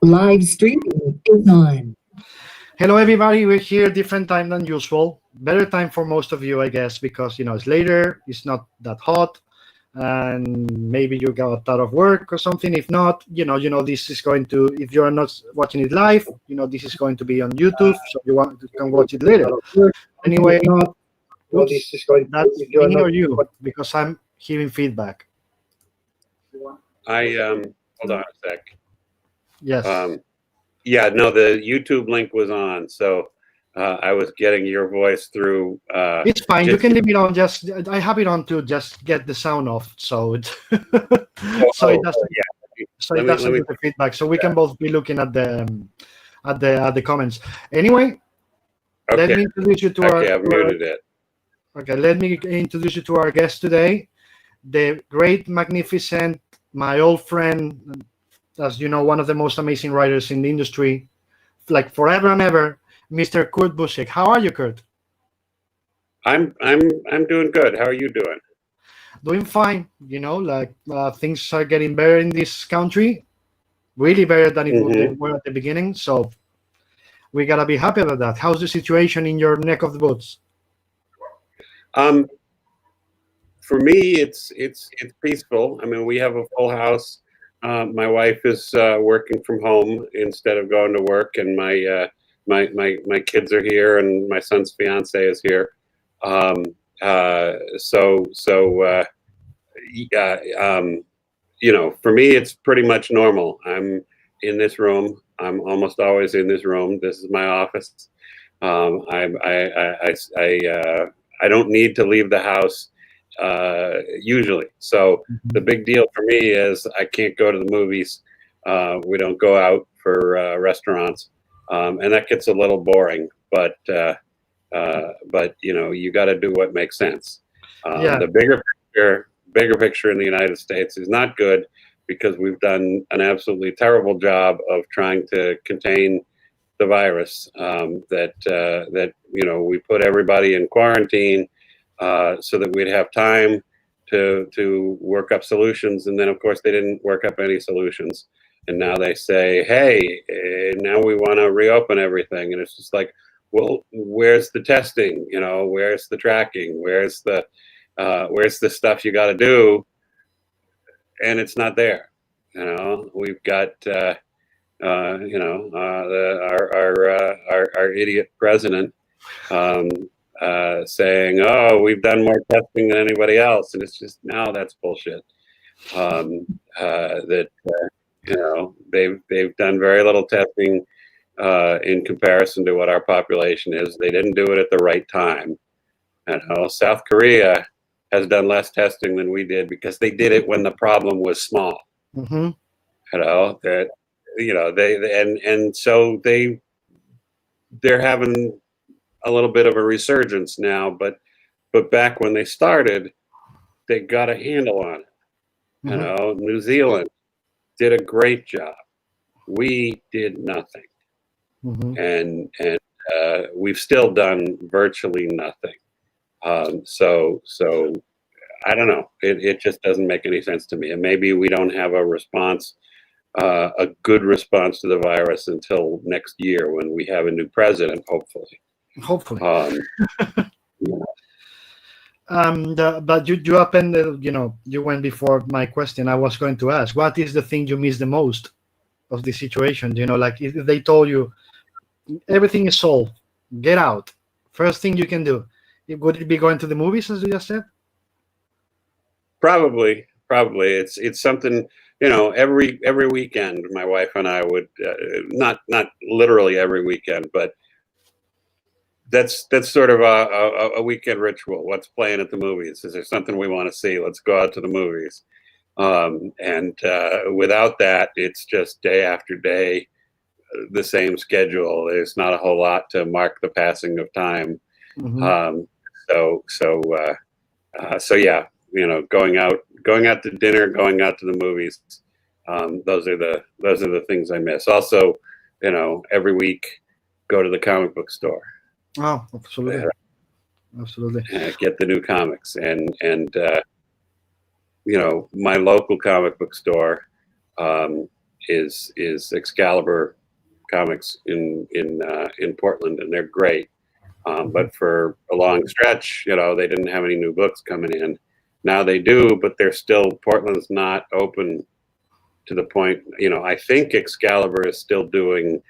Live streaming is on. Hello, everybody. We're here different time than usual. Better time for most of you, I guess, because it's later. It's not that hot, and maybe you got out of work or something. If not, this is going to. If you are not watching it live, this is going to be on YouTube, so you can watch it later. Anyway, oops, that's me or you, because I'm hearing feedback. Hold on a sec. Yes. Yeah, no, the YouTube link was on, so I was getting your voice through. It's fine. You can leave it on. I have it on to just get the sound off, so it it doesn't. Yeah. So it doesn't do the feedback. So we can both be looking at the comments. Anyway, Okay. let me introduce you to our. Okay, I've muted it. Okay, let me introduce you to our guest today, the great, magnificent, my old friend, as you know, one of the most amazing writers in the industry, like forever and ever, Mr. KURT Busiek. How are you, Kurt? I'm doing good. How are you doing? Doing fine. Things are getting better in this country, really better than it were at the beginning. So we gotta be happy about that. How's the situation in your neck of the woods? For me, it's peaceful. I mean, we have a full house. My wife is working from home instead of going to work, and my kids are here, and my son's fiance is here. For me, it's pretty much normal. I'm in this room. I'm almost always in this room. This is my office. I don't need to leave the house usually. So the big deal for me is I can't go to the movies. We don't go out for restaurants, and that gets a little boring. But you got to do what makes sense. The bigger picture in the United States is not good because we've done an absolutely terrible job of trying to contain the virus. We put everybody in quarantine so that we'd have time to work up solutions, and then of course they didn't work up any solutions, and now they say, hey, now we want to reopen everything, and it's just like, well, where's the testing? Where's the tracking? Where's the stuff you got to do? And it's not there. We've got our idiot president saying, "Oh, we've done more testing than anybody else," and it's just, no, that's bullshit. They've done very little testing in comparison to what our population is. They didn't do it at the right time. South Korea has done less testing than we did because they did it when the problem was small. So they're having a little bit of a resurgence now, but back when they started, they got a handle on it. New Zealand did a great job. We did nothing. And we've still done virtually nothing. So I don't know. It just doesn't make any sense to me. And maybe we don't have a response, a good response to the virus until next year when we have a new president, hopefully. But you happened, you went before my question. I was going to ask, what is the thing you miss the most of the situation? Like if they told you everything is solved, get out, first thing you can do, would it be going to the movies, as you just said? Probably. It's something, every weekend my wife and I would, not literally every weekend, but that's sort of a weekend ritual. What's playing at the movies? Is there something we want to see? Let's go out to the movies. And without that, it's just day after day, the same schedule. There's not a whole lot to mark the passing of time. So yeah, going out to dinner, going out to the movies. Those are the things I miss. Also, every week go to the comic book store. Oh, absolutely. Get the new comics, and my local comic book store is Excalibur Comics in Portland, and they're great. But for a long stretch, they didn't have any new books coming in. Now they do, but they're still, Portland's not open to the point. I think Excalibur is still doing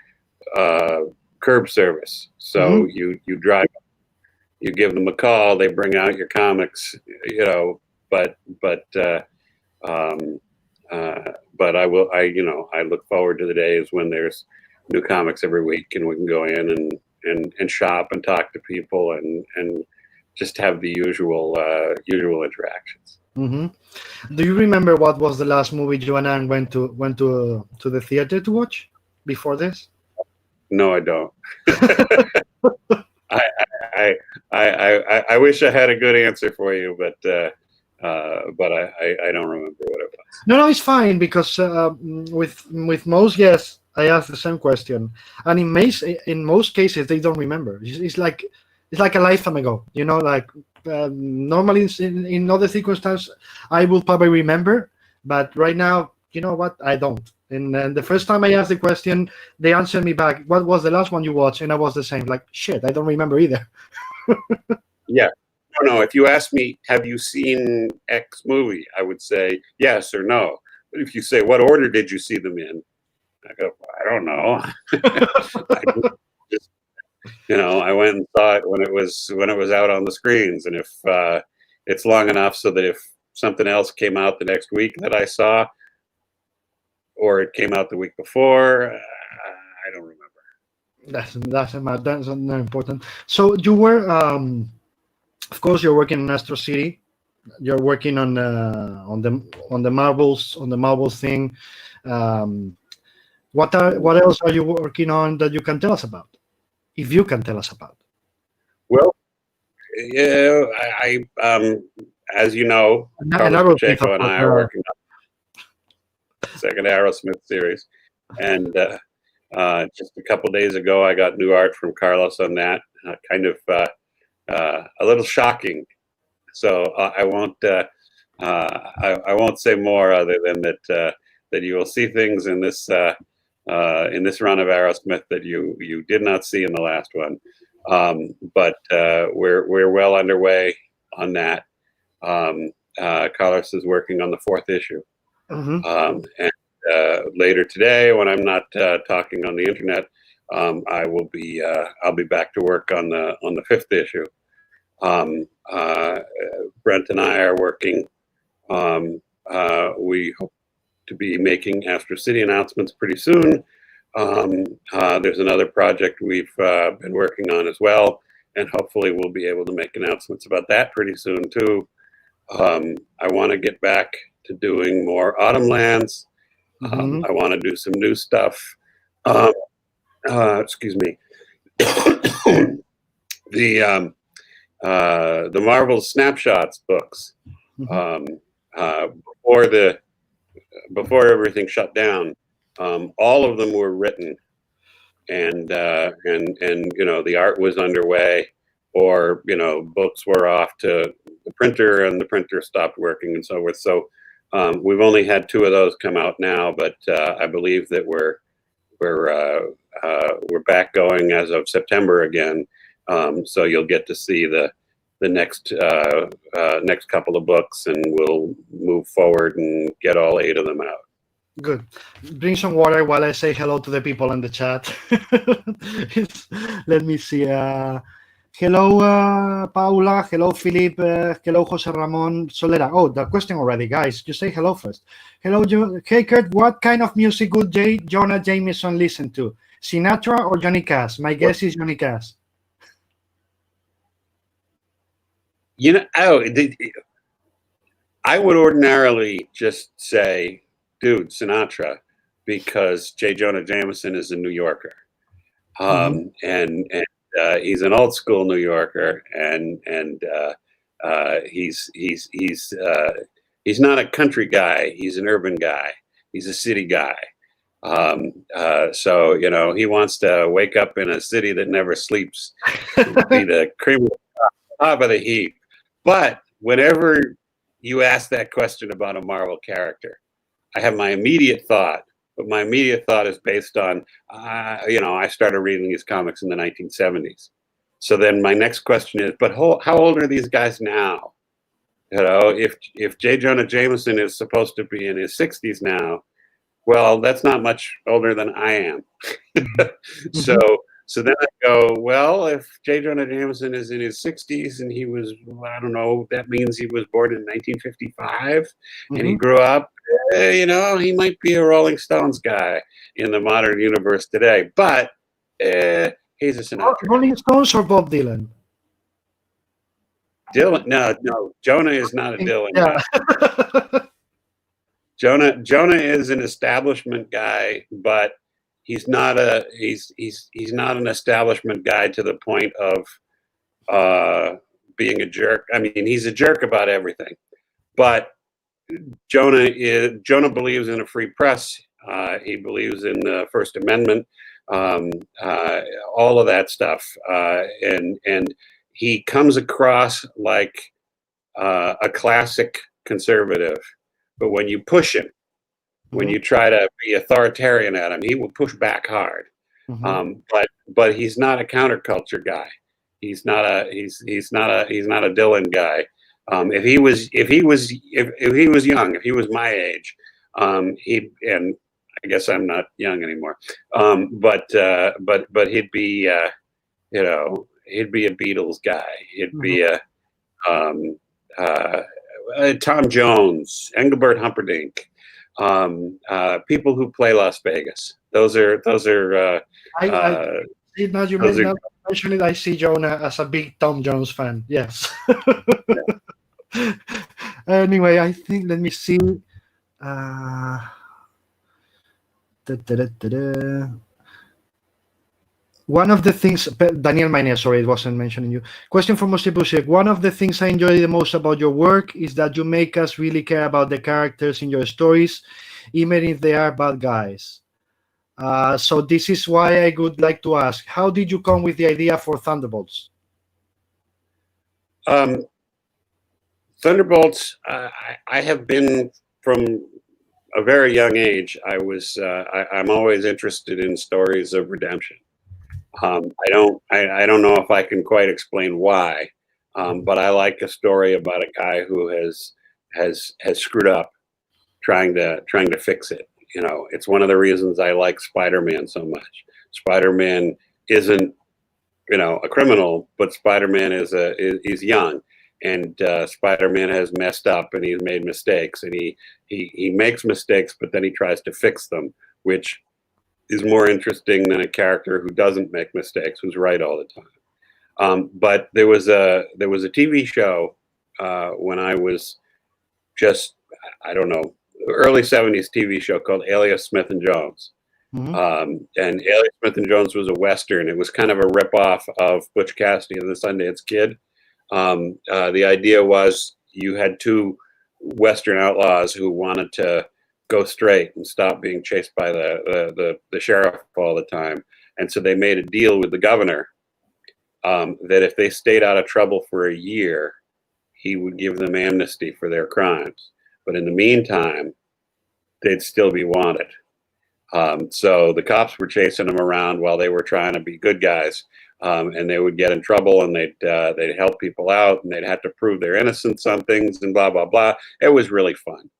curb service. So you drive, you give them a call, they bring out your comics, but I look forward to the days when there's new comics every week and we can go in and shop and talk to people and just have the usual interactions. Do you remember what was the last movie you and Anne went to the theater to watch before this? No, I don't. I wish I had a good answer for you, but I don't remember what it was. No, it's fine, because with most guests I ask the same question, and in most cases they don't remember. It's like a lifetime ago. Normally in other circumstances I will probably remember, but right now, you know what, I don't. And the first time I asked the question, they answered me back, "What was the last one you watched?" And I was the same, like, shit, I don't remember either. Yeah. No. If you ask me, have you seen X movie, I would say yes or no. But if you say, what order did you see them in? I go, I don't know. I went and saw it when it was out on the screens, and if it's long enough so that if something else came out the next week that I saw, or it came out the week before, I don't remember. That's not important. So you were, of course, you're working in Astro City. You're working on the Marvels thing. What else are you working on that you can tell us about, if you can tell us about? Well, yeah, I as you know, Carlos Pacheco and I are working on the second Aerosmith series, and just a couple days ago, I got new art from Carlos on that. Kind of a little shocking. So I won't say more, other than that you will see things in this run of Aerosmith that you did not see in the last one. But we're well underway on that. Carlos is working on the 4th issue, and later today, when I'm not talking on the internet, I'll be back to work on the 5th issue. Brent and I are working. We hope to be making Astro City announcements pretty soon. There's another project we've been working on as well, and hopefully we'll be able to make announcements about that pretty soon too. I want to get back to doing more Autumnlands. I want to do some new stuff. Excuse me. The Marvel Snapshots books, before everything shut down, all of them were written, and the art was underway, or books were off to the printer and the printer stopped working and so forth. So we've only had 2 of those come out now, but I believe that we're back going as of September again. So you'll get to see the next couple of books, and we'll move forward and get all 8 of them out. Good. Bring some water while I say hello to the people in the chat. Let me see. Hello, Paula. Hello, Philippe. Hello, Jose Ramon Solera. Oh, the question already, guys. You say hello first. Hello, hey, Kurt. What kind of music would Jonah Jameson listen to? Sinatra or Johnny Cash? My guess is Johnny Cash. I would ordinarily just say, dude, Sinatra, because J. Jonah Jameson is a New Yorker, and he's an old school New Yorker, and he's not a country guy. He's an urban guy. He's a city guy. So he wants to wake up in a city that never sleeps, be the cream of the top of the heap. But whenever you ask that question about a Marvel character, I have my immediate thought but my immediate thought is based on, I started reading these comics in the 1970s. So then my next question is, but how old are these guys now? If J. Jonah Jameson is supposed to be in his 60s now, well, that's not much older than I am. So then I go, well, if J. Jonah Jameson is in his 60s and he was, I don't know, that means he was born in 1955 and he grew up, he might be a Rolling Stones guy in the modern universe today. But he's a Sinatra. Rolling Stones or Bob Dylan? Dylan? No, Jonah is not a Dylan guy. Jonah is an establishment guy, but he's not an establishment guy to the point of being a jerk. I mean, he's a jerk about everything, but Jonah believes in a free press. He believes in the First Amendment, all of that stuff, and he comes across like a classic conservative. But when you push him, when you try to be authoritarian at him, he will push back hard. But he's not a counterculture guy. He's not a Dylan guy. If he was young, if he was my age, and I guess I'm not young anymore. But he'd be a Beatles guy. He'd be Tom Jones, Engelbert Humperdinck, people who play Las Vegas. Those are. Now you mention it, I see Jonah as a big Tom Jones fan. Yes. Anyway, I think, let me see. One of the things, Daniel Maine, sorry, it wasn't mentioning you. Question for Mr. Busiek. One of the things I enjoy the most about your work is that you make us really care about the characters in your stories, even if they are bad guys. So this is why I would like to ask, how did you come with the idea for Thunderbolts? Thunderbolts, I have been from a very young age. I'm always interested in stories of redemption. I don't know if I can quite explain why, but I like a story about a guy who has screwed up, trying to fix it. It's one of the reasons I like Spider-Man so much. Spider-Man isn't, a criminal, but Spider-Man is young, and Spider-Man has messed up and he's made mistakes, and he makes mistakes, but then he tries to fix them, which is more interesting than a character who doesn't make mistakes, who's right all the time. But there was a TV show when I was just, I don't know, early 70s TV show called Alias Smith and Jones. And Alias Smith and Jones was a Western. It was kind of a ripoff of Butch Cassidy and the Sundance Kid. The idea was you had two Western outlaws who wanted to go straight and stop being chased by the sheriff all the time. And so they made a deal with the governor that if they stayed out of trouble for a year, he would give them amnesty for their crimes. But in the meantime, they'd still be wanted. So the cops were chasing them around while they were trying to be good guys. And they would get in trouble, and they'd help people out, and they'd have to prove their innocence on things and blah, blah, blah. It was really fun.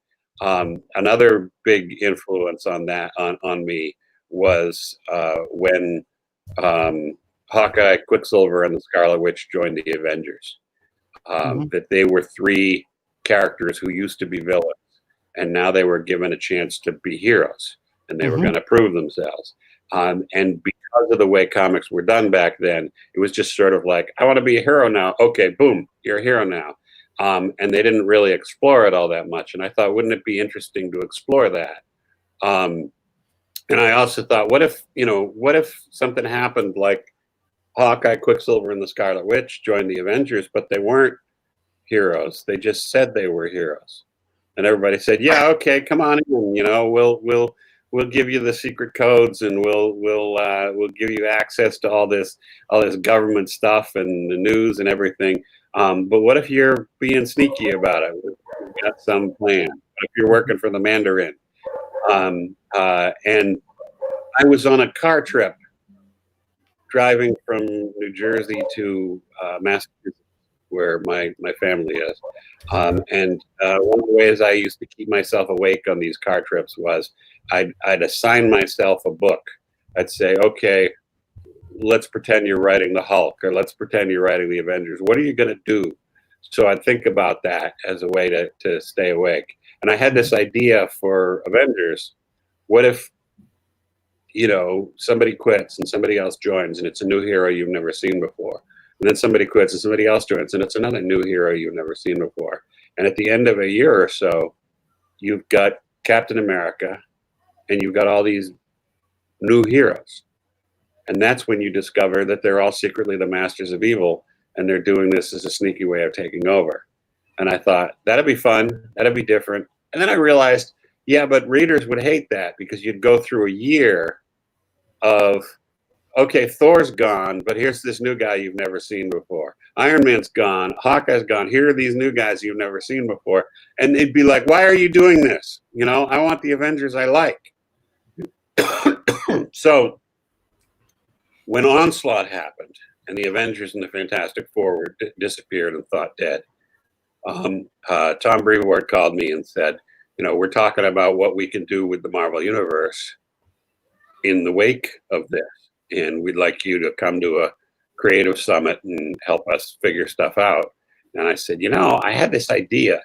Another big influence on that on me was when Hawkeye, Quicksilver, and the Scarlet Witch joined the Avengers. That they were three characters who used to be villains, and now they were given a chance to be heroes, and they were going to prove themselves. And because of the way comics were done back then, it was just sort of like, I want to be a hero now. Okay, boom, you're a hero now. And they didn't really explore it all that much. And I thought, wouldn't it be interesting to explore that? And I also thought, what if something happened like Hawkeye, Quicksilver, and the Scarlet Witch joined the Avengers, but they weren't heroes. They just said they were heroes. And everybody said, yeah, okay, come on in, we'll give you the secret codes, and we'll give you access to all this government stuff and the news and everything. But what if you're being sneaky about it? We've got some plan. What if you're working for the Mandarin? And I was on a car trip driving from New Jersey to Massachusetts, where my family is. And one of the ways I used to keep myself awake on these car trips was I'd assign myself a book. I'd say, okay, let's pretend you're writing the Hulk, or let's pretend you're writing the Avengers. What are you going to do? So I'd think about that as a way to stay awake. And I had this idea for Avengers. What if, somebody quits and somebody else joins, and it's a new hero you've never seen before. And then somebody quits and somebody else joins, and it's another new hero you've never seen before. And at the end of a year or so, you've got Captain America, and you've got all these new heroes. And that's when you discover that they're all secretly the masters of evil, and they're doing this as a sneaky way of taking over. And I thought, that'd be fun. That'd be different. And then I realized, yeah, but readers would hate that, because you'd go through a year of, okay, Thor's gone, but here's this new guy you've never seen before. Iron Man's gone. Hawkeye's gone. Here are these new guys you've never seen before. And they'd be like, why are you doing this? I want the Avengers I like. So when Onslaught happened and the Avengers and the Fantastic Four were disappeared and thought dead, Tom Brevoort called me and said, we're talking about what we can do with the Marvel Universe in the wake of this. And we'd like you to come to a creative summit and help us figure stuff out. And I said, I had this idea.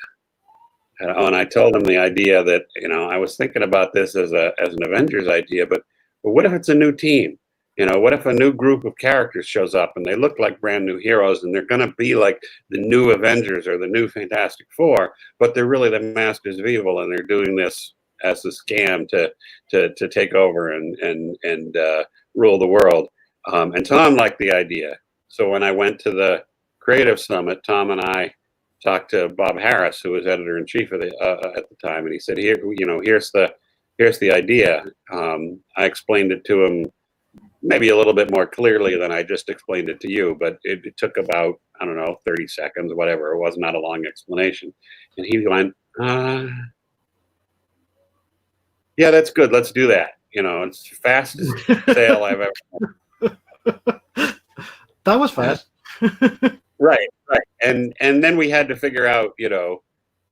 And I told him the idea that, I was thinking about this as an Avengers idea, but what if it's a new team? What if a new group of characters shows up and they look like brand new heroes, and they're going to be like the new Avengers or the new Fantastic Four, but they're really the masters of evil, and they're doing this as a scam to take over and rule the world. And Tom liked the idea. So when I went to the Creative Summit, Tom and I talked to Bob Harris, who was editor-in-chief at the time, and he said, here's the idea. I explained it to him maybe a little bit more clearly than I just explained it to you, but it took about, 30 seconds, whatever. It was not a long explanation. And he went, yeah, that's good. Let's do that. It's the fastest sale I've ever had. That was fast. Right. And then we had to figure out,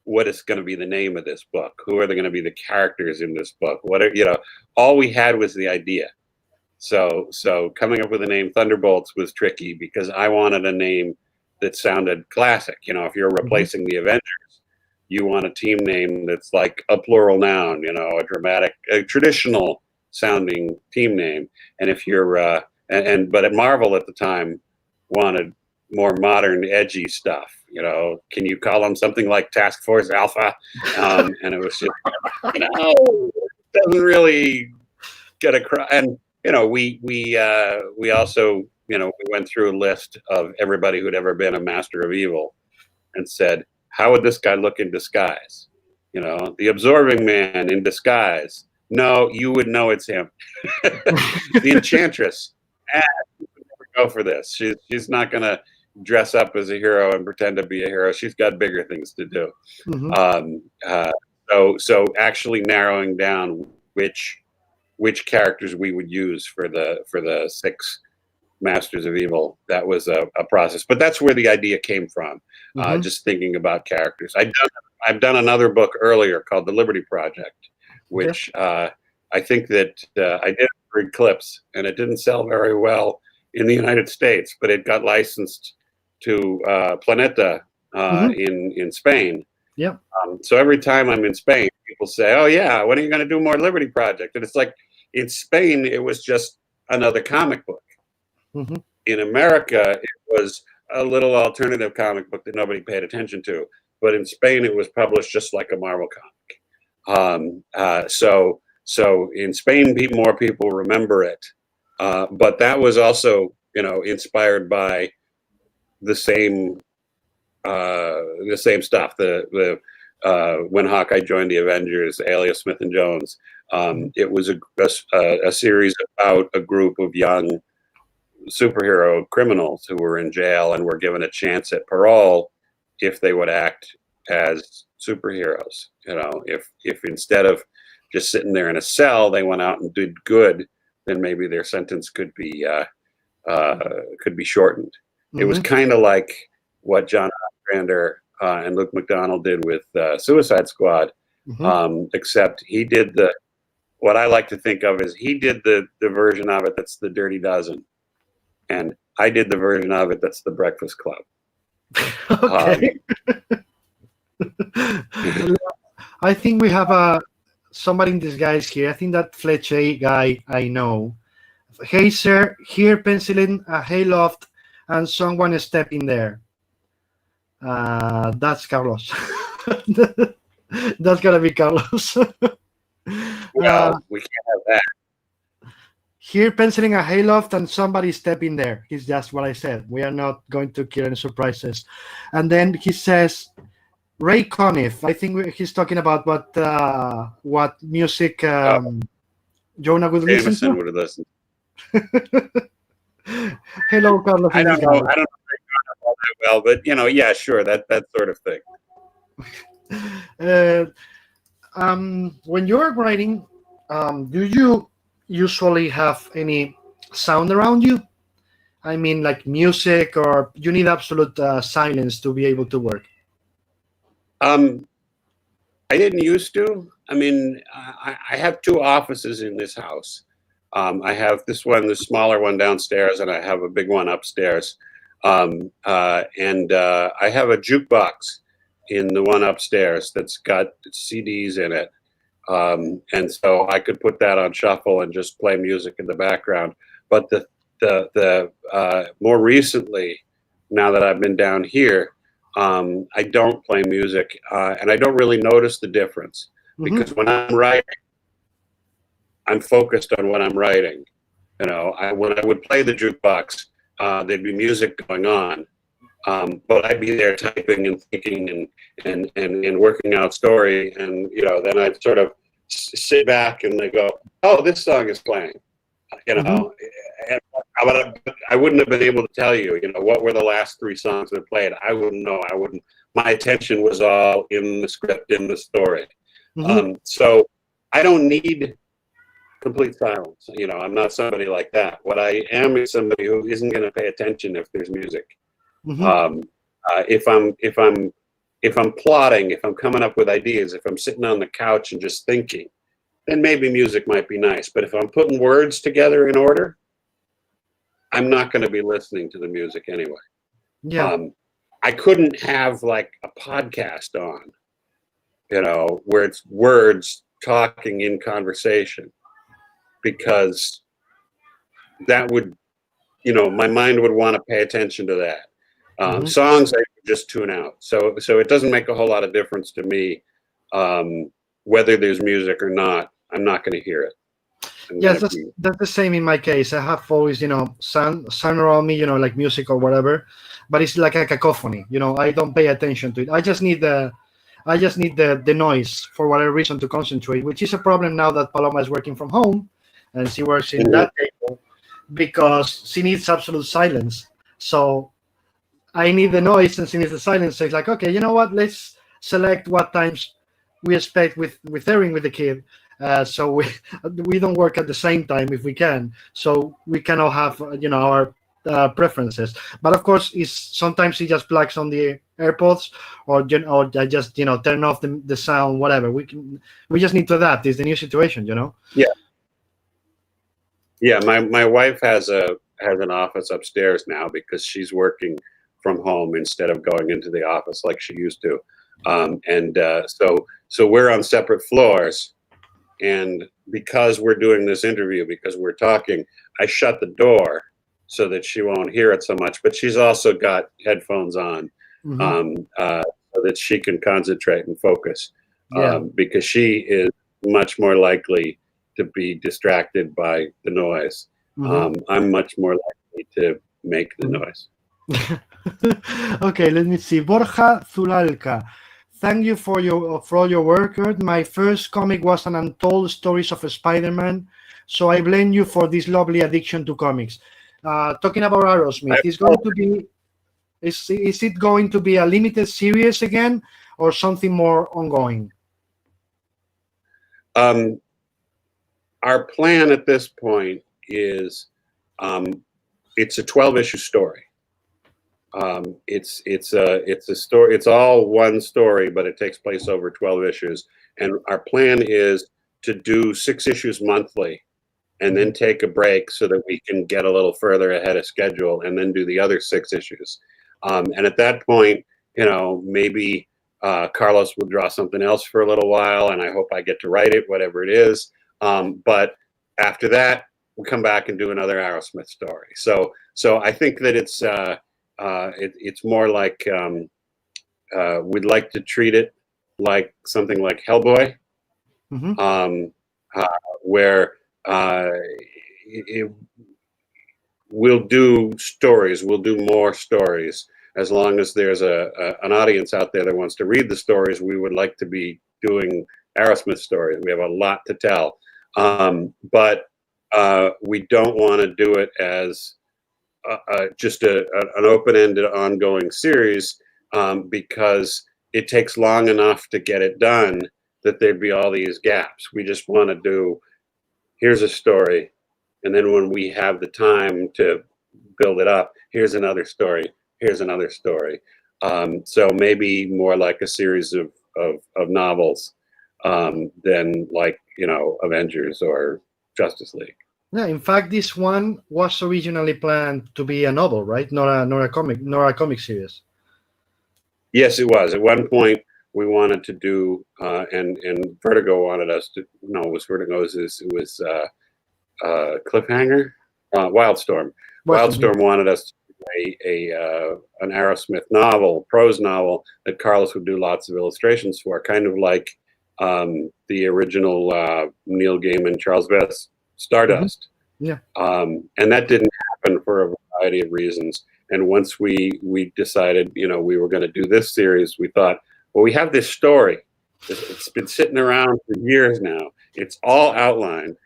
what is going to be the name of this book? Who are going to be the characters in this book? All we had was the idea. So coming up with the name Thunderbolts was tricky, because I wanted a name that sounded classic. If you're replacing the Avengers, you want a team name that's like a plural noun, a traditional sounding team name. And if you're, but at Marvel at the time wanted more modern, edgy stuff. Can you call them something like Task Force Alpha? And it was just, it doesn't really get across. And we also, we went through a list of everybody who'd ever been a master of evil, and said, how would this guy look in disguise? The Absorbing Man in disguise. No, you would know it's him. The Enchantress. You would never go for this. She's not going to dress up as a hero and pretend to be a hero. She's got bigger things to do. So actually narrowing down which characters we would use for the 6 Masters of Evil, that was a process. But that's where the idea came from. Just thinking about characters. I've done another book earlier called The Liberty Project, which I think that I did for Eclipse, and it didn't sell very well in the United States, but it got licensed to Planeta in Spain. Yeah. So every time I'm in Spain, people say, oh yeah, when are you going to do more Liberty Project? And it's like, in Spain, it was just another comic book. In America, it was a little alternative comic book that nobody paid attention to. But in Spain, it was published just like a Marvel comic. So in Spain, more people remember it. But that was also, inspired by the same stuff. When Hawkeye joined the Avengers, Alias Smith and Jones, it was a series about a group of young superhero criminals who were in jail and were given a chance at parole if they would act as superheroes. If instead of just sitting there in a cell, they went out and did good, then maybe their sentence could be shortened. It was kind of like what John Ostrander and Luke McDonald did with Suicide Squad, except he did what I like to think of as he did the version of it that's the Dirty Dozen, and I did the version of it that's the Breakfast Club. Okay. I think we have somebody in disguise here. I think that Fletcher guy I know. Hey, sir, here penciling a hayloft and someone step in there. That's Carlos. That's gotta be Carlos. Well, we can't have that. Here penciling a hayloft and somebody step in there. It's just what I said. We are not going to kill any surprises. And then he says, Ray Conniff. I think he's talking about what music Jonah would listen Jameson to. would have listened. Hello, Carlos. I don't know Ray Conniff all that well, but yeah, sure, that sort of thing. When you're writing, do you usually have any sound around you? I mean, like music, or you need absolute silence to be able to work? I didn't used to. I mean, I have two offices in this house. I have this smaller one downstairs, and I have a big one upstairs. And I have a jukebox in the one upstairs that's got CDs in it. And so I could put that on shuffle and just play music in the background. But the more recently, now that I've been down here, I don't play music, and I don't really notice the difference, because when I'm writing, I'm focused on what I'm writing. When I would play the jukebox, there'd be music going on, but I'd be there typing and thinking and working out story, and then I'd sort of sit back and they go, "Oh, this song is playing," and I wouldn't have been able to tell you, what were the last three songs that played. I wouldn't know. I wouldn't. My attention was all in the script, in the story. So I don't need complete silence. I'm not somebody like that. What I am is somebody who isn't going to pay attention if there's music. If I'm plotting, if I'm coming up with ideas, if I'm sitting on the couch and just thinking, then maybe music might be nice. But if I'm putting words together in order, I'm not going to be listening to the music anyway. Yeah. I couldn't have like a podcast on, where it's words talking in conversation, because that would, my mind would want to pay attention to that. Songs I would just tune out. So it doesn't make a whole lot of difference to me whether there's music or not. I'm not going to hear it. Yes, that's the same in my case. I have always, sound around me, like music or whatever, but it's like a cacophony. I don't pay attention to it. I just need the noise for whatever reason to concentrate, which is a problem now that Paloma is working from home and she works in that table, because she needs absolute silence. So I need the noise and she needs the silence. So it's like, okay, you know what? Let's select what times we expect with airing with the kid. So we don't work at the same time if we can. So we can all have our preferences. But of course, sometimes he just plugs on the AirPods, or I just turn off the sound, whatever. We just need to adapt. It's the new situation, Yeah, my wife has an office upstairs now because she's working from home instead of going into the office like she used to. So we're on separate floors. And because we're doing this interview, because we're talking, I shut the door so that she won't hear it so much. But she's also got headphones on so that she can concentrate and focus, because she is much more likely to be distracted by the noise. I'm much more likely to make the noise. Okay, let me see. Borja Zulalca. Thank you for all your work, Kurt. My first comic was an Untold Stories of Spider-Man, so I blame you for this lovely addiction to comics. Talking about Aerosmith, is it going to be a limited series again, or something more ongoing? our plan at this point is it's a 12-issue story. It's a story. It's all one story, but it takes place over 12 issues. And our plan is to do 6 issues monthly, and then take a break so that we can get a little further ahead of schedule, and then do the other 6 issues. And at that point, maybe Carlos will draw something else for a little while, and I hope I get to write it, whatever it is. But after that, we'll come back and do another Aerosmith story. So I think that it's more like we'd like to treat it like something like Hellboy, where we'll do stories, we'll do more stories. As long as there's an audience out there that wants to read the stories, we would like to be doing Aerosmith stories. We have a lot to tell. But we don't want to do it as just an open-ended ongoing series, because it takes long enough to get it done that there'd be all these gaps. We just want to do, here's a story, and then when we have the time to build it up, here's another story, here's another story. So maybe more like a series of novels than like, Avengers or Justice League. Yeah, in fact, this one was originally planned to be a novel, right? Not a comic series. Yes, it was. At one point, we wanted to do, and Vertigo wanted us to. No, it was Vertigo's. It was Cliffhanger, Wildstorm. Wildstorm wanted us to do an Aerosmith novel, prose novel that Carlos would do lots of illustrations for, kind of like the original Neil Gaiman, Charles Vess Stardust. Yeah. And that didn't happen for a variety of reasons. And once we decided, we were going to do this series, we thought, well, we have this story. It's been sitting around for years now. It's all outlined.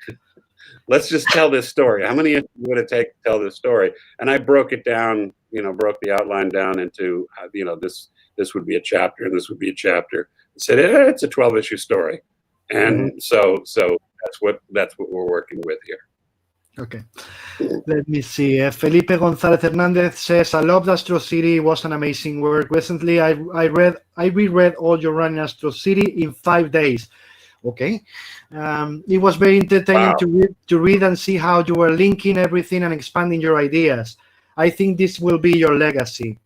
Let's just tell this story. How many years would it take to tell this story? And I broke it down, broke the outline down into, this would be a chapter and this would be a chapter. I said, it's a 12-issue story. And so that's what we're working with here. Okay, let me see. Felipe González Hernández says, I loved Astro City. It was an amazing work. Recently, I reread all your run in Astro City in 5 days. Okay, it was very entertaining to read and see how you were linking everything and expanding your ideas. I think this will be your legacy.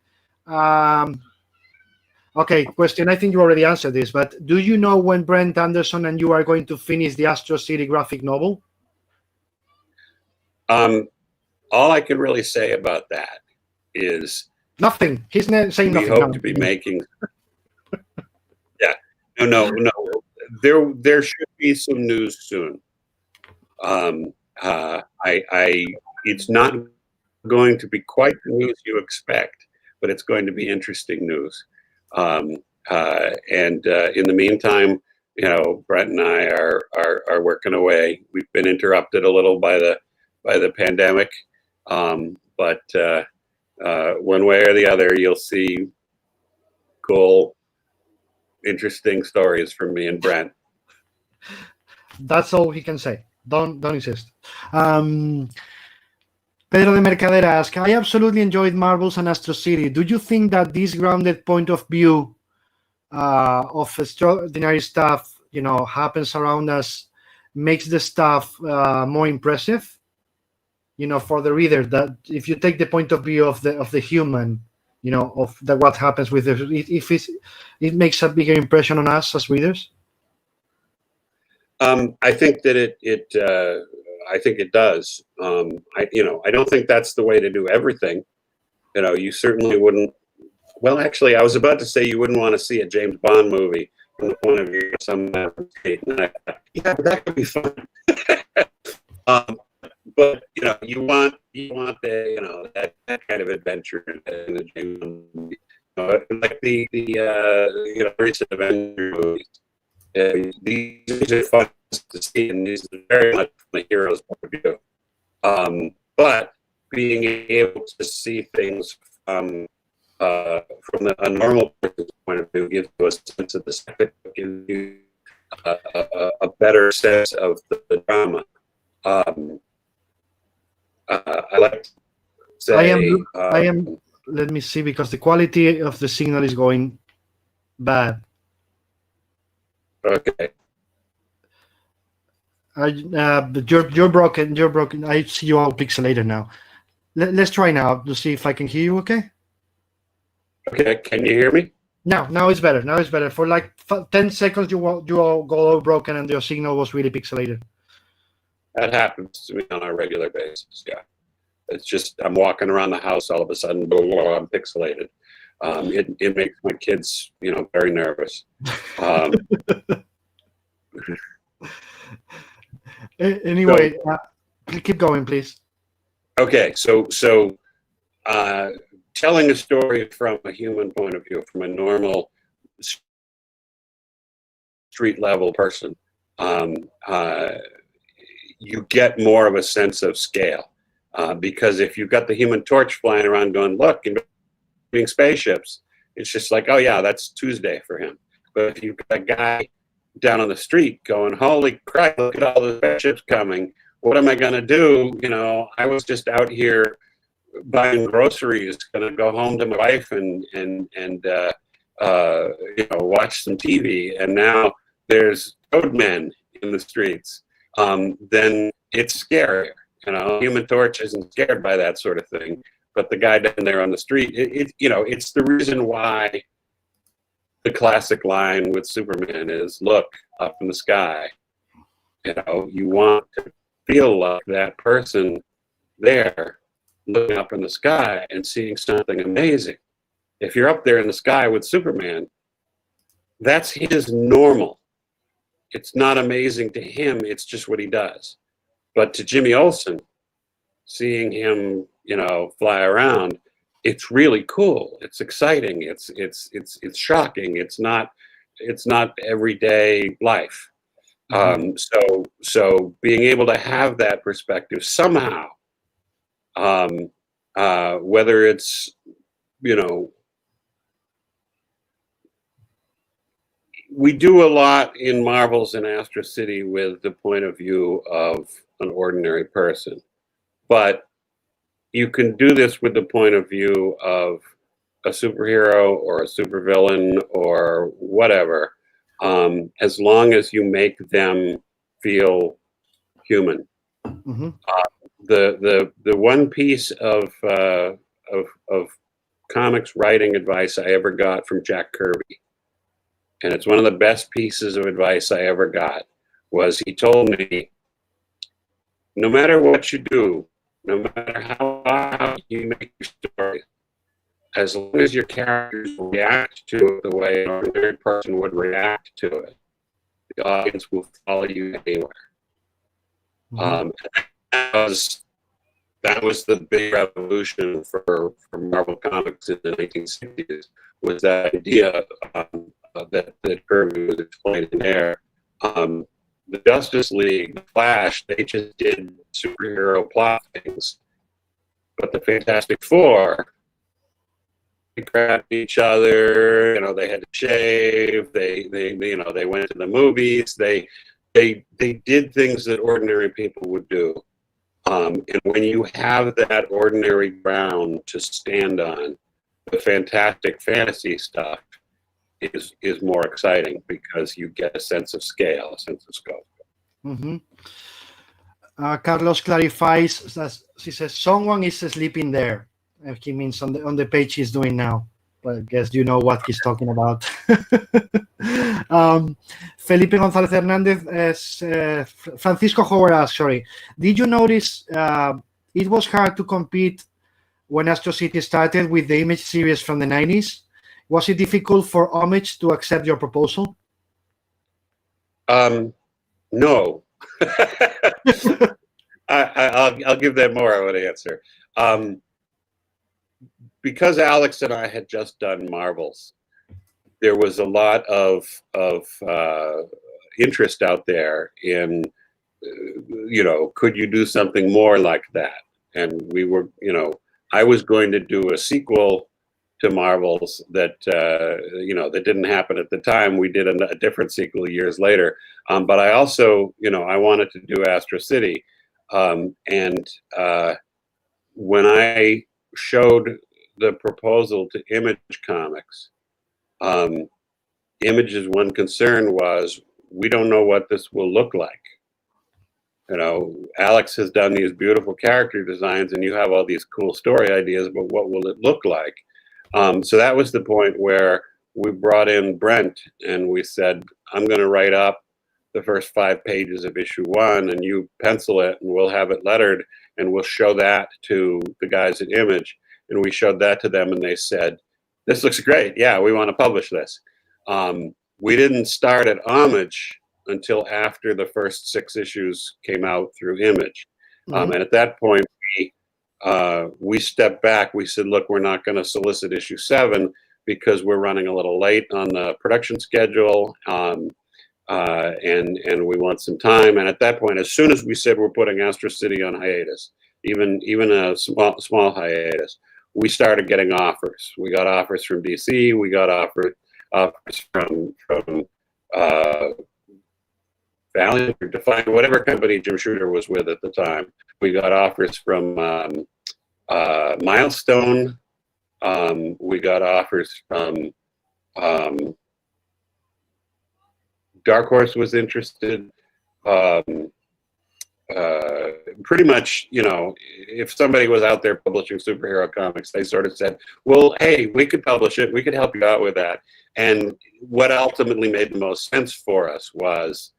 Okay, question. I think you already answered this, but do you know when Brent Anderson and you are going to finish the Astro City graphic novel? All I can really say about that is nothing. He's saying nothing. We hope to be making. Yeah, no. There should be some news soon. It's not going to be quite the news you expect, but it's going to be interesting news. And in the meantime, Brent and I are working away. We've been interrupted a little by the pandemic, but one way or the other, you'll see cool, interesting stories from me and Brent. That's all he can say. Don't insist. Pedro de Mercader asks, I absolutely enjoyed Marvels and Astro City. Do you think that this grounded point of view of extraordinary stuff, happens around us, makes the stuff more impressive? For the reader, that if you take the point of view of the human, of what happens with it makes a bigger impression on us as readers. I think that it does. I don't think that's the way to do everything. You certainly wouldn't. Well, actually, I was about to say you wouldn't want to see a James Bond movie from the point of view of some yeah, but that could be fun. But you want the that kind of adventure in the James Bond movie. Like the recent Avengers movies. These are fun to see, and these are very much from the hero's point of view. But being able to see things from a normal person's point of view gives you a sense of the spectacle, gives you a better sense of the drama. Um, I like to say, I am. Let me see, because the quality of the signal is going bad. okay. But you're broken. You're broken. I see you all pixelated now. Let's try now to see if I can hear you. Okay. Okay, can you hear me? Now it's better. Now it's better. For like 10 seconds, you all go all broken, and your signal was really pixelated. That happens to me on a regular basis. Yeah, it's just I'm walking around the house, all of a sudden, blah, blah, blah, I'm pixelated. It makes my kids, very nervous. Anyway, keep going, please. Okay, so telling a story from a human point of view, from a normal street level person, you get more of a sense of scale, because if you've got the Human Torch flying around going, look, invading spaceships, it's just like, oh yeah, that's Tuesday for him. But if you've got a guy down on the street going, holy crap, look at all the spaceships coming, what am I going to do? I was just out here buying groceries, going to go home to my wife and watch some TV, and now there's roadmen in the streets. Then it's scarier. Human Torch isn't scared by that sort of thing, but the guy down there on the street, it's the reason why the classic line with Superman is, look up in the sky. You want to feel like that person there looking up in the sky and seeing something amazing. If you're up there in the sky with Superman, that's his normal. It's not amazing to him, it's just what he does. But to Jimmy Olsen, seeing him, fly around, it's really cool. It's exciting. It's shocking. It's not everyday life. So being able to have that perspective somehow, whether it's, we do a lot in Marvels and Astro City with the point of view of an ordinary person, but you can do this with the point of view of a superhero or a supervillain or whatever, as long as you make them feel human. Mm-hmm. The one piece of comics writing advice I ever got from Jack Kirby, and it's one of the best pieces of advice I ever got, was he told me, no matter what you do, no matter how you make your story, as long as your characters react to it the way an ordinary person would react to it, the audience will follow you anywhere. Mm-hmm. That was the big revolution for Marvel Comics in the 1960s, was that idea that Kirby was explaining there. The Justice League, the Flash, they just did superhero plot things. But the Fantastic Four, they grabbed each other, they had to shave, they went to the movies, they did things that ordinary people would do. And when you have that ordinary ground to stand on, the fantastic fantasy stuff is more exciting, because you get a sense of scale, a sense of scope. Mm-hmm. Carlos clarifies that he says someone is sleeping there. He means on the page he's doing now. But I guess you know what he's talking about. Felipe González Hernández, Francisco Howard asks, sorry, did you notice it was hard to compete when Astro City started with the Image series from the 90s? Was it difficult for Homage to accept your proposal? No. I'll give that more of an answer. Because Alex and I had just done Marvels, there was a lot of interest out there in, could you do something more like that? And we were, I was going to do a sequel to Marvels that, that didn't happen at the time. We did a different sequel years later. But I also, I wanted to do Astro City. And when I showed the proposal to Image Comics, Image's one concern was, we don't know what this will look like. You know, Alex has done these beautiful character designs and you have all these cool story ideas, but what will it look like? So that was the point where we brought in Brent and we said, I'm going to write up the first 5 pages of issue 1 and you pencil it and we'll have it lettered and we'll show that to the guys at Image. And we showed that to them and they said, this looks great. Yeah, we want to publish this. We didn't start at Homage until after the first 6 issues came out through Image. And at that point, we stepped back. We said, look, we're not going to solicit issue 7 because we're running a little late on the production schedule. And we want some time. And at that point, as soon as we said we're putting Astro City on hiatus, even a small hiatus, we started getting offers. We got offers from DC. We got offers from Valiant or Defiant, whatever company Jim Shooter was with at the time. We got offers from Milestone. We got offers from Dark Horse was interested. Pretty much, you know, if somebody was out there publishing superhero comics, they sort of said, well, hey, we could publish it. We could help you out with that. And what ultimately made the most sense for us was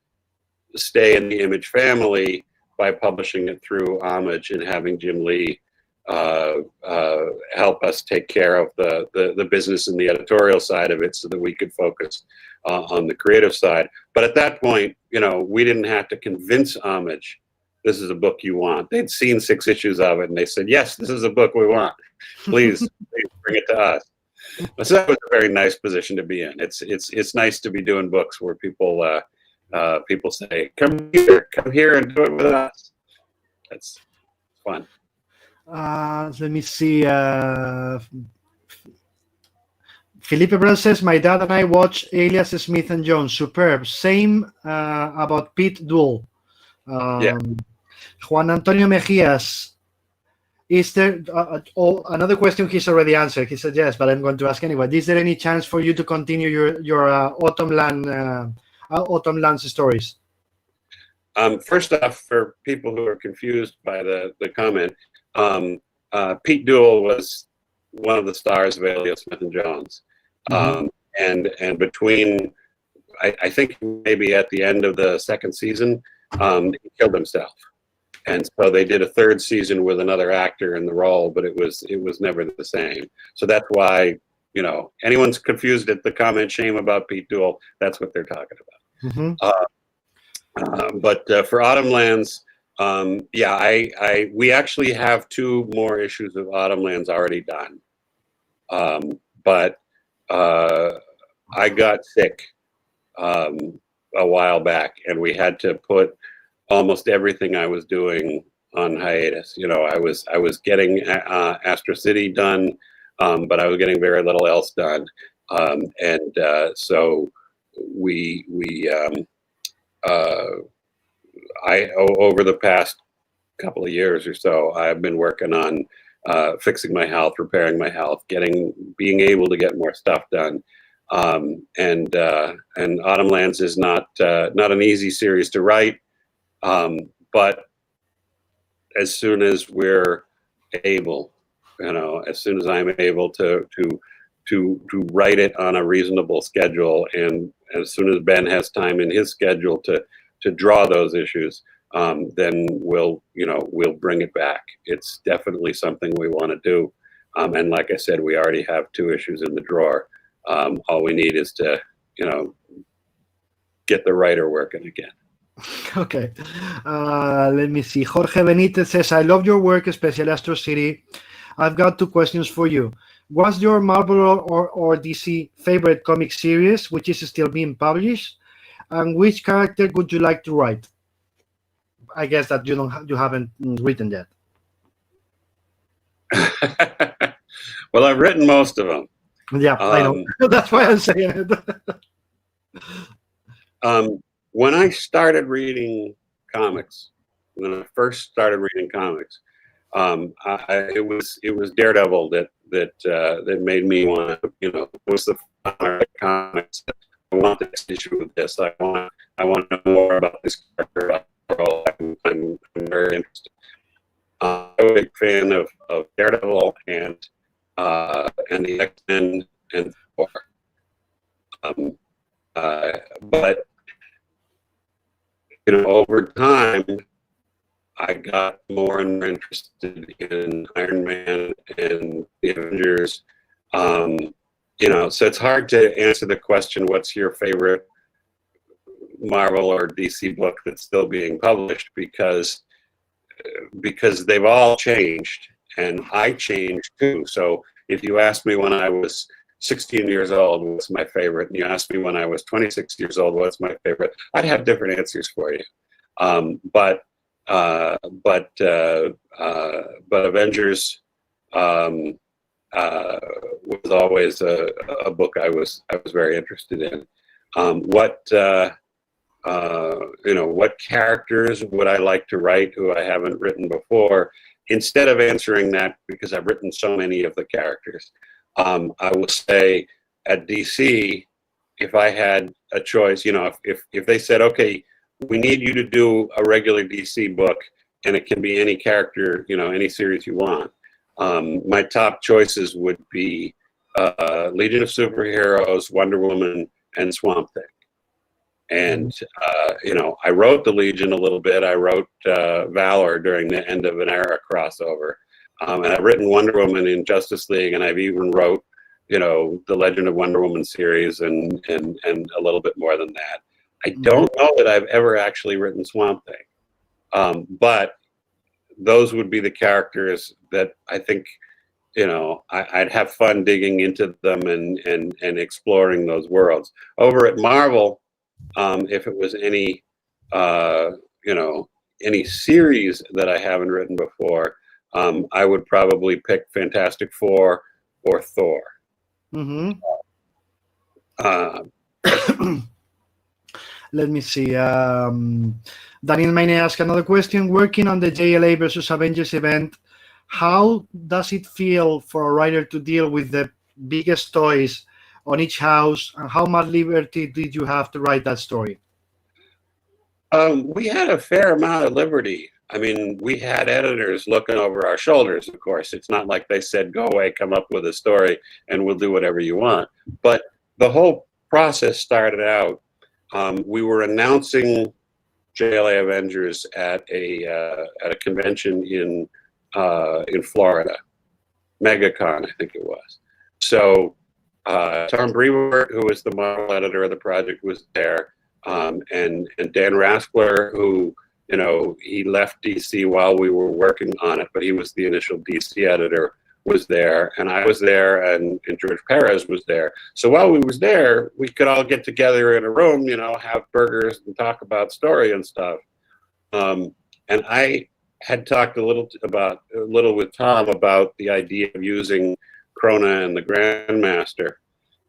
stay in the Image family by publishing it through Homage and having Jim Lee help us take care of the business and the editorial side of it so that we could focus on the creative side. But at that point, you know, we didn't have to convince Homage, this is a book you want. They'd seen 6 issues of it and they said, yes, this is a book we want. Please, please bring it to us. So that was a very nice position to be in. It's nice to be doing books where people say, come here and do it with us. That's fun. Let me see. Felipe Brown says, my dad and I watch Alias Smith and Jones. Superb. Same about Pete Duel. Yeah. Juan Antonio Mejias. Is there another question he's already answered? He said yes, but I'm going to ask anyway. Is there any chance for you to continue your Autumnlands stories? First off, for people who are confused by the comment, Pete Duel was one of the stars of Alias Smith and Jones. And between, I think maybe at the end of the 2nd season, he killed himself. And so they did a 3rd season with another actor in the role, but it was never the same. So that's why, you know, anyone's confused at the comment shame about Pete Duel, that's what they're talking about. But for Autumnlands, yeah, we actually have 2 more issues of Autumnlands already done. But I got sick a while back, and we had to put almost everything I was doing on hiatus. You know, I was getting Astro City done, but I was getting very little else done. So over the past couple of years or so, I've been working on fixing my health, repairing my health, being able to get more stuff done. And Autumnlands is not an easy series to write, but as soon as we're able, you know, as soon as I'm able to write it on a reasonable schedule, and as soon as Ben has time in his schedule to draw those issues, then we'll bring it back. It's definitely something we want to do. And like I said, we already have 2 issues in the drawer. All we need is to, you know, get the writer working again. Okay. Let me see. Jorge Benitez says, I love your work, especially Astro City. I've got 2 questions for you. What's your Marvel or DC favorite comic series, which is still being published? And which character would you like to write? I guess that you haven't written yet. Well, I've written most of them. Yeah, I know. That's why I'm saying it. When I started reading comics, when I first started reading comics. It was Daredevil that made me want to, was the comics. I want this issue with this. I want to know more about this character. I'm very interested. I'm a big fan of Daredevil and the X-Men and Thor. But over time, I got more and more interested in Iron Man and the Avengers. So it's hard to answer the question, what's your favorite Marvel or DC book that's still being published, because they've all changed and I changed too. So if you asked me when I was 16 years old what's my favorite, and you asked me when I was 26 years old what's my favorite, I'd have different answers for you. But Avengers was always a book I was very interested in. What characters would I like to write who I haven't written before? Instead of answering that, because I've written so many of the characters, I will say at DC, if I had a choice, if they said, okay, we need you to do a regular DC book, and it can be any character, any series you want. My top choices would be Legion of Superheroes, Wonder Woman, and Swamp Thing. And, I wrote the Legion a little bit. I wrote Valor during the end of an era crossover. And I've written Wonder Woman in Justice League, and I've even wrote, the Legend of Wonder Woman series and a little bit more than that. I don't know that I've ever actually written Swamp Thing. But those would be the characters that I think, I'd have fun digging into them and exploring those worlds. Over at Marvel, if it was any series that I haven't written before, I would probably pick Fantastic Four or Thor. Let me see. Daniel Maine asked another question. Working on the JLA versus Avengers event, how does it feel for a writer to deal with the biggest toys on each house, and how much liberty did you have to write that story? We had a fair amount of liberty. I mean, we had editors looking over our shoulders, of course. It's not like they said, go away, come up with a story, and we'll do whatever you want. But the whole process started out, we were announcing JLA Avengers at a convention in Florida, MegaCon, I think it was. So Tom Brewer, who was the Marvel editor of the project, was there, and Dan Raspler, who he left DC while we were working on it, but he was the initial DC editor, was there, and I was there, and George Perez was there. So while we was there, we could all get together in a room, have burgers and talk about story and stuff. And I had talked a little with Tom about the idea of using Krona and the Grandmaster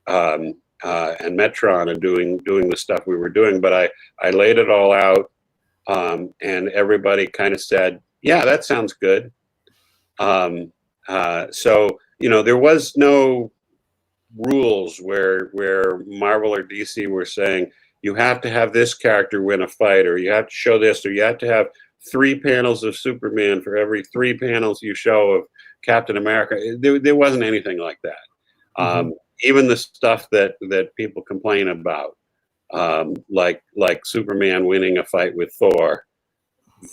and Metron and doing the stuff we were doing, but I laid it all out, and everybody kind of said, yeah, that sounds good. So there was no rules where Marvel or DC were saying you have to have this character win a fight, or you have to show this, or you have to have 3 panels of Superman for every 3 panels you show of Captain America. There wasn't anything like that. Even the stuff that people complain about, like Superman winning a fight with Thor,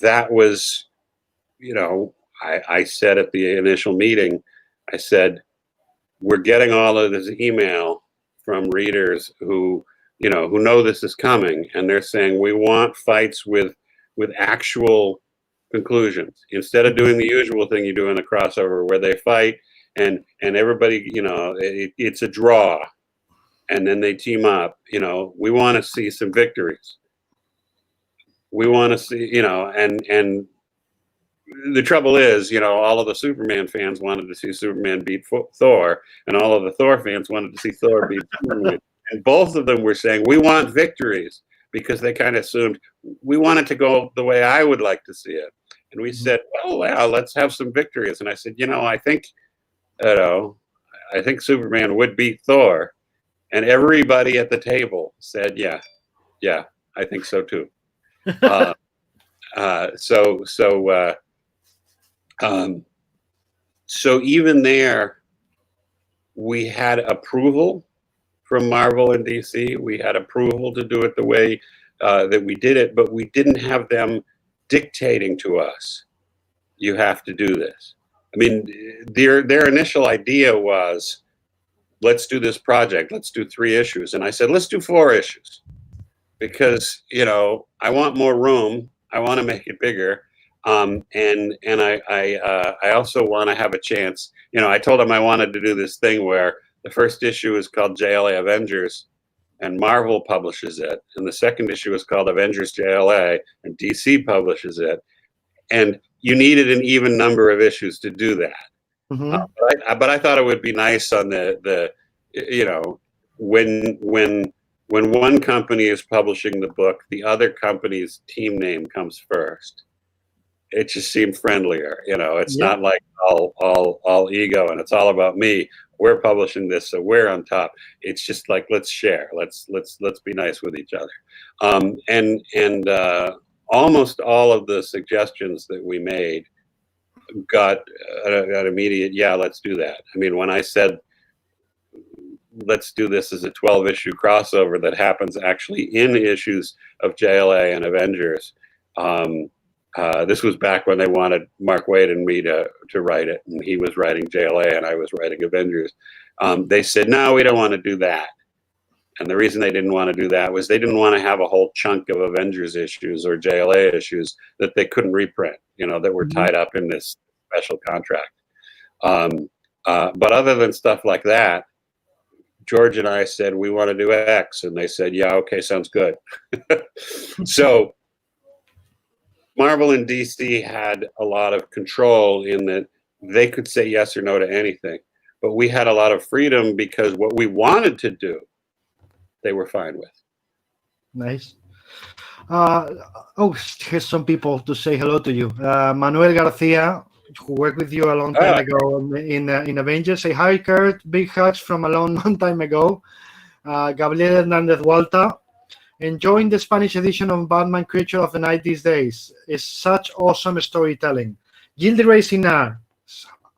that was, I said at the initial meeting, I said, we're getting all of this email from readers who know this is coming, and they're saying we want fights with actual conclusions, instead of doing the usual thing you do in a crossover where they fight and everybody, it's a draw, and then they team up. We want to see some victories. We want to see, and the trouble is, all of the Superman fans wanted to see Superman beat Thor, and all of the Thor fans wanted to see Thor beat Superman. And both of them were saying, we want victories. because they kind of assumed we wanted to go the way I would like to see it. And we said, well, yeah, let's have some victories. And I said, I think, I think Superman would beat Thor. And everybody at the table said, yeah, I think so too. So even there, we had approval from Marvel and DC. We had approval to do it the way that we did it, but we didn't have them dictating to us, you have to do this. I mean, their initial idea was, let's do this project. Let's do 3 issues. And I said, let's do 4 issues because, I want more room. I want to make it bigger. And I also want to have a chance. I told him I wanted to do this thing where the first issue is called JLA Avengers and Marvel publishes it. And the second issue is called Avengers JLA and DC publishes it. And you needed an even number of issues to do that. Mm-hmm. But I thought it would be nice on the when one company is publishing the book, the other company's team name comes first. It just seemed friendlier, it's not like all ego and it's all about me. We're publishing this, so we're on top. It's just like, let's share, let's be nice with each other. And almost all of the suggestions that we made got immediate, yeah, let's do that. I mean, when I said, let's do this as a 12-issue crossover that happens actually in issues of JLA and Avengers, this was back when they wanted Mark Waid and me to write it, and he was writing JLA and I was writing Avengers. They said, no, we don't want to do that. And the reason they didn't want to do that was they didn't want to have a whole chunk of Avengers issues or JLA issues that they couldn't reprint, that were tied up in this special contract. But other than stuff like that, George and I said, we want to do X. And they said, yeah, okay, sounds good. So Marvel and DC had a lot of control in that they could say yes or no to anything. But we had a lot of freedom because what we wanted to do, they were fine with. Nice. Here's some people to say hello to you. Manuel Garcia, who worked with you a long time ago in Avengers. Say hi, Kurt. Big hugs from a long time ago. Gabriel Hernandez Walta. Enjoying the Spanish edition of Batman Creature of the Night these days. It's such awesome storytelling. Gildy Racinar.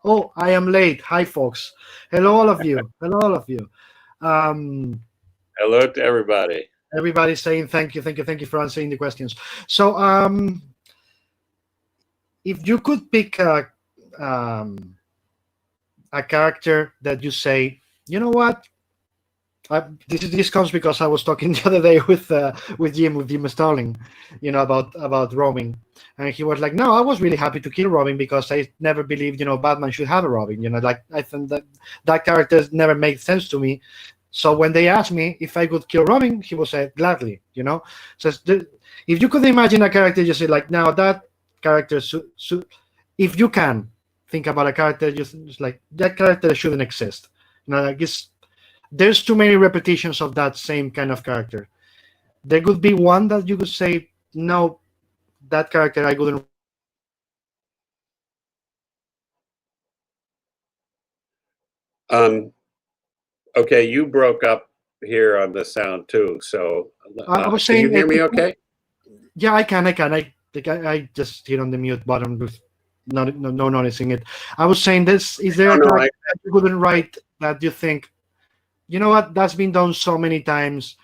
Oh, I am late. Hi, folks. Hello, all of you. Hello, all of you. Hello to everybody. Everybody's saying thank you for answering the questions. So, if you could pick a character that you say, you know what, this comes because I was talking the other day with Jim Starling, about Robin, and he was like, no, I was really happy to kill Robin because I never believed, Batman should have a Robin. Like I think that character never made sense to me. So when they asked me if I could kill Robin, he would say gladly. So if you could imagine a character, you say like, now that character, if you can think about a character, just like that character shouldn't exist. There's too many repetitions of that same kind of character. There could be one that you could say, no, that character I couldn't. Okay, you broke up here on the sound too. So I was saying, can you hear me okay? Yeah, I can. I just hit on the mute button with no noticing it. I was saying this. Is there a character that you couldn't write that you think, you know what, that's been done so many times.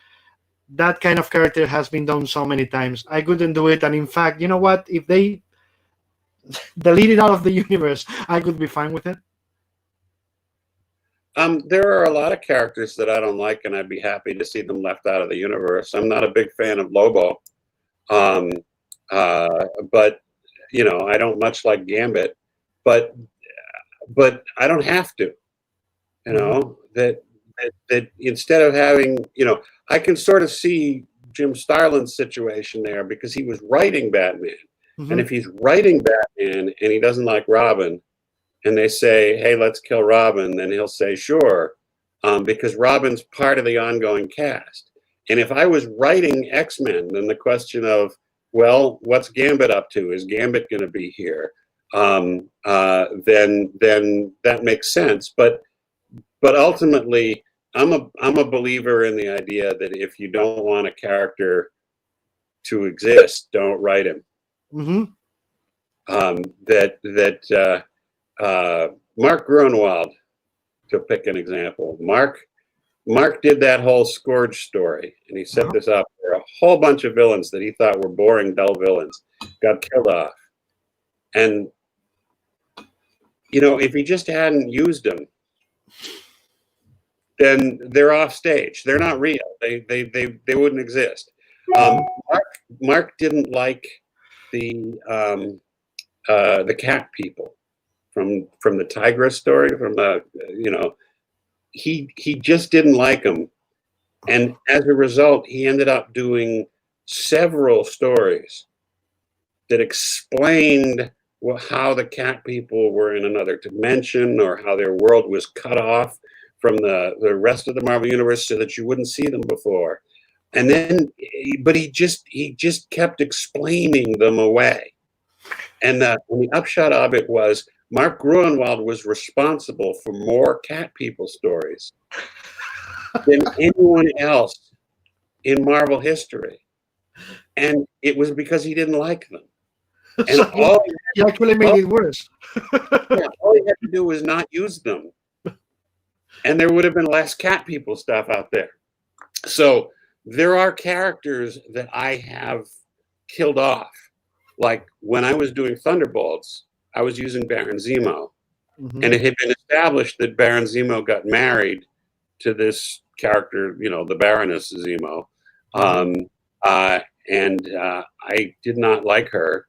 That kind of character has been done so many times. I couldn't do it. And in fact, you know what? If they delete it out of the universe, I could be fine with it. There are a lot of characters that I don't like, and I'd be happy to see them left out of the universe. I'm not a big fan of Lobo, but I don't much like Gambit, but I don't have to. That instead of having, I can sort of see Jim Starlin's situation there because he was writing Batman, and if he's writing Batman and he doesn't like Robin, and they say, hey, let's kill Robin, then he'll say, sure, because Robin's part of the ongoing cast. And if I was writing X-Men, then the question of, well, what's Gambit up to? Is Gambit going to be here? Then that makes sense. But ultimately, I'm a believer in the idea that if you don't want a character to exist, don't write him. Mm-hmm. Mark Gruenwald, to pick an example, Mark did that whole Scourge story, and he set this up for a whole bunch of villains that he thought were boring, dull villains, got killed off. And, you know, if he just hadn't used them, then they're off stage. They're not real. They wouldn't exist. Mark didn't like the cat people from the Tigress story, from the, you know, he just didn't like them. And as a result, he ended up doing several stories that explained how the cat people were in another dimension, or how their world was cut off from the rest of the Marvel Universe so that you wouldn't see them before. And then, but he just kept explaining them away. And the upshot of it was Mark Gruenwald was responsible for more cat people stories than anyone else in Marvel history. And it was because he didn't like them. And So he actually made it worse. all he had to do was not use them. And there would have been less cat people stuff out there. So there are characters that I have killed off. Like when I was doing Thunderbolts, I was using Baron Zemo. Mm-hmm. And it had been established that Baron Zemo got married to this character, you know, the Baroness Zemo. I did not like her.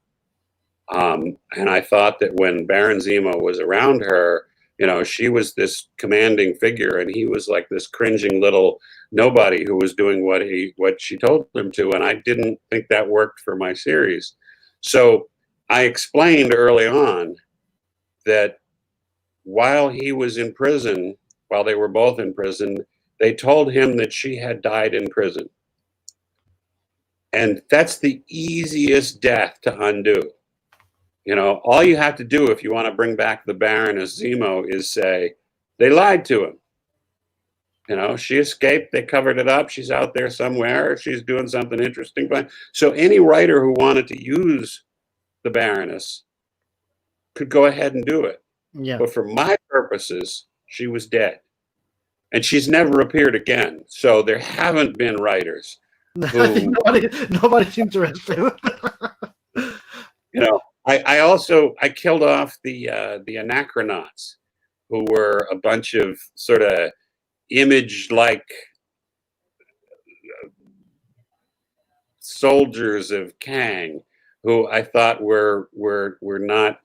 And I thought that when Baron Zemo was around her, you know, she was this commanding figure, and he was like this cringing little nobody who was doing what she told him to. And I didn't think that worked for my series. So I explained early on that while he was in prison, while they were both in prison, they told him that she had died in prison. And that's the easiest death to undo. You know, all you have to do if you want to bring back the Baroness Zemo is say, they lied to him. You know, she escaped, they covered it up, she's out there somewhere, she's doing something interesting. So any writer who wanted to use the Baroness could go ahead and do it. Yeah. But for my purposes, she was dead. And she's never appeared again. So there haven't been writers who, nobody's interested. you know, I killed off the Anachronauts, who were a bunch of sort of image-like soldiers of Kang, who I thought were not,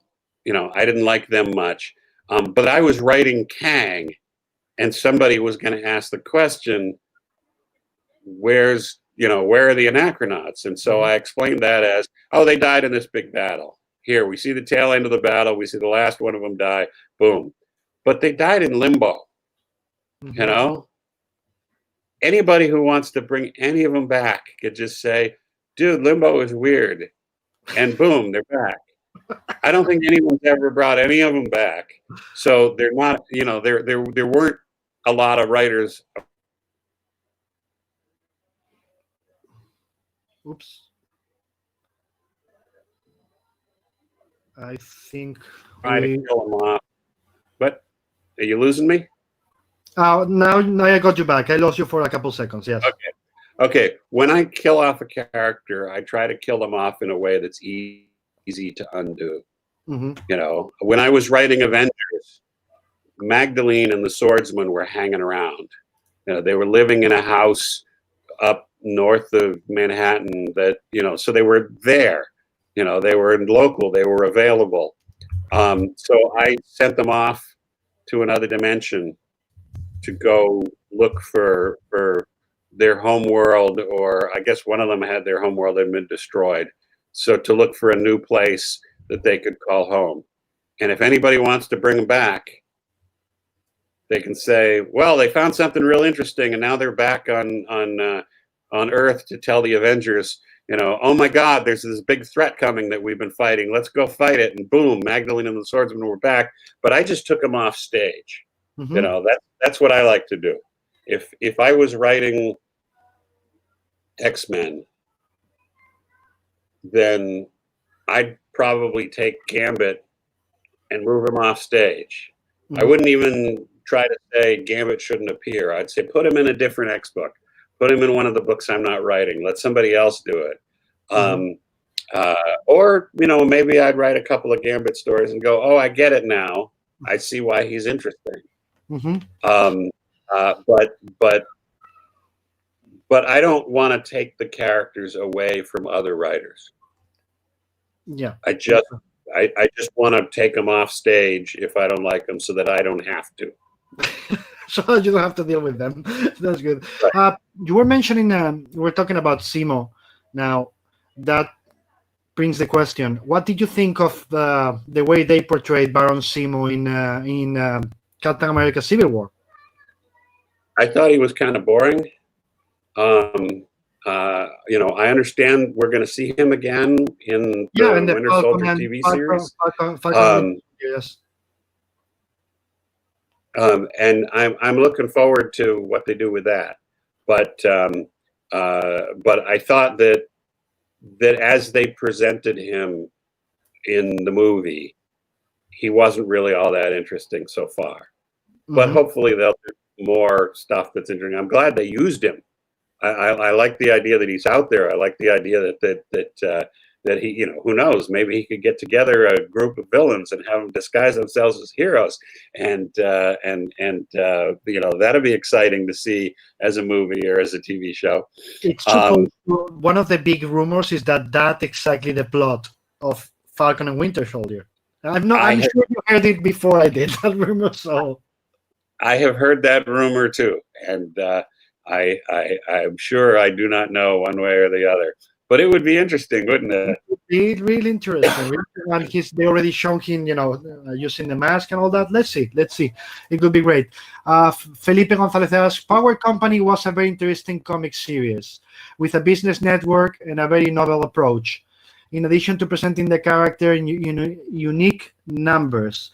you know, I didn't like them much. But I was writing Kang, and somebody was going to ask the question, where are the Anachronauts? And so I explained that as, oh, they died in this big battle. Here, we see the tail end of the battle. We see the last one of them die. Boom. But they died in limbo. Mm-hmm. You know? Anybody who wants to bring any of them back could just say, dude, limbo is weird. And boom, they're back. I don't think anyone's ever brought any of them back. So they're not, you know, there weren't a lot of writers. Oops. I think Trying to kill them off. But are you losing me? Now I got you back. I lost you for a couple seconds. Yes. Okay. When I kill off a character, I try to kill them off in a way that's easy to undo. Mm-hmm. You know, when I was writing Avengers, Magdalene and the Swordsman were hanging around. You know, they were living in a house up north of Manhattan that, you know, so they were there. You know, they were local, they were available. So I sent them off to another dimension to go look for their home world, or I guess one of them had their home world had been destroyed. So to look for a new place that they could call home. And if anybody wants to bring them back, they can say, well, they found something real interesting, and now they're back on on Earth to tell the Avengers, oh my God, there's this big threat coming that we've been fighting. Let's go fight it. And boom, Magdalene and the Swordsman were back. But I just took them off stage. That's what I like to do. If I was writing X-Men, then I'd probably take Gambit and move him off stage. I wouldn't even try to say Gambit shouldn't appear. I'd say put him in a different X book. Put him in one of the books I'm not writing. Let somebody else do it. Or, maybe I'd write a couple of Gambit stories and go, oh, I get it now. I see why he's interesting. But I don't want to take the characters away from other writers. Yeah. I just want to take them off stage if I don't like them, so that I don't have to. So you don't have to deal with them. That's good. Right. You were mentioning, we're talking about Zemo. Now, that brings the question: what did you think of the way they portrayed Baron Zemo in Captain America: Civil War? I thought he was kind of boring. I understand we're going to see him again in the Winter Soldier TV series. Yes. And I'm looking forward to what they do with that. But I thought that as they presented him in the movie, he wasn't really all that interesting so far. But hopefully they'll do more stuff that's interesting. I'm glad they used him. I like the idea that he's out there. I like the idea that he, who knows, maybe he could get together a group of villains and have them disguise themselves as heroes, and that'd be exciting to see as a movie or as a TV show. It's one of the big rumors is that exactly the plot of Falcon and Winter Soldier. I'm sure you heard it before I did that rumor. So I have heard that rumor too, and I'm sure I do not know one way or the other. But it would be interesting, wouldn't it? It would be really interesting. And they already shown him, using the mask and all that. Let's see. It could be great. Felipe Gonzalez asks, Power Company was a very interesting comic series with a business network and a very novel approach. In addition to presenting the character in unique numbers,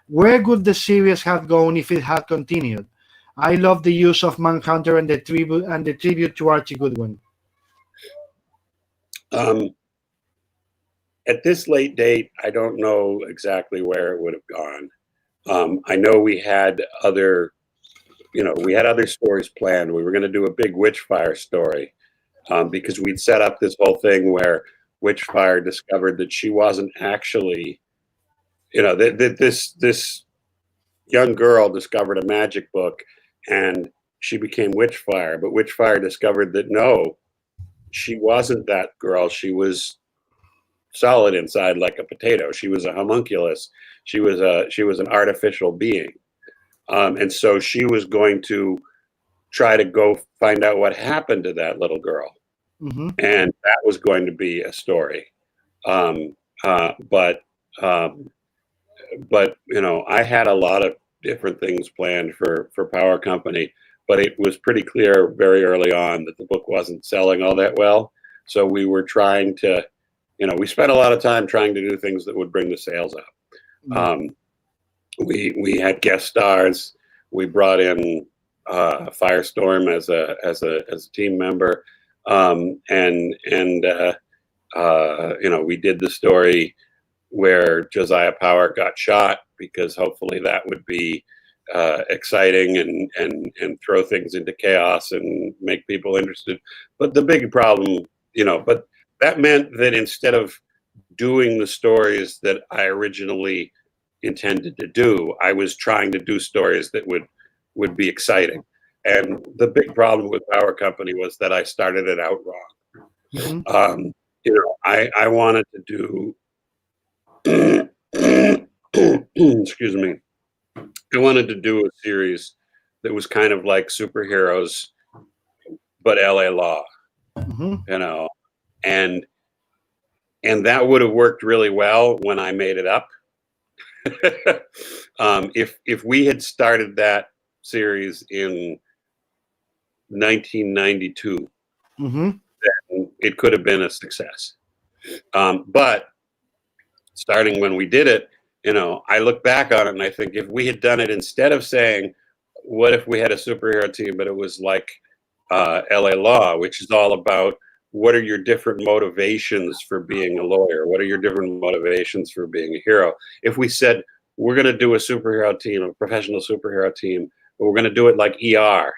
where could the series have gone if it had continued? I love the use of Manhunter and the tribute to Archie Goodwin. At this late date, I don't know exactly where it would have gone. I know we had other stories planned. We were going to do a big Witchfire story because we'd set up this whole thing where Witchfire discovered that she wasn't actually, this young girl discovered a magic book and she became Witchfire, but Witchfire discovered that no, she wasn't that girl. She was solid inside like a potato. She was a homunculus. She was an artificial being. And so she was going to try to go find out what happened to that little girl. And that was going to be a story. But I had a lot of different things planned for Power Company, but it was pretty clear very early on that the book wasn't selling all that well. So we were trying to, we spent a lot of time trying to do things that would bring the sales up. We had guest stars. We brought in Firestorm as a team member, we did the story where Josiah Power got shot, because hopefully that would be exciting and throw things into chaos and make people interested. But the big problem, but that meant that instead of doing the stories that I originally intended to do, I was trying to do stories that would be exciting. And the big problem with Power Company was that I started it out wrong. I wanted to do excuse me. I wanted to do a series that was kind of like superheroes, but LA Law, and that would have worked really well when I made it up. If we had started that series in 1992, Mm-hmm. it could have been a success. But starting when we did it, I look back on it and I think if we had done it instead of saying, what if we had a superhero team, but it was like LA Law, which is all about what are your different motivations for being a lawyer? What are your different motivations for being a hero? If we said, we're going to do a superhero team, a professional superhero team, but we're going to do it like ER,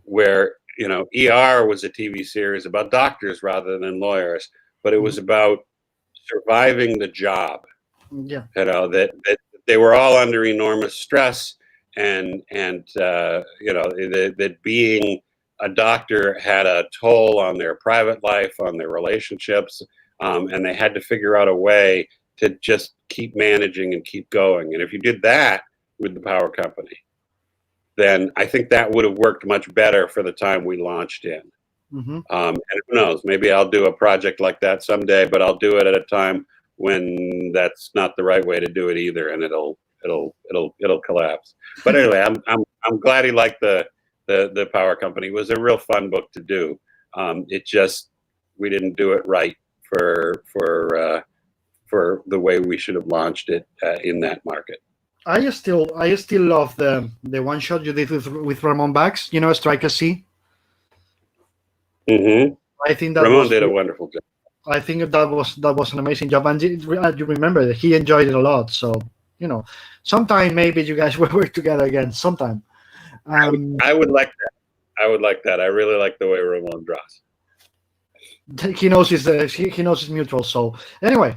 where, ER was a TV series about doctors rather than lawyers, but it was about surviving the job. Yeah. That they were all under enormous stress, and that being a doctor had a toll on their private life, on their relationships, and they had to figure out a way to just keep managing and keep going. And if you did that with the power company, then I think that would have worked much better for the time we launched in. Mm-hmm. And who knows, maybe I'll do a project like that someday, but I'll do it at a time when that's not the right way to do it either, and it'll collapse. But anyway, I'm glad he liked the power company. It was a real fun book to do. It just, we didn't do it right for the way we should have launched it in that market. I still love the one shot you did with Ramon Bax, Strike a Sea. Mm-hmm. I think that Ramon did a wonderful job. I think that was an amazing job, and you remember that he enjoyed it a lot. So sometime maybe you guys will work together again. Sometime. I would like that. I would like that. I really like the way Ramon draws. He knows he knows it's mutual. So anyway,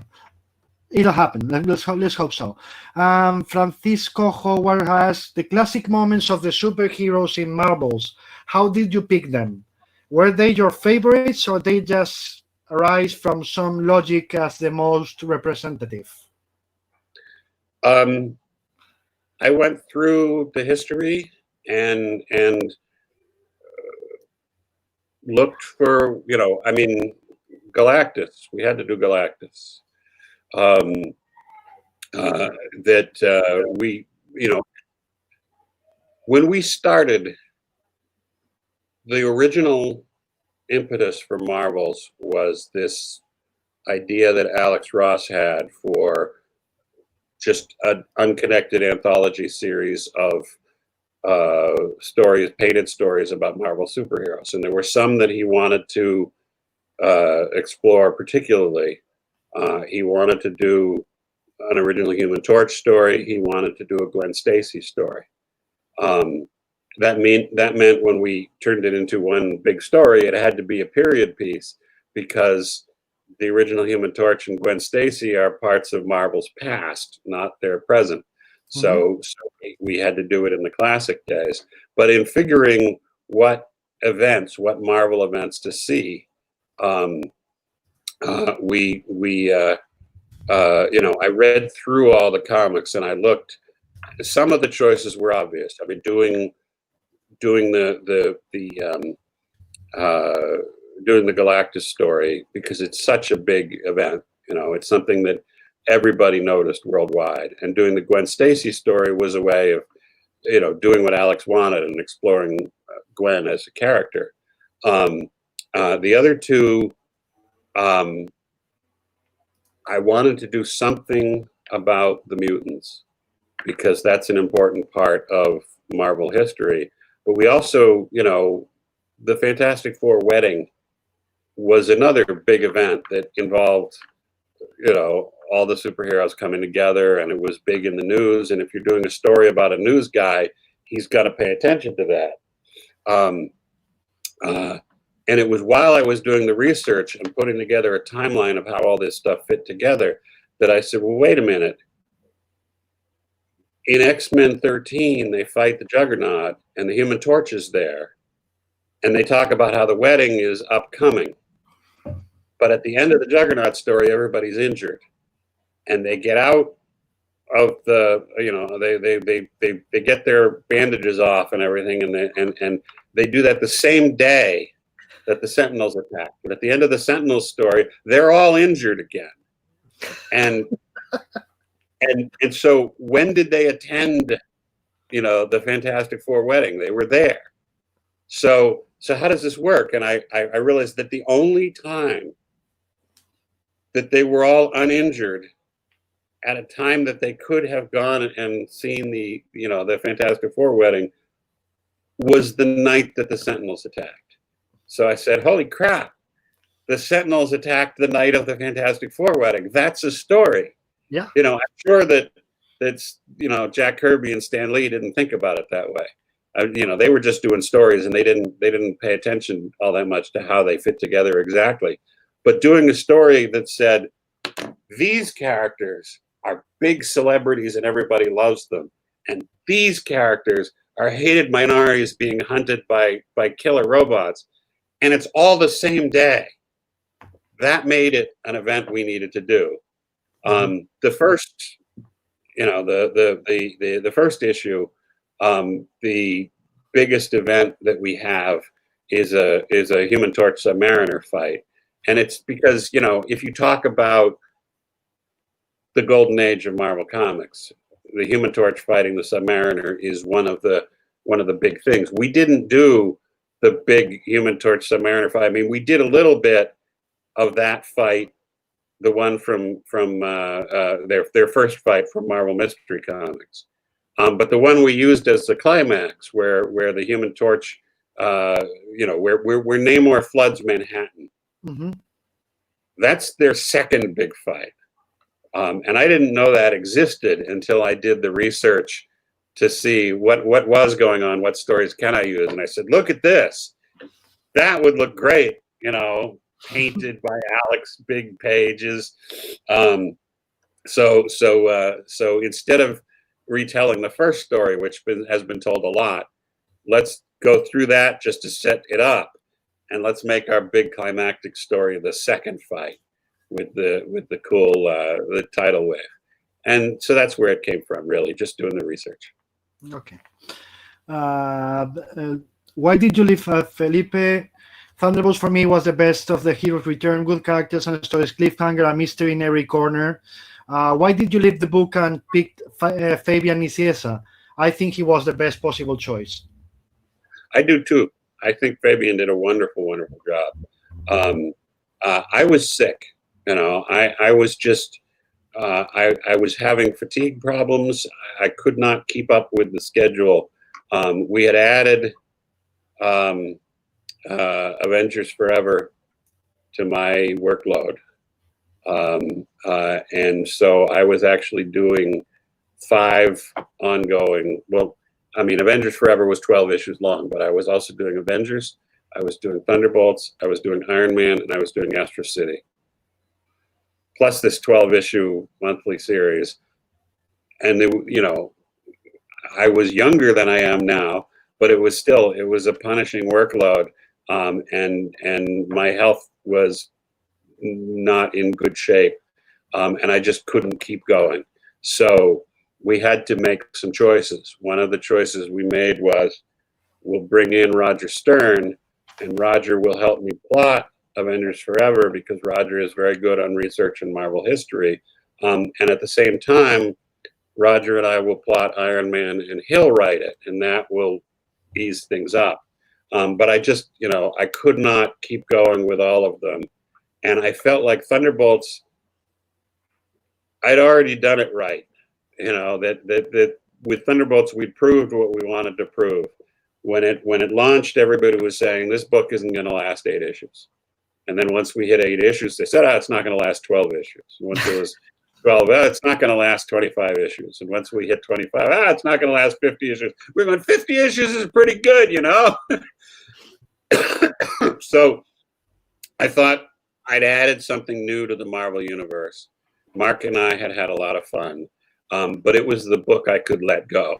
it'll happen. Let's hope so. Francisco Howard has the classic moments of the superheroes in Marvels. How did you pick them? Were they your favorites, or they just arise from some logic as the most representative? I went through the history and looked for, Galactus. We had to do Galactus. We, when we started, the original impetus for Marvels was this idea that Alex Ross had for just an unconnected anthology series of stories, painted stories about Marvel superheroes. And there were some that he wanted to explore particularly. He wanted to do an original Human Torch story. He wanted to do a Gwen Stacy story. That meant when we turned it into one big story, it had to be a period piece, because the original Human Torch and Gwen Stacy are parts of Marvel's past, not their present. So we had to do it in the classic days. But in figuring what Marvel events to see, I read through all the comics and I looked. Some of the choices were obvious. I mean, doing the Galactus story, because it's such a big event. It's something that everybody noticed worldwide. And doing the Gwen Stacy story was a way of, doing what Alex wanted and exploring Gwen as a character. The other two, I wanted to do something about the mutants, because that's an important part of Marvel history. But we also, the Fantastic Four wedding was another big event that involved, all the superheroes coming together, and it was big in the news. And if you're doing a story about a news guy, he's got to pay attention to that. And it was while I was doing the research and putting together a timeline of how all this stuff fit together that I said, well, wait a minute. In X-Men 13, they fight the Juggernaut and the Human Torch is there. And they talk about how the wedding is upcoming. But at the end of the Juggernaut story, everybody's injured. And they get out of the, they get their bandages off and everything. And they do that the same day that the Sentinels attack. But at the end of the Sentinels story, they're all injured again. And so when did they attend, the Fantastic Four wedding? They were there. So so how does this work? And I realized that the only time that they were all uninjured at a time that they could have gone and seen the Fantastic Four wedding was the night that the Sentinels attacked. So I said, holy crap, the Sentinels attacked the night of the Fantastic Four wedding. That's a story. Yeah. I'm sure that's Jack Kirby and Stan Lee didn't think about it that way. They were just doing stories, and they didn't pay attention all that much to how they fit together exactly. But doing a story that said these characters are big celebrities and everybody loves them, and these characters are hated minorities being hunted by killer robots, and it's all the same day. That made it an event we needed to do. The first, the first issue, the biggest event that we have is a Human Torch Submariner fight, and it's because if you talk about the golden age of Marvel Comics, the Human Torch fighting the Submariner is one of the big things. We didn't do the big Human Torch Submariner fight. I mean, we did a little bit of that fight, the one from their first fight from Marvel Mystery Comics. But the one we used as the climax, where the Human Torch, where Namor floods Manhattan. Mm-hmm. That's their second big fight. And I didn't know that existed until I did the research to see what was going on, what stories can I use. And I said, look at this. That would look great, painted by Alex, big pages. So instead of retelling the first story, which has been told a lot, let's go through that just to set it up, and let's make our big climactic story the second fight with the cool the tidal wave. And so that's where it came from, really, just doing the research. Okay. Why did you leave, Felipe? Thunderbolts for me was the best of the heroes' return, good characters and stories, cliffhanger, a mystery in every corner. Why did you leave the book and picked Fabian Nicieza? I think he was the best possible choice. I do too. I think Fabian did a wonderful, wonderful job. I was sick. I was just, I was having fatigue problems. I could not keep up with the schedule. We had added Avengers Forever to my workload. And so I was actually doing 5 ongoing, Avengers Forever was 12 issues long, but I was also doing Avengers, I was doing Thunderbolts, I was doing Iron Man, and I was doing Astro City. Plus this 12-issue monthly series. And, I was younger than I am now, but it was a punishing workload. And my health was not in good shape. And I just couldn't keep going. So we had to make some choices. One of the choices we made was, we'll bring in Roger Stern, and Roger will help me plot Avengers Forever, because Roger is very good on research in Marvel history. And at the same time, Roger and I will plot Iron Man, and he'll write it, and that will ease things up. But I just, I could not keep going with all of them. And I felt like Thunderbolts, I'd already done it right. That with Thunderbolts, we proved what we wanted to prove. When it launched, everybody was saying, this book isn't going to last 8 issues. And then once we hit 8 issues, they said, it's not going to last 12 issues. And once it was 12, it's not going to last 25 issues. And once we hit 25, it's not going to last 50 issues. We're going, 50 issues is pretty good, So I thought I'd added something new to the Marvel universe. Mark and I had a lot of fun. But it was the book I could let go.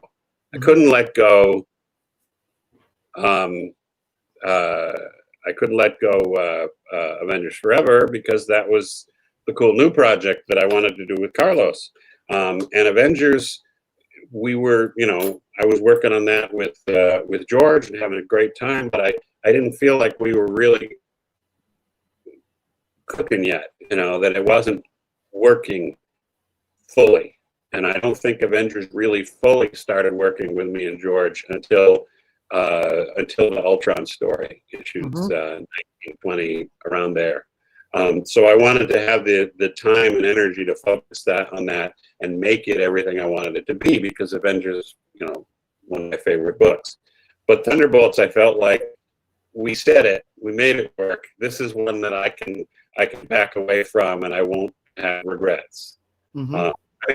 I couldn't let go. I couldn't let go Avengers Forever, because that was the cool new project that I wanted to do with Carlos. And Avengers, we were, I was working on that with George and having a great time, but I didn't feel like we were really cooking yet, that it wasn't working fully. And I don't think Avengers really fully started working with me and George until until the Ultron story, issues 1920, around there. So I wanted to have the time and energy to focus on that and make it everything I wanted it to be, because Avengers, one of my favorite books. But Thunderbolts, I felt like we said it, we made it work. This is one that I can back away from, and I won't have regrets.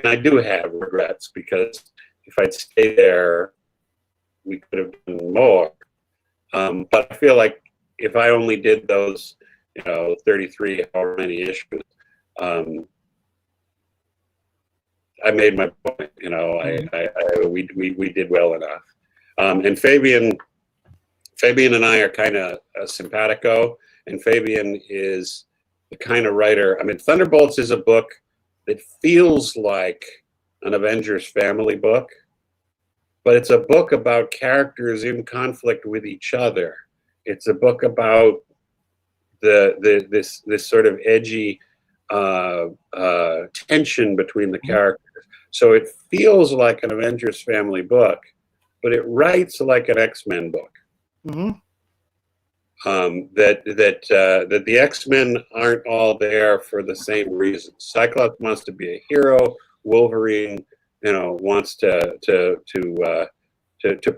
I do have regrets, because if I'd stayed there, we could have done more. But I feel like if I only did those, 33, however many issues, I made my point. We did well enough. And Fabian and I are kind of simpatico, and Fabian is the kind of writer. I mean, Thunderbolts is a book that feels like an Avengers family book, but it's a book about characters in conflict with each other. It's a book about this sort of edgy tension between the characters. So it feels like an Avengers family book, but it writes like an X-Men book. That the X-Men aren't all there for the same reasons. Cyclops wants to be a hero. Wolverine, wants to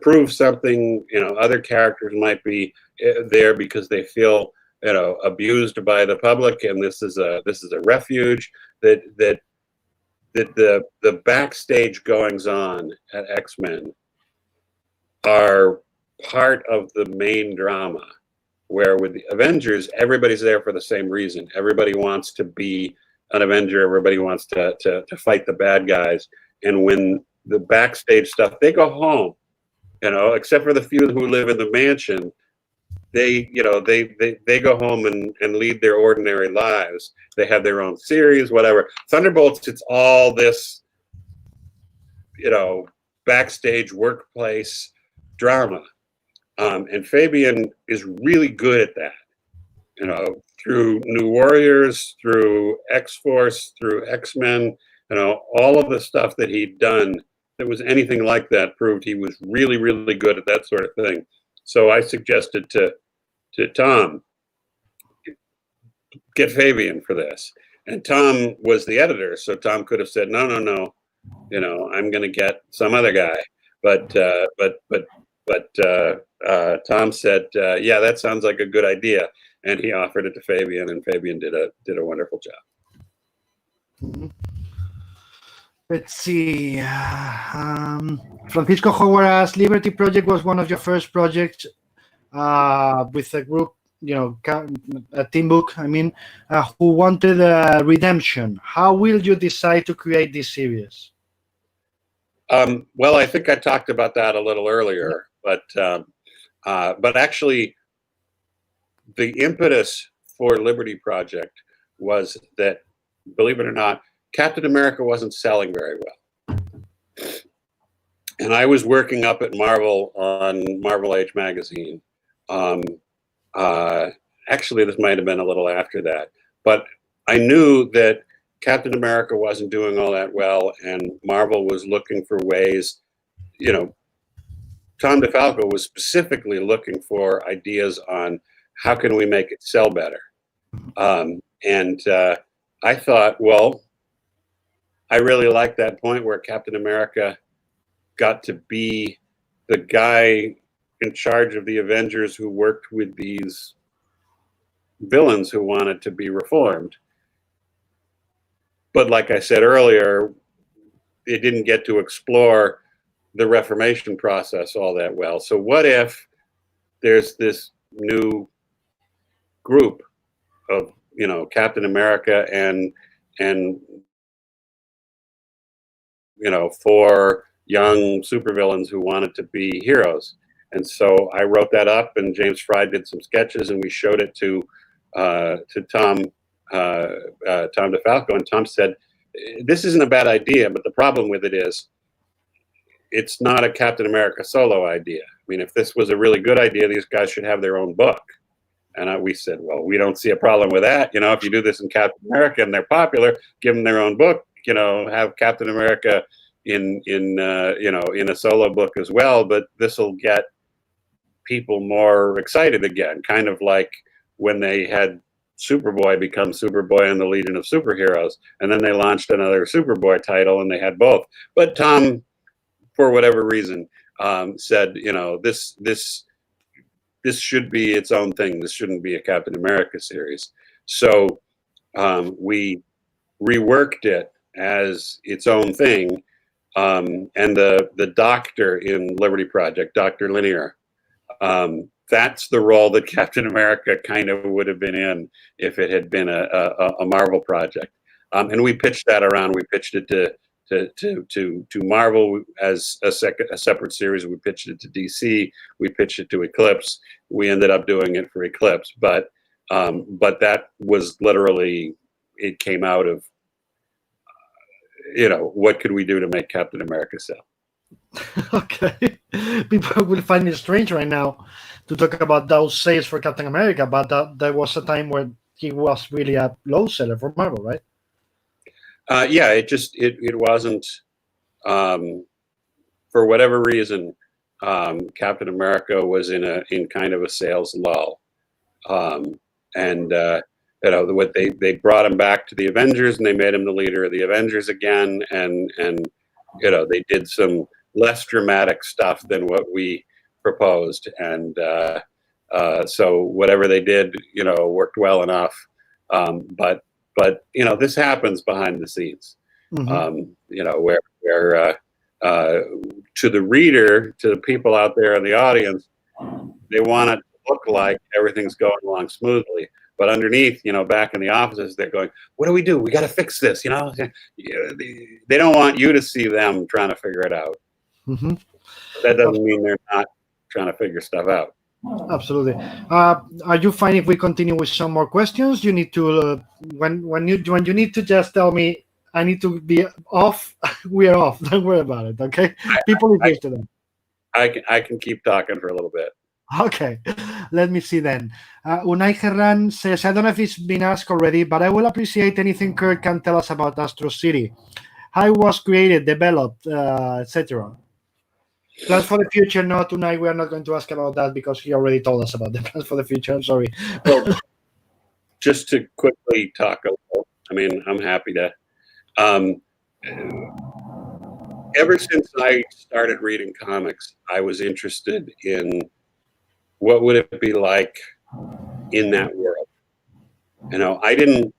prove something. Other characters might be there because they feel abused by the public, and this is a refuge. That the backstage goings on at X-Men are part of the main drama, where with the Avengers, everybody's there for the same reason. Everybody wants to be an Avenger. Everybody wants to fight the bad guys. And when the backstage stuff, they go home, except for the few who live in the mansion. They go home and lead their ordinary lives. They have their own series, whatever. Thunderbolts, it's all this, backstage workplace drama. And Fabian is really good at that, through New Warriors, through X-Force, through X-Men, all of the stuff that he'd done that was anything like that proved he was really, really good at that sort of thing. So I suggested to Tom, get Fabian for this. And Tom was the editor, so Tom could have said, no, I'm going to get some other guy. But Tom said, yeah, that sounds like a good idea. And he offered it to Fabian, and Fabian did a wonderful job. Let's see. Francisco Howard asked, Liberty Project was one of your first projects with a group, a team book, who wanted redemption. How will you decide to create this series? Well, I think I talked about that a little earlier, but actually the impetus for Liberty Project was that, believe it or not, Captain America wasn't selling very well. And I was working up at Marvel on Marvel Age magazine. Actually, this might have been a little after that, but I knew that Captain America wasn't doing all that well, and Marvel was looking for ways, Tom DeFalco was specifically looking for ideas on how can we make it sell better. And I thought, well, I really like that point where Captain America got to be the guy in charge of the Avengers who worked with these villains who wanted to be reformed. But like I said earlier, it didn't get to explore the Reformation process all that well. So what if there's this new group of, Captain America and 4 young supervillains who wanted to be heroes. And so I wrote that up, and James Fry did some sketches, and we showed it to Tom DeFalco, and Tom said, this isn't a bad idea, but the problem with it is it's not a Captain America solo idea. I mean, if this was a really good idea, these guys should have their own book. And we said, well, we don't see a problem with that. If you do this in Captain America and they're popular, give them their own book, have Captain America in a solo book as well, but this will get people more excited again, kind of like when they had Superboy become Superboy and the Legion of Superheroes, and then they launched another Superboy title and they had both. But Tom, for whatever reason, said, this should be its own thing. This shouldn't be a Captain America series. So we reworked it as its own thing. And the Doctor in Liberty Project, Dr. Linear, that's the role that Captain America kind of would have been in if it had been a Marvel project. And we pitched that around. We pitched it to Marvel as a separate series. We pitched it to DC. We pitched it to Eclipse. We ended up doing it for Eclipse, but that was literally, it came out of, what could we do to make Captain America sell? Okay. People will find it strange right now to talk about those sales for Captain America, but there was a time when he was really a low seller for Marvel, right? Yeah, it wasn't, for whatever reason, Captain America was in kind of a sales lull. What they brought him back to the Avengers and they made him the leader of the Avengers again, and they did some less dramatic stuff than what we proposed, and so whatever they did, worked well enough. But this happens behind the scenes. Where to the reader, to the people out there in the audience, they want it to look like everything's going along smoothly. But underneath, back in the offices, they're going, what do we do? We got to fix this, They don't want you to see them trying to figure it out. Mm-hmm. That doesn't mean they're not trying to figure stuff out. Absolutely. Are you fine if we continue with some more questions? You need to, when you need to just tell me, I need to be off, we are off. Don't worry about it, okay? People are used to them. I can keep talking for a little bit. Okay, let me see then. Unai Herran says, I don't know if it's been asked already, but I will appreciate anything KURT can tell us about Astro City. How it was created, developed, etc. Plans for the future, no, tonight we are not going to ask about that because he already told us about the plans for the future. I'm sorry. Well, just to quickly talk a little, I'm happy to. Ever since I started reading comics, I was interested in what would it be like in that world. I didn't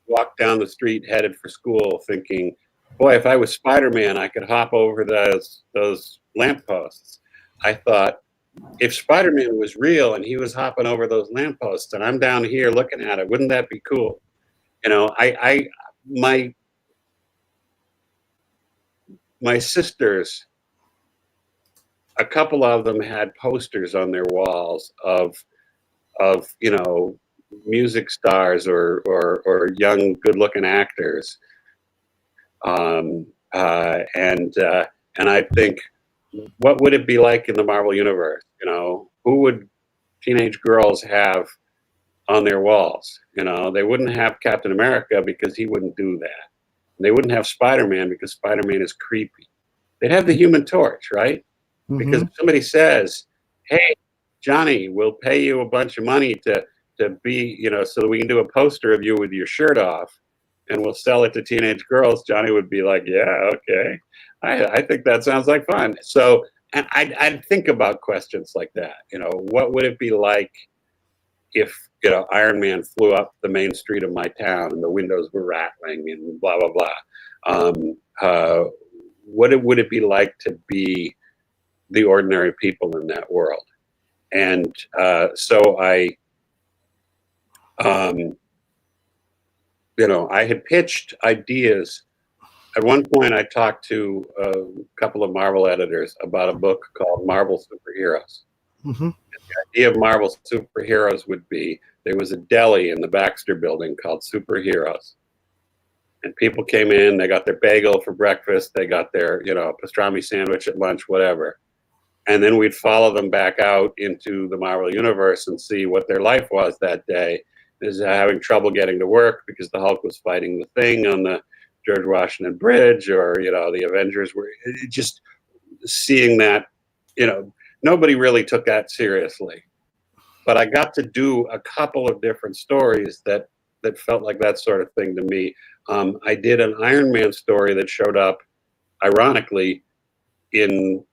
walk down the street headed for school thinking, boy, if I was Spider-Man, I could hop over those lampposts. I thought, if Spider-Man was real and he was hopping over those lampposts and I'm down here looking at it, wouldn't that be cool? My sisters, a couple of them had posters on their walls of music stars or young, good-looking actors. And I think, what would it be like in the Marvel universe? Who would teenage girls have on their walls? They wouldn't have Captain America because he wouldn't do that. They wouldn't have Spider-Man because Spider-Man is creepy. They'd have the Human Torch, right? Mm-hmm. Because if somebody says, hey, Johnny, we'll pay you a bunch of money to be, so that we can do a poster of you with your shirt off, and we'll sell it to teenage girls, Johnny would be like, yeah, okay. I think that sounds like fun. So, and I'd think about questions like that. What would it be like if, Iron Man flew up the main street of my town and the windows were rattling and blah, blah, blah. What would it be like to be the ordinary people in that world? And so I had pitched ideas. At one point, I talked to a couple of Marvel editors about a book called Marvel Superheroes. Mm-hmm. The idea of Marvel Superheroes would be, there was a deli in the Baxter Building called Superheroes. And people came in, they got their bagel for breakfast, they got their, pastrami sandwich at lunch, whatever. And then we'd follow them back out into the Marvel universe and see what their life was that day. Is having trouble getting to work because the Hulk was fighting the Thing on the George Washington Bridge, or the Avengers were just seeing that, nobody really took that seriously. But I got to do a couple of different stories that felt like that sort of thing to me. I did an Iron Man story that showed up, ironically, in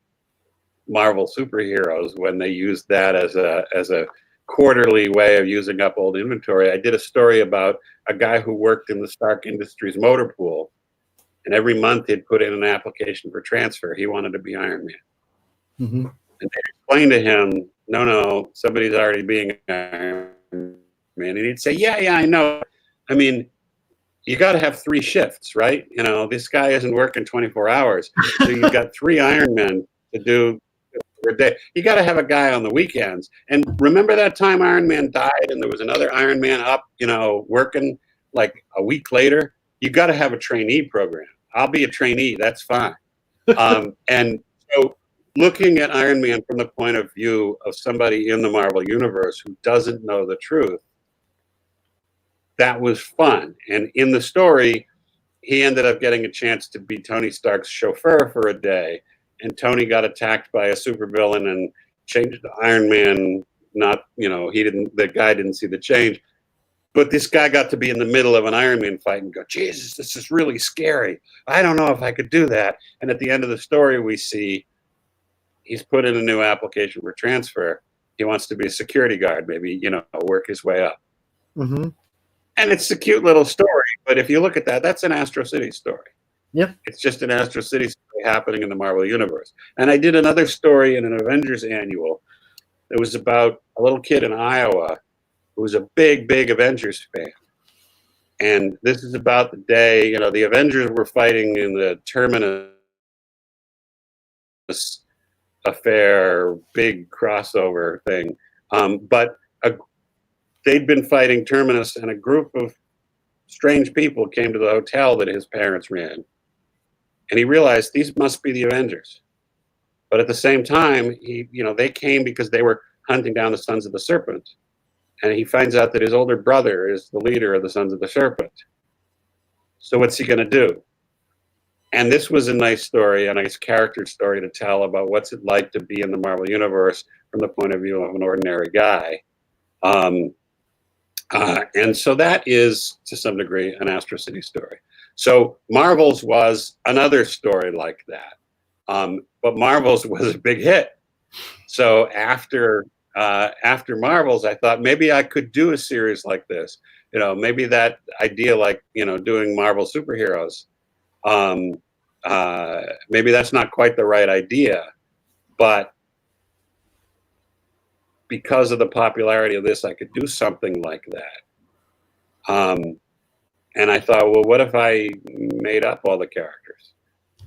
Marvel Superheroes when they used that as a quarterly way of using up old inventory. I did a story about a guy who worked in the Stark Industries motor pool, and every month he'd put in an application for transfer. He wanted to be Iron Man. Mm-hmm. And they explained to him, no, somebody's already being Iron Man. And he'd say, yeah, I know. I mean, you got to have 3 shifts, right? You know, this guy isn't working 24 hours. So you've got 3 Iron Men to do a day. You got to have a guy on the weekends. And remember that time Iron Man died and there was another Iron Man up, you know, working like a week later? You got to have a trainee program. I'll be a trainee. That's fine. And so looking at Iron Man from the point of view of somebody in the Marvel Universe who doesn't know the truth, that was fun. And in the story, he ended up getting a chance to be Tony Stark's chauffeur for a day. And Tony got attacked by a supervillain and changed to Iron Man. Not, you know, the guy didn't see the change. But this guy got to be in the middle of an Iron Man fight and go, Jesus, this is really scary. I don't know if I could do that. And at the end of the story, we see he's put in a new application for transfer. He wants to be a security guard, maybe, you know, work his way up. Mm-hmm. And it's a cute little story, but if you look at that, that's an Astro City story. Yep. It's just an Astro City story happening in the Marvel Universe. And I did another story in an Avengers annual that was about a little kid in Iowa who was a big, big Avengers fan. And this is about the day, you know, the Avengers were fighting in the Terminus affair, big crossover thing. But they'd been fighting Terminus, and a group of strange people came to the hotel that his parents ran. And he realized these must be the Avengers. But at the same time, they came because they were hunting down the Sons of the Serpent. And he finds out that his older brother is the leader of the Sons of the Serpent. So what's he going to do? And this was a nice story, a nice character story to tell about what's it like to be in the Marvel Universe from the point of view of an ordinary guy. And so that is, to some degree, an Astro City story. So Marvel's was another story like that. But Marvel's was a big hit. So after Marvel's, I thought maybe I could do a series like this. You know, maybe that idea, like, you know, doing Marvel superheroes, maybe that's not quite the right idea. But because of the popularity of this, I could do something like that. And I thought, well, what if I made up all the characters?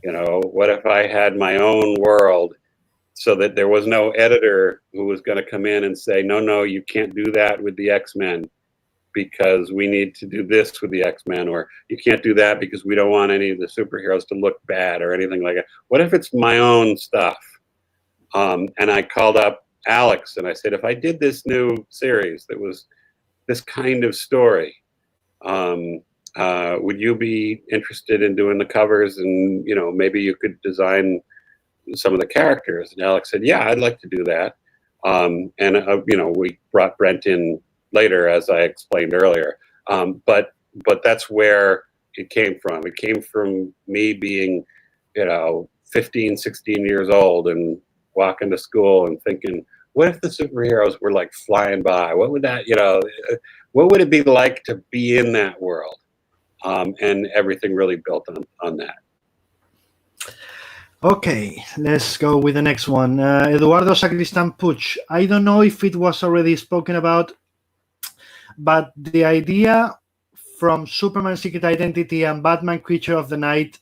You know, what if I had my own world so that there was no editor who was going to come in and say, no, you can't do that with the X-Men because we need to do this with the X-Men, or you can't do that because we don't want any of the superheroes to look bad or anything like that. What if it's my own stuff? And I called up Alex and I said, if I did this new series that was this kind of story, would you be interested in doing the covers, and, you know, maybe you could design some of the characters? And Alex said, yeah, I'd like to do that. And you know, we brought Brent in later, as I explained earlier. But that's where it came from. It came from me being, you know, 15, 16 years old and walking to school and thinking, what if the superheroes were like flying by? What would that, you know, what would it be like to be in that world? And everything really built on that. Okay, let's go with the next one. Eduardo Sacristan Puig. I don't know if it was already spoken about, but the idea from Superman Secret Identity and Batman Creature of the Night,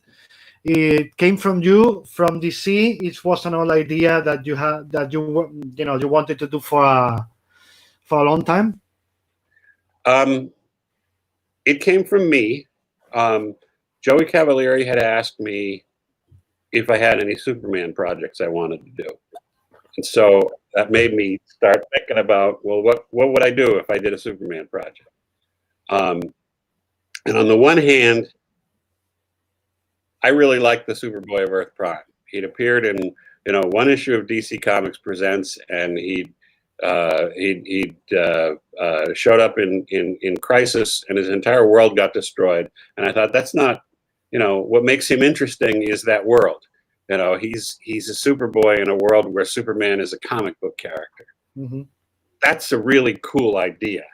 it came from you, from DC. It was an old idea that you had, that you wanted to do for a long time. It came from me. Joey Cavalieri had asked me if I had any Superman projects I wanted to do. And so that made me start thinking about, well, what would I do if I did a Superman project? And on the one hand, I really liked the Superboy of Earth Prime. He'd appeared in one issue of DC Comics Presents, and he showed up in Crisis, and his entire world got destroyed. And I thought, that's not, what makes him interesting is that world. He's a Superboy in a world where Superman is a comic book character. Mm-hmm. That's a really cool idea.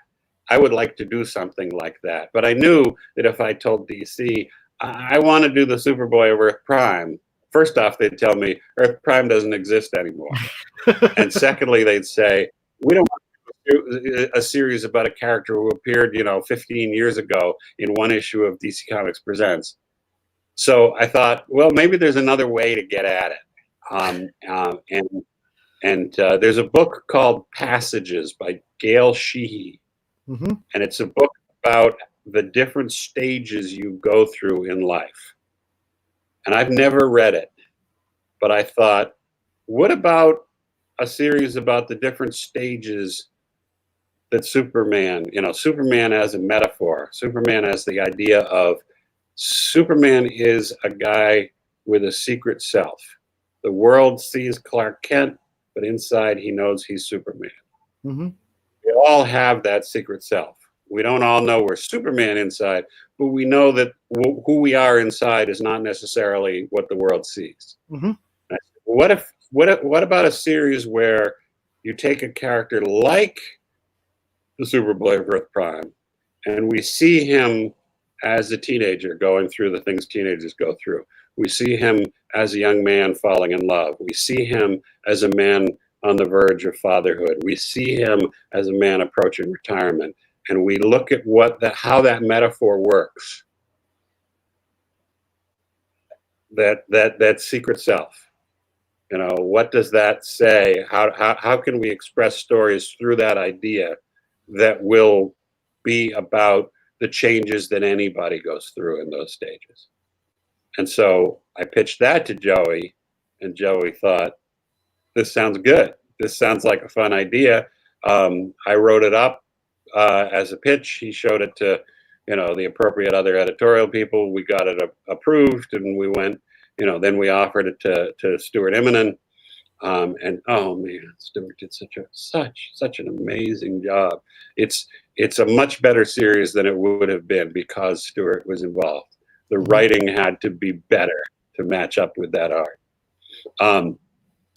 I would like to do something like that. But I knew that if I told DC, I want to do the Superboy of Earth Prime, first off, they'd tell me Earth Prime doesn't exist anymore. And secondly, they'd say, we don't want a series about a character who appeared, 15 years ago in one issue of DC Comics Presents. So I thought, well, maybe there's another way to get at it. And there's a book called Passages by Gail Sheehy. Mm-hmm. And it's a book about the different stages you go through in life. And I've never read it, but I thought, what about a series about the different stages that Superman as a metaphor, Superman as the idea of Superman is a guy with a secret self. The world sees Clark Kent, but inside he knows he's Superman. Mm-hmm. We all have that secret self. We don't all know we're Superman inside, but we know that who we are inside is not necessarily what the world sees. Mm-hmm. What about a series where you take a character like the Superboy of Earth Prime, and we see him as a teenager going through the things teenagers go through. We see him as a young man falling in love. We see him as a man on the verge of fatherhood. We see him as a man approaching retirement. And we look at how that metaphor works. That secret self. What does that say? How can we express stories through that idea that will be about the changes that anybody goes through in those stages? And so I pitched that to Joey, and Joey thought, this sounds good. This sounds like a fun idea. I wrote it up as a pitch. He showed it to, the appropriate other editorial people. We got it approved, and we went, then we offered it to Stuart Immonen. And oh man, Stuart did such an amazing job. It's a much better series than it would have been because Stuart was involved. The writing had to be better to match up with that art.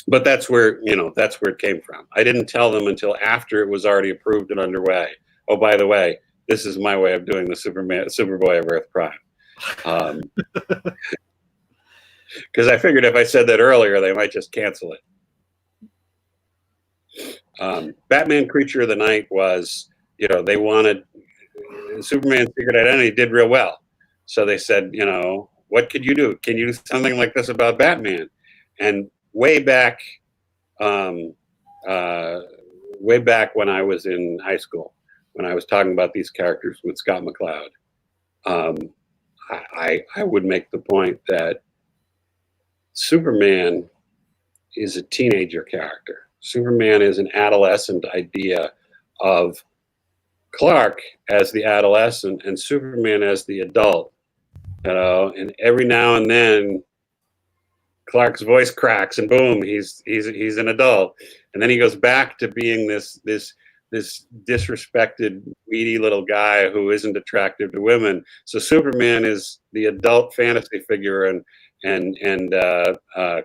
But that's where it came from. I didn't tell them until after it was already approved and underway. Oh, by the way, this is my way of doing the Superboy of Earth Prime. Because I figured if I said that earlier, they might just cancel it. Batman Creature of the Night was, they wanted Superman's Secret Identity did real well. So they said, what could you do? Can you do something like this about Batman? And way back when I was in high school, when I was talking about these characters with Scott McCloud, I would make the point that Superman is a teenager character. Superman is an adolescent idea of Clark as the adolescent and Superman as the adult. And every now and then Clark's voice cracks and boom, he's an adult. And then he goes back to being this disrespected, weedy little guy who isn't attractive to women. So Superman is the adult fantasy figure, and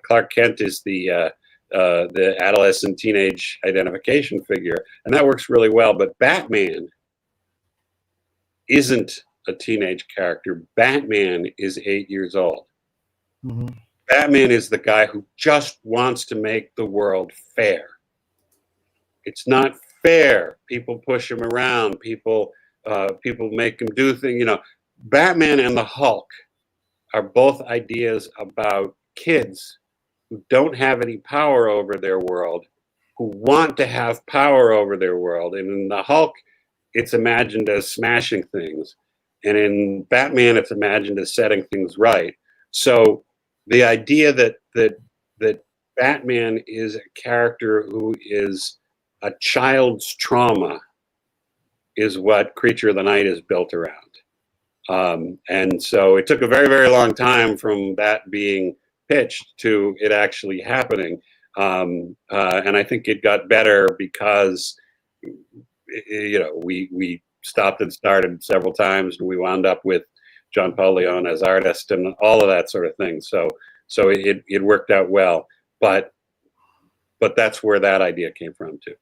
Clark Kent is the adolescent teenage identification figure, and that works really well. But Batman isn't a teenage character. Batman is 8 years old. Mm-hmm. Batman is the guy who just wants to make the world fair. It's not fair. People push him around. People make him do things. Batman and the Hulk are both ideas about kids who don't have any power over their world, who want to have power over their world. And in the Hulk, it's imagined as smashing things. And in Batman, it's imagined as setting things right. So the idea that Batman is a character who is a child's trauma is what Creature of the Night is built around. And so it took a very, very long time from that being pitched to it actually happening. And I think it got better because, we stopped and started several times, and we wound up with John Paul Leon as artist and all of that sort of thing. So it worked out well, but that's where that idea came from too.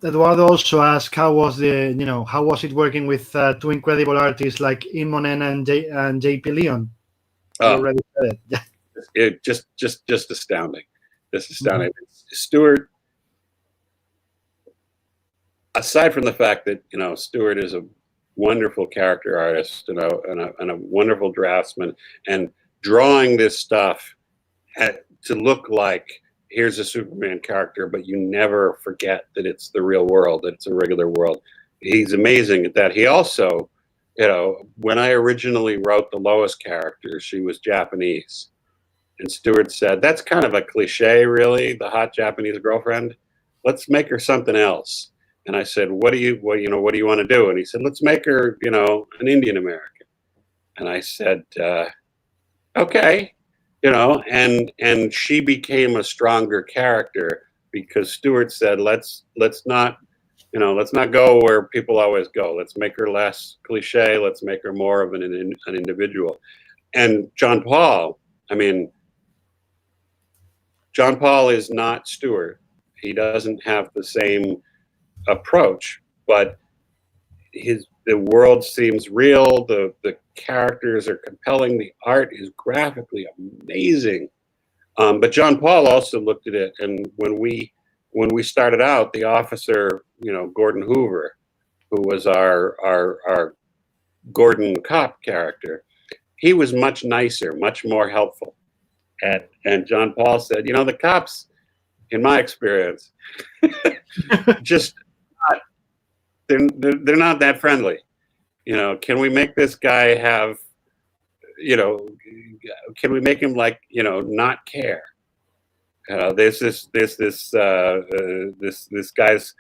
Eduardo also asked, how was it working with two incredible artists like Imonen and JP Leon? You already said it. Yeah. It just astounding. Just astounding. Stuart, aside from the fact that Stuart is a wonderful character artist and a wonderful draftsman, and drawing this stuff to look like here's a Superman character, but you never forget that it's the real world, that it's a regular world. He's amazing at that. He also, when I originally wrote the Lois character, she was Japanese. And Stuart said, that's kind of a cliche, really, the hot Japanese girlfriend. Let's make her something else. And I said, what do you want to do? And he said, let's make her, an Indian American. And I said, okay, and she became a stronger character because Stuart said, let's not go where people always go. Let's make her less cliche. Let's make her more of an individual. And John Paul is not Stuart. He doesn't have the same approach, but the world seems real. The characters are compelling. The art is graphically amazing. But John Paul also looked at it, and when we started out, the officer, Gordon Hoover, who was our Gordon cop character, he was much nicer, much more helpful. And John Paul said, the cops, in my experience, just they're not that friendly. Can we make this guy have, can we make him not care? This guy's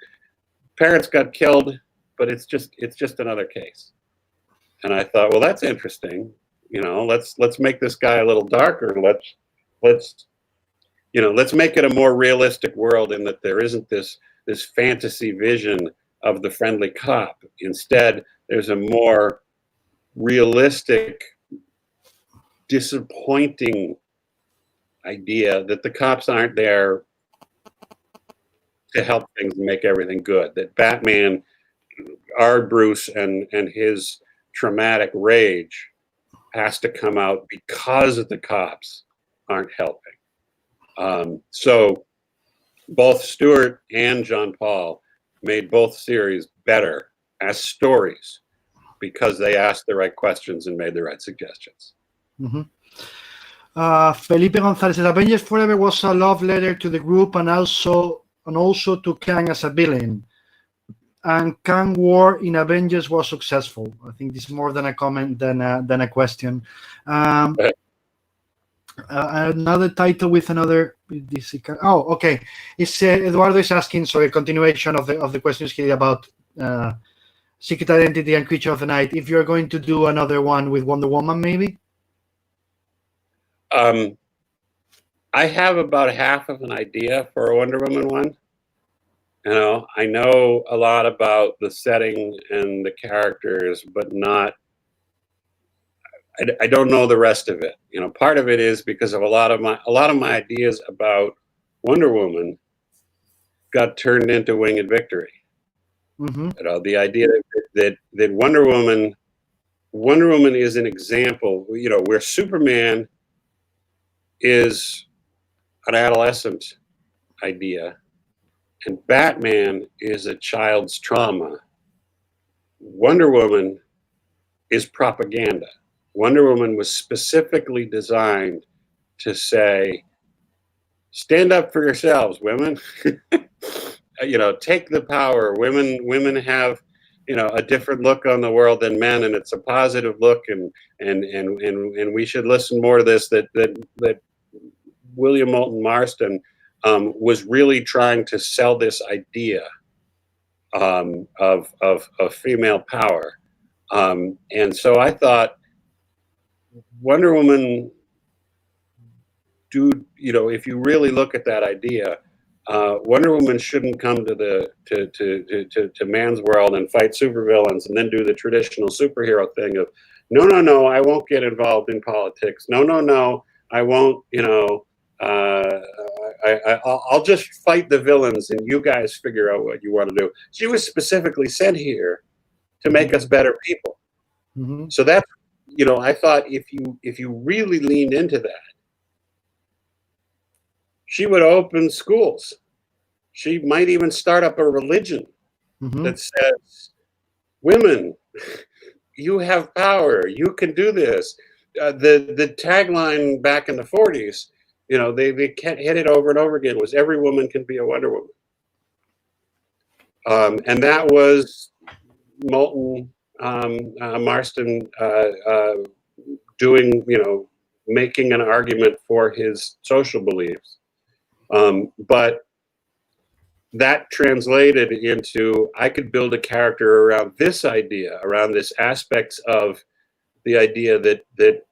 parents got killed, but it's just another case. And I thought, well, that's interesting. Let's make this guy a little darker. Let's make it a more realistic world in that there isn't this fantasy vision of the friendly cop. Instead, there's a more realistic, disappointing idea that the cops aren't there to help things and make everything good. That Batman, our Bruce, and his traumatic rage has to come out because the cops aren't helping. So both Stuart and John Paul made both series better as stories because they asked the right questions and made the right suggestions. Felipe Gonzalez says, Avengers Forever was a love letter to the group and also to Kang as a villain. And Kang War in Avengers was successful. I think this is more than a comment than a question. Another title with another. Okay. It's Eduardo is asking. So a continuation of the questions here about Secret Identity and Creature of the Night. If you're going to do another one with Wonder Woman, maybe. I have about half of an idea for a Wonder Woman one. I know a lot about the setting and the characters, but not. I don't know the rest of it. Part of it is because of a lot of my ideas about Wonder Woman got turned into Winged Victory. The idea that Wonder Woman is an example. Where Superman is an adolescent idea, and Batman is a child's trauma. Wonder Woman is propaganda. Wonder Woman was specifically designed to say, stand up for yourselves, women. Take the power. Women have, a different look on the world than men, and it's a positive look, and we should listen more to this. That William Moulton Marston was really trying to sell this idea of female power, and so I thought Wonder Woman do, you know, if you really look at that idea, Wonder Woman shouldn't come to man's world and fight supervillains and then do the traditional superhero thing of, no, no, no, I won't get involved in politics. No, no, no, I won't, you know, I'll just fight the villains and you guys figure out what you want to do. She was specifically sent here to make us better people. Mm-hmm. So that's, you know, I thought if you really leaned into that, she would open schools. She might even start up a religion that says, women, you have power. You can do this. The tagline back in the 40s, you know, they hit it over and over again, was every woman can be a Wonder Woman. And that was Moulton Marston doing, you know, making an argument for his social beliefs. But that translated into, I could build a character around this idea, around this aspects of the idea that the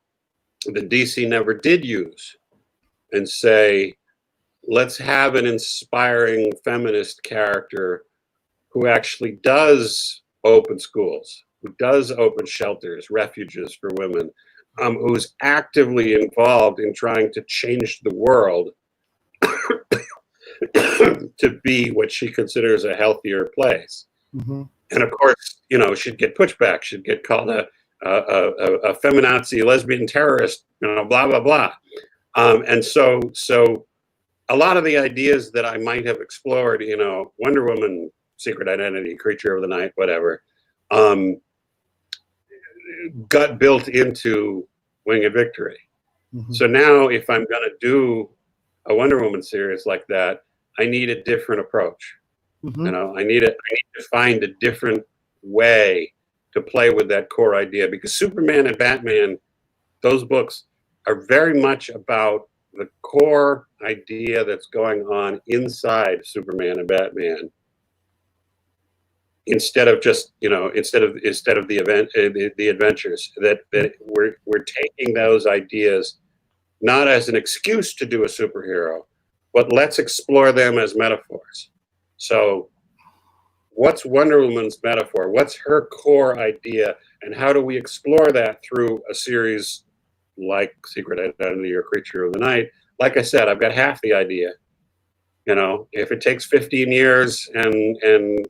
DC never did use, and say, let's have an inspiring feminist character who actually does open schools, who does open shelters, refuges for women, who's actively involved in trying to change the world to be what she considers a healthier place. Mm-hmm. And of course, you know, she'd get pushback. She'd get called a feminazi, lesbian terrorist, you know, blah, blah, blah. And so a lot of the ideas that I might have explored, you know, Wonder Woman, secret identity, creature of the night, whatever, got built into Winged Victory. Mm-hmm. So now if I'm going to do a Wonder Woman series like that, I need a different approach. Mm-hmm. You know, I need to find a different way to play with that core idea, because Superman and Batman, those books are very much about the core idea that's going on inside Superman and Batman, instead of just, you know, instead of the event, the adventures, that we're taking those ideas not as an excuse to do a superhero, but let's explore them as metaphors. So what's Wonder Woman's metaphor? What's her core idea? And how do we explore that through a series like Secret Identity or Creature of the Night? Like I said, I've got half the idea. You know, if it takes 15 years and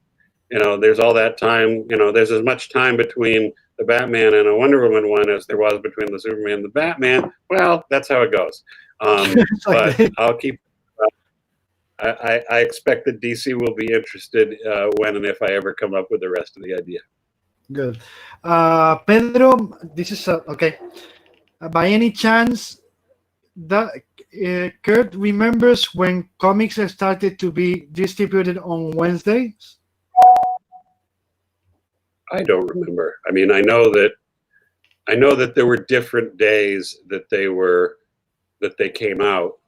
you know, there's all that time, you know, there's as much time between the Batman and a Wonder Woman one as there was between the Superman and the Batman. Well, that's how it goes. But I'll keep. I expect that DC will be interested when and if I ever come up with the rest of the idea. Good. Pedro, this is okay. By any chance, that KURT remembers when comics started to be distributed on Wednesdays? I don't remember. I mean, I know that there were different days that they came out,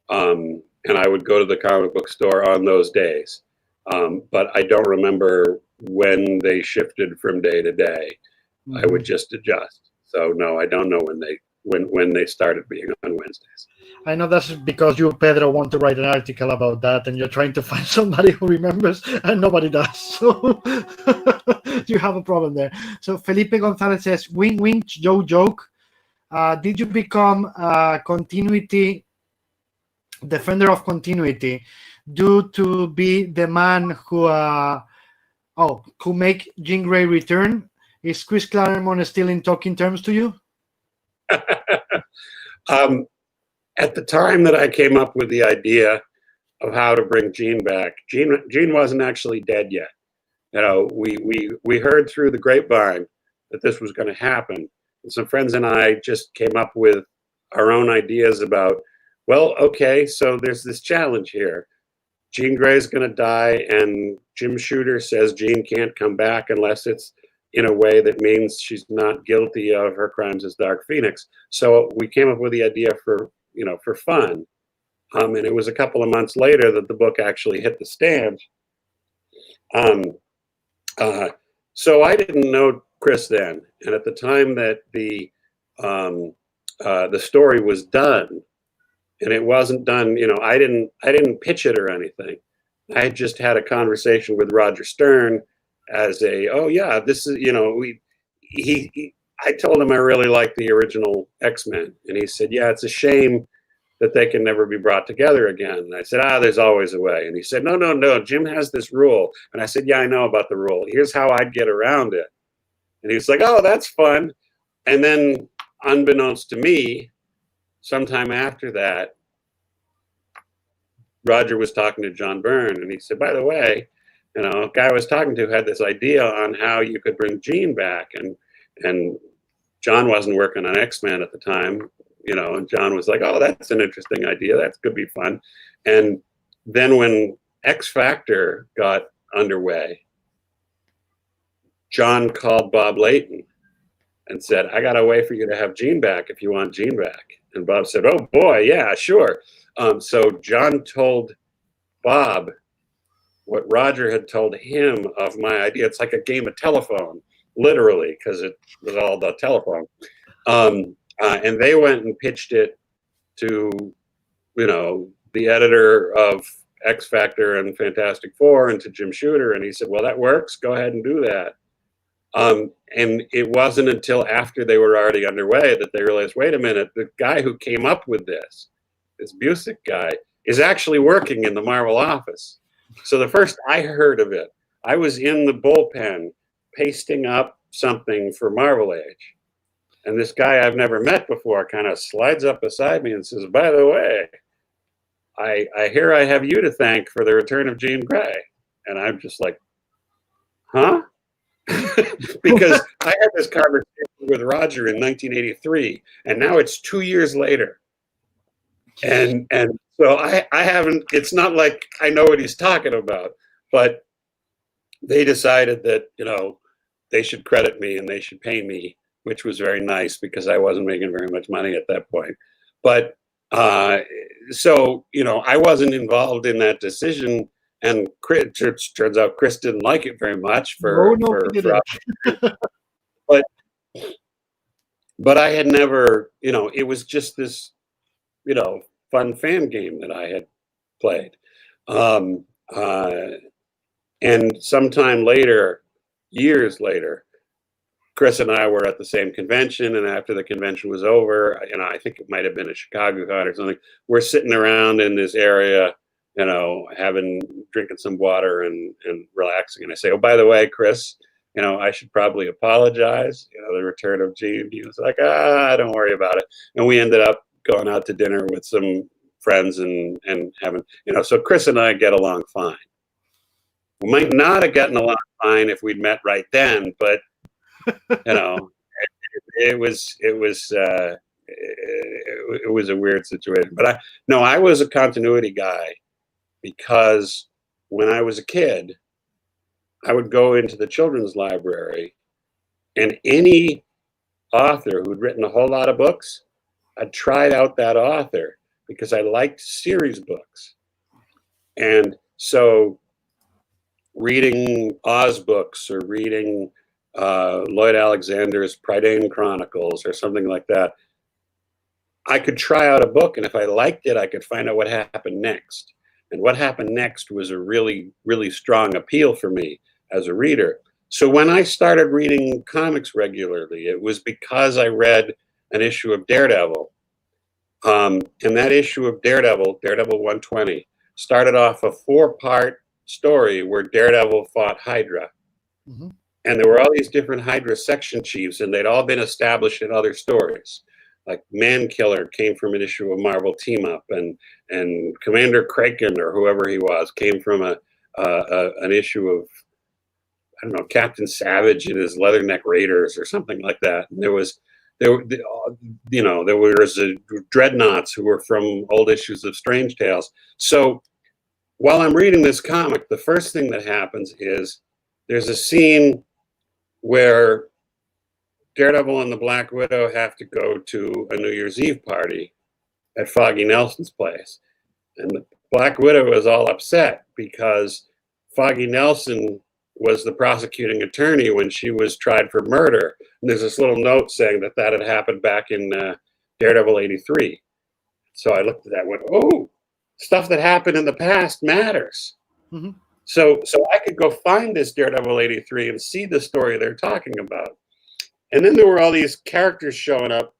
and I would go to the comic book store on those days. But I don't remember when they shifted from day to day. Mm-hmm. I would just adjust. So no, I don't know when they started being on Wednesdays. I know that's because you, Pedro, want to write an article about that, and you're trying to find somebody who remembers, and nobody does. So you have a problem there. So Felipe Gonzalez says, "Wink, wink, joke. Did you become continuity defender of continuity due to be the man who make Jean Grey return? Is Chris Claremont still in talking terms to you?" At the time that I came up with the idea of how to bring Jean back, Jean wasn't actually dead yet. You know, we heard through the grapevine that this was going to happen. And some friends and I just came up with our own ideas about, well, okay, so there's this challenge here. Jean Grey's going to die, and Jim Shooter says Jean can't come back unless it's in a way that means she's not guilty of her crimes as Dark Phoenix. So we came up with the idea for fun. And it was a couple of months later that the book actually hit the stand. So I didn't know Chris then. And at the time that the story was done, and it wasn't done. I didn't pitch it or anything. I had just had a conversation with Roger Stern as oh yeah, this is, I told him I really liked the original X-Men, and he said, yeah, it's a shame that they can never be brought together again. And I said, there's always a way. And he said, no, Jim has this rule. And I said, yeah, I know about the rule. Here's how I'd get around it. And he was like, oh, that's fun. And then, unbeknownst to me, sometime after that, Roger was talking to John Byrne, and he said, by the way, a guy I was talking to had this idea on how you could bring Jean back. And John wasn't working on X-Men at the time, and John was like, oh, that's an interesting idea. That could be fun. And then when X Factor got underway, John called Bob Layton and said, I got a way for you to have Jean back if you want Jean back. And Bob said, oh boy, yeah, sure. So John told Bob what Roger had told him of my idea. It's like a game of telephone, literally, because it was all the telephone. And they went and pitched it to, the editor of X Factor and Fantastic Four, and to Jim Shooter. And he said, well, that works. Go ahead and do that. And it wasn't until after they were already underway that they realized, wait a minute, the guy who came up with this Busiek guy, is actually working in the Marvel office. So the first I heard of it, I was in the bullpen pasting up something for Marvel Age. And this guy I've never met before kind of slides up beside me and says, by the way, I hear I have you to thank for the return of Jean Grey. And I'm just like, huh? Because I had this conversation with Roger in 1983, and now it's 2 years later. And so I haven't, it's not like I know what he's talking about, but they decided that, they should credit me and they should pay me, which was very nice because I wasn't making very much money at that point. But so, I wasn't involved in that decision. And turns out Chris didn't like it very much for but I had never, it was just this, fun fan game that I had played. And sometime later, years later, Chris and I were at the same convention, and after the convention was over, I think it might have been a Chicago con or something, we're sitting around in this area, drinking some water and relaxing. And I say, oh, by the way, Chris, I should probably apologize, the return of Jean. He was like, don't worry about it. And we ended up going out to dinner with some friends and having, so Chris and I get along fine. We might not have gotten along fine if we'd met right then, but, it was a weird situation. But I was a continuity guy, because when I was a kid, I would go into the children's library, and any author who'd written a whole lot of books, I'd tried out that author because I liked series books. And so reading Oz books or reading Lloyd Alexander's Prydain Chronicles or something like that, I could try out a book, and if I liked it, I could find out what happened next. And what happened next was a really, really strong appeal for me as a reader. So when I started reading comics regularly, it was because I read an issue of Daredevil. And that issue of Daredevil 120, started off a 4-part story where Daredevil fought Hydra. Mm-hmm. And there were all these different Hydra section chiefs, and they'd all been established in other stories. Like Mankiller came from an issue of Marvel Team Up, and Commander Kraken, or whoever he was, came from an issue of, I don't know, Captain Savage and his Leatherneck Raiders or something like that. And there were Dreadnoughts who were from old issues of Strange Tales. So while I'm reading this comic, the first thing that happens is there's a scene where Daredevil and the Black Widow have to go to a New Year's Eve party at Foggy Nelson's place. And the Black Widow is all upset because Foggy Nelson was the prosecuting attorney when she was tried for murder. And there's this little note saying that had happened back in Daredevil 83. So I looked at that and went, oh, stuff that happened in the past matters. Mm-hmm. So I could go find this Daredevil 83 and see the story they're talking about. And then there were all these characters showing up.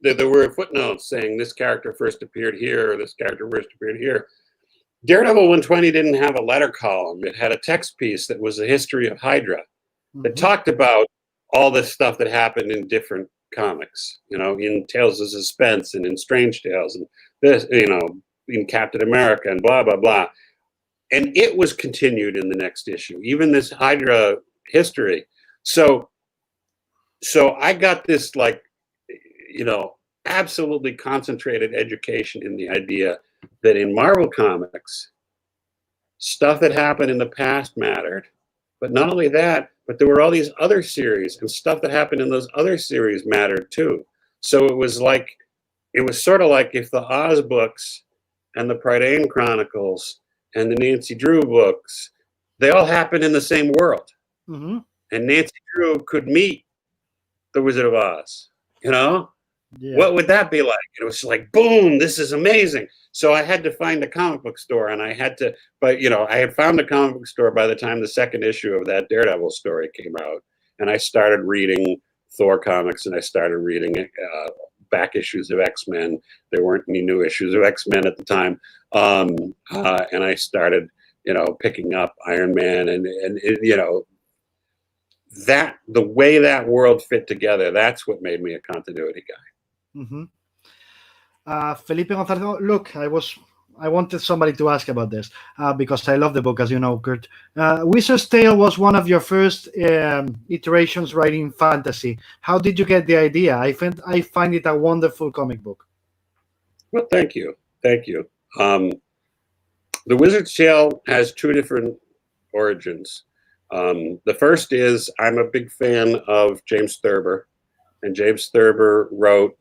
There were footnotes saying this character first appeared here, or this character first appeared here. Daredevil 120 didn't have a letter column. It had a text piece that was the history of Hydra that talked about all this stuff that happened in different comics, you know, in Tales of Suspense and in Strange Tales and this, you know, in Captain America and blah, blah, blah. And it was continued in the next issue, even this Hydra history. So I got this, like, you know, absolutely concentrated education in the idea that in Marvel Comics, stuff that happened in the past mattered. But not only that, but there were all these other series, and stuff that happened in those other series mattered too. So it was sort of like if the Oz books and the Prydain Chronicles and the Nancy Drew books, they all happened in the same world. Mm-hmm. And Nancy Drew could meet the Wizard of Oz, you know? Yeah. What would that be like? It was like, boom, this is amazing. So I had to find a comic book store, and I had found a comic book store by the time the second issue of that Daredevil story came out. And I started reading Thor comics, and I started reading back issues of X-Men. There weren't any new issues of X-Men at the time. And I started, you know, picking up Iron Man and you know, that the way that world fit together, that's what made me a continuity guy. Mm-hmm. Felipe Gonzalez, look, I wanted somebody to ask about this because I love the book, as you know, Kurt. Wizard's Tale was one of your first iterations writing fantasy. How did you get the idea? I find it a wonderful comic book. Well, thank you. The Wizard's Tale has two different origins. The first is I'm a big fan of James Thurber, and James Thurber wrote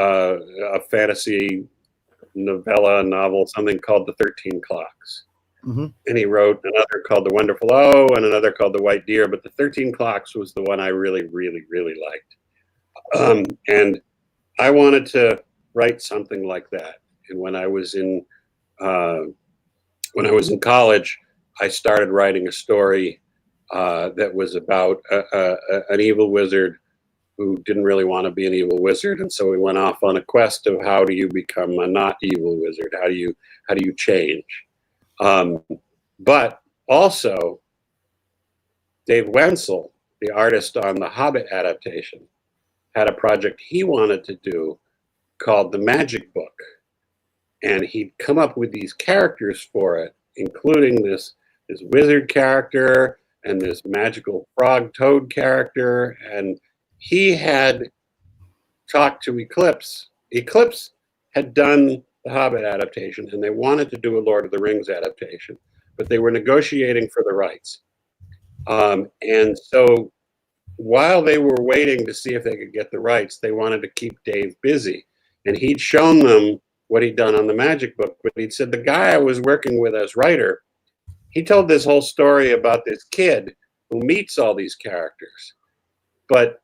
a fantasy novel, something called The 13 Clocks. Mm-hmm. And he wrote another called The Wonderful O and another called The White Deer, but The 13 Clocks was the one I really, really, really liked. And I wanted to write something like that. And when I was in college, I started writing a story that was about an evil wizard who didn't really want to be an evil wizard, and so we went off on a quest of how do you become a not evil wizard? How do you change? But also, Dave Wenzel, the artist on the Hobbit adaptation, had a project he wanted to do called The Magic Book, and he'd come up with these characters for it, including this wizard character and this magical frog toad character, and he had talked to Eclipse. Eclipse had done the Hobbit adaptation, and they wanted to do a Lord of the Rings adaptation, but they were negotiating for the rights. And so while they were waiting to see if they could get the rights, they wanted to keep Dave busy. And he'd shown them what he'd done on the Magic Book, but he'd said, the guy I was working with as writer, he told this whole story about this kid who meets all these characters. But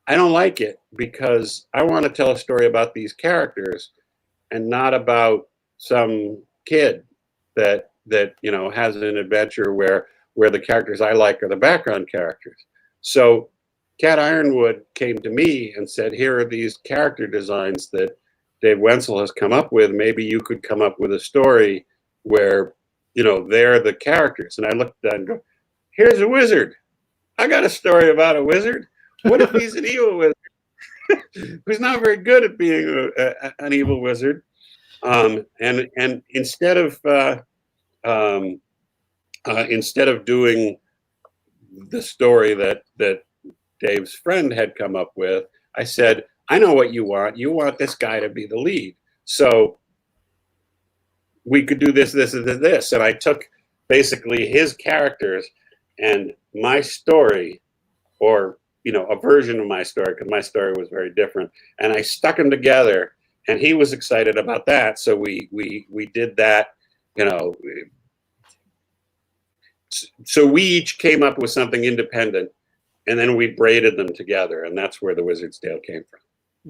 I don't like it because I want to tell a story about these characters and not about some kid that you know has an adventure where the characters I like are the background characters. So Cat Ironwood came to me and said, here are these character designs that Dave Wenzel has come up with. Maybe you could come up with a story where, you know, they're the characters. And I looked at that and go, here's a wizard. I got a story about a wizard. What if he's an evil wizard who's not very good at being an evil wizard? And instead of doing the story that Dave's friend had come up with, I said, I know what you want. You want this guy to be the lead. So we could do this, this, and this. And I took basically his characters and my story, or you know, a version of my story, because my story was very different, and I stuck them together, and he was excited about that. So we did that, you know. So we each came up with something independent, and then we braided them together, and that's where the Wizard's Tale came from.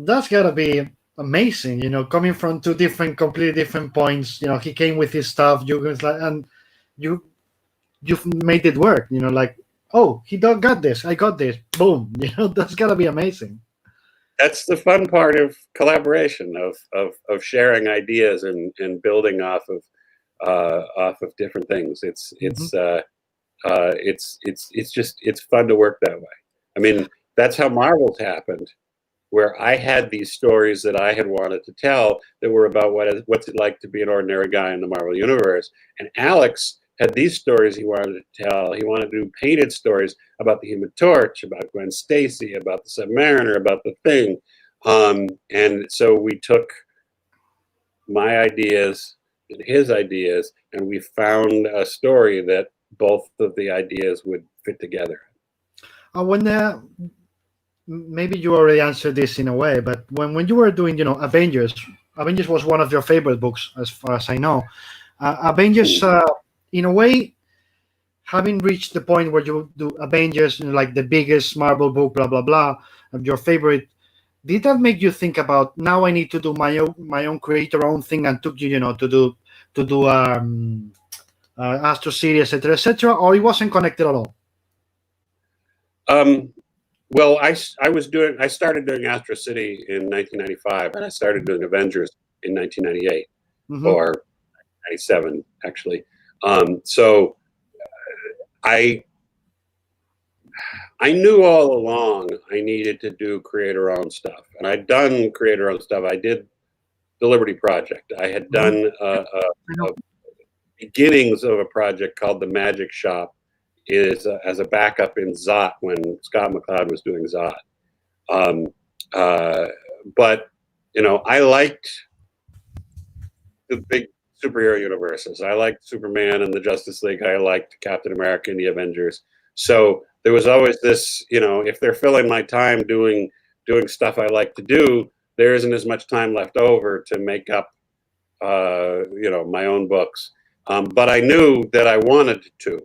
That's gotta be amazing. You know, coming from two different, completely different points. You know, he came with his stuff. You guys like, and you've made it work. You know, like, oh, got this. I got this. Boom. You know, that's gotta be amazing. That's the fun part of collaboration, of sharing ideas and building off of different things. It's fun to work that way. I mean, that's how Marvel's happened, where I had these stories that I had wanted to tell that were about what's it like to be an ordinary guy in the Marvel universe, and Alex had these stories he wanted to tell. He wanted to do painted stories about the Human Torch, about Gwen Stacy, about the Submariner, about the Thing, and so we took my ideas and his ideas, and we found a story that both of the ideas would fit together. When maybe you already answered this in a way, but when you were doing, you know, Avengers was one of your favorite books, as far as I know. Avengers, in a way, having reached the point where you do Avengers, you know, like the biggest Marvel book, blah blah blah, of your favorite, did that make you think about, now I need to do my own creator own thing, and took you, you know, to do Astro City, etc., or it wasn't connected at all? Well, I started doing Astro City in 1995, and I started doing Avengers in 1998 or 97, actually. So I knew all along I needed to do creator-owned stuff, and I'd done creator-owned stuff. I did the Liberty Project. I had done beginnings of a project called the Magic Shop, as a backup in Zot when Scott McCloud was doing Zot. But, you know, I liked the big superhero universes. I liked Superman and the Justice League. I liked Captain America and the Avengers. So there was always this, you know, if they're filling my time doing stuff I like to do, there isn't as much time left over to make up, you know, my own books. But I knew that I wanted to.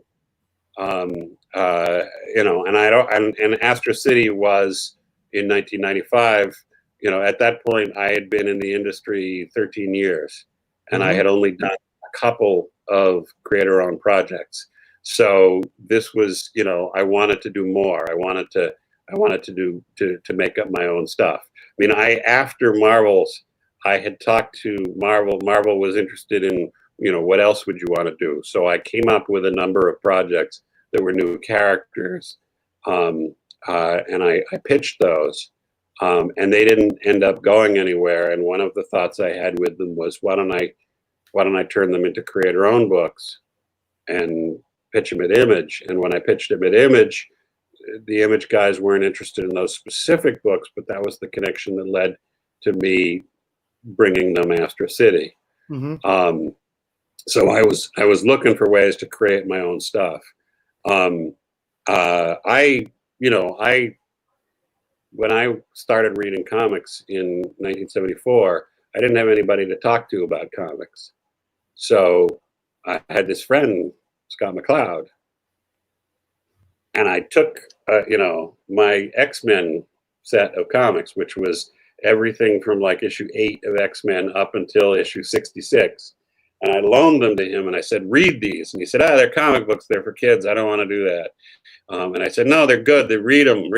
You know, and Astro City was in 1995. You know, at that point, I had been in the industry 13 years, and I had only done a couple of creator-owned projects. So this was, you know, I wanted to do more. I wanted to make up my own stuff. I mean, after Marvel's, I had talked to Marvel. Marvel was interested in, you know, what else would you want to do? So I came up with a number of projects that were new characters, and I pitched those, and they didn't end up going anywhere. And one of the thoughts I had with them was, why don't I turn them into creator-owned books and pitch them at Image? And when I pitched them at Image, the Image guys weren't interested in those specific books, but that was the connection that led to me bringing them Astro City. So I was looking for ways to create my own stuff. When I started reading comics in 1974, I didn't have anybody to talk to about comics. So I had this friend, Scott McCloud, and I took, you know, my X-Men set of comics, which was everything from like issue 8 of X-Men up until issue 66. And I loaned them to him, and I said, read these. And he said, they're comic books. They're for kids. I don't want to do that. And I said, no, they're good. They read them.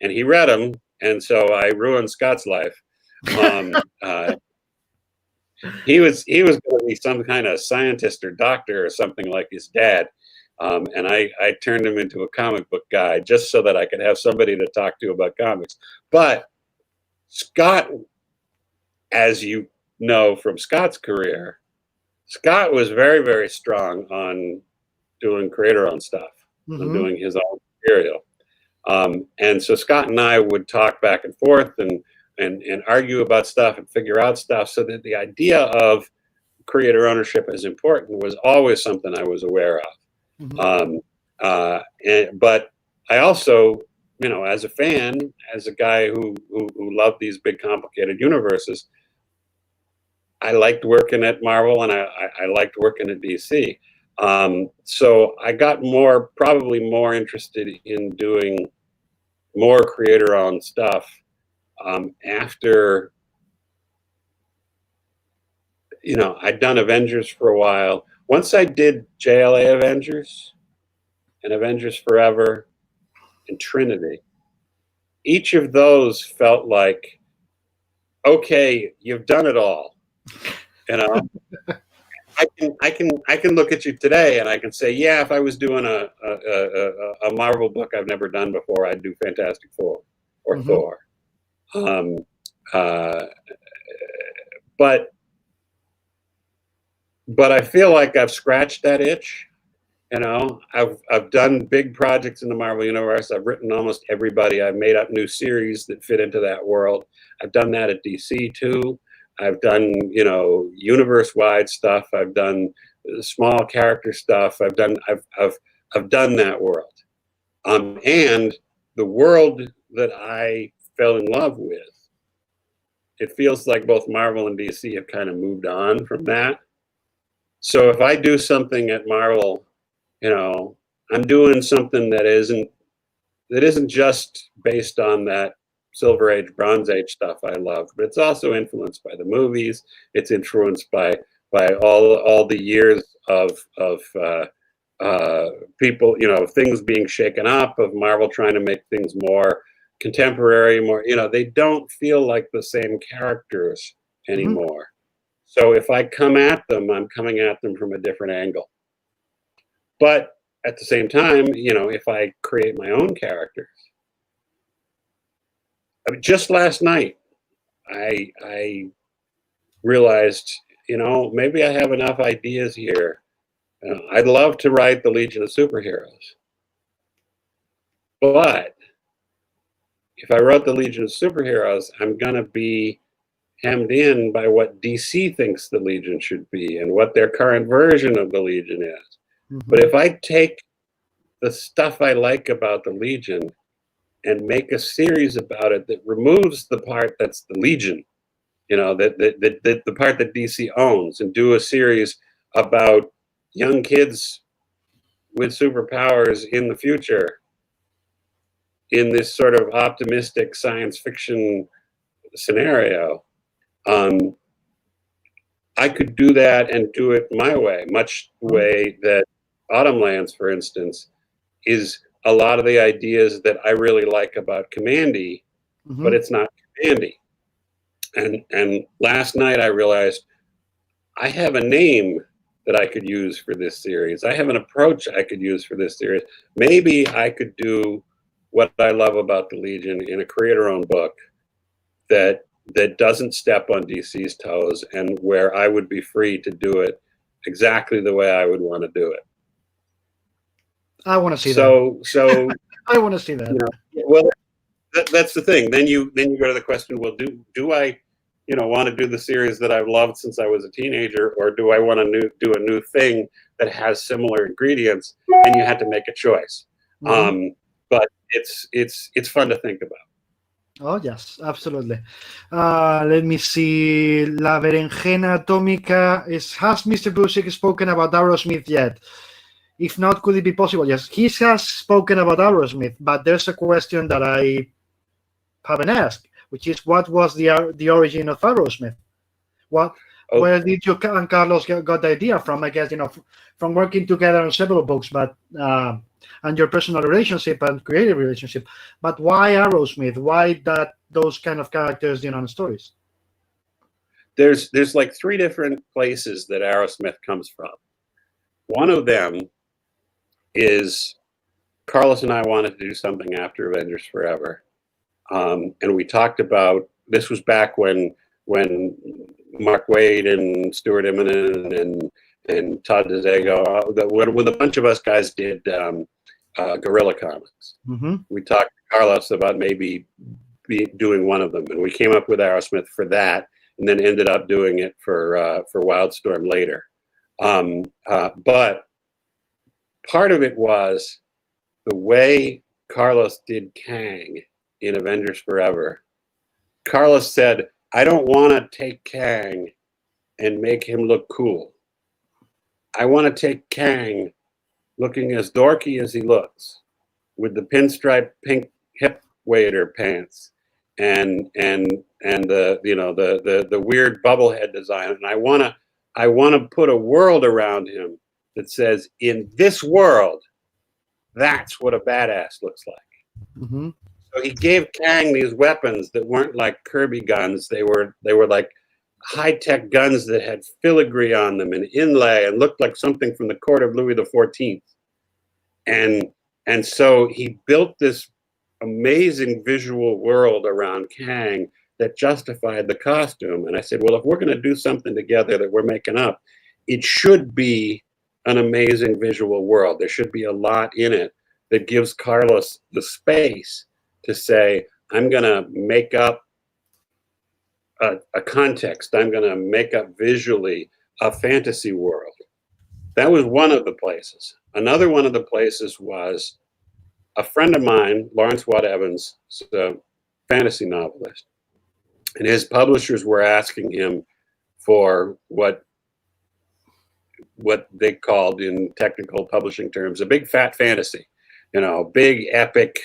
And he read them. And so I ruined Scott's life. He was going to be some kind of scientist or doctor or something like his dad. And I turned him into a comic book guy just so that I could have somebody to talk to about comics. But Scott, as you know from Scott's career, Scott was very, very strong on doing creator-owned stuff, on doing his own material. And so Scott and I would talk back and forth and argue about stuff and figure out stuff, so that the idea of creator ownership as important was always something I was aware of. But I also, you know, as a fan, as a guy who loved these big, complicated universes, I liked working at Marvel, and I liked working at DC. So I got probably more interested in doing more creator-owned stuff after I'd done Avengers for a while. Once I did JLA Avengers and Avengers Forever and Trinity, each of those felt like, okay, you've done it all. I can look at you today and I can say, yeah, if I was doing a Marvel book I've never done before, I'd do Fantastic Four or Thor. But I feel like I've scratched that itch. I've done big projects in the Marvel Universe. I've written almost everybody. I've made up new series that fit into that world. I've done that at DC too. I've done, universe-wide stuff. I've done small character stuff. I've done that world. And the world that I fell in love with, it feels like both Marvel and DC have kind of moved on from that. So if I do something at Marvel, I'm doing something that isn't just based on that Silver Age, Bronze Age stuff I love, but it's also influenced by the movies. It's influenced by all the years of people, things being shaken up, of Marvel trying to make things more contemporary, more, they don't feel like the same characters anymore. So if I come at them, I'm coming at them from a different angle. But at the same time, if I create my own characters, just last night, I realized, maybe I have enough ideas here. I'd love to write the Legion of Superheroes. But if I wrote the Legion of Superheroes, I'm going to be hemmed in by what DC thinks the Legion should be and what their current version of the Legion is. But if I take the stuff I like about the Legion and make a series about it that removes the part that's the Legion, the part that DC owns, and do a series about young kids with superpowers in the future in this sort of optimistic science fiction scenario, I could do that and do it my way, much the way that Autumnlands, for instance, is a lot of the ideas that I really like about Commandy, but it's not Commandy. And last night I realized I have a name that I could use for this series. I have an approach I could use for this series. Maybe I could do what I love about the Legion in a creator-owned book that doesn't step on DC's toes, and where I would be free to do it exactly the way I would want to do it. I want to see that. So I want to see that. Well, that's the thing. Then you go to the question: well, do I, want to do the series that I've loved since I was a teenager, or do I want to do a new thing that has similar ingredients? And you had to make a choice. But it's fun to think about. Oh, yes, absolutely. Let me see. La Berenjena Atómica has Mr. Busiek spoken about Aerosmith yet? If not, could it be possible? Yes, he has spoken about Aerosmith, but there's a question that I haven't asked, which is, what was the origin of Aerosmith? Where did you and Carlos got the idea from? I guess, from working together on several books, but and your personal relationship and creative relationship. But why Aerosmith? Why those kind of characters, and stories? There's like 3 different places that Aerosmith comes from. One of them is Carlos and I wanted to do something after Avengers Forever. And we talked about, this was back when Mark Waid and Stuart Immonen and Todd DeZago, when a bunch of us guys did Guerrilla Comics. We talked to Carlos about maybe doing one of them, and we came up with Aerosmith for that, and then ended up doing it for Wildstorm later. But part of it was the way Carlos did Kang in Avengers Forever. Carlos said, I don't want to take Kang and make him look cool. I want to take Kang looking as dorky as he looks, with the pinstripe pink hip waiter pants and the weird bubblehead design. And I want I want to put a world around him that says, in this world, that's what a badass looks like. Mm-hmm. So he gave Kang these weapons that weren't like Kirby guns. They were like high-tech guns that had filigree on them and inlay and looked like something from the court of Louis XIV. And so he built this amazing visual world around Kang that justified the costume. And I said, well, if we're going to do something together that we're making up, it should be an amazing visual world. There should be a lot in it that gives Carlos the space to say, I'm going to make up a context. I'm going to make up visually a fantasy world. That was one of the places. Another one of the places was a friend of mine, Lawrence Watt Evans, a fantasy novelist, and his publishers were asking him for what they called in technical publishing terms a big fat fantasy, big epic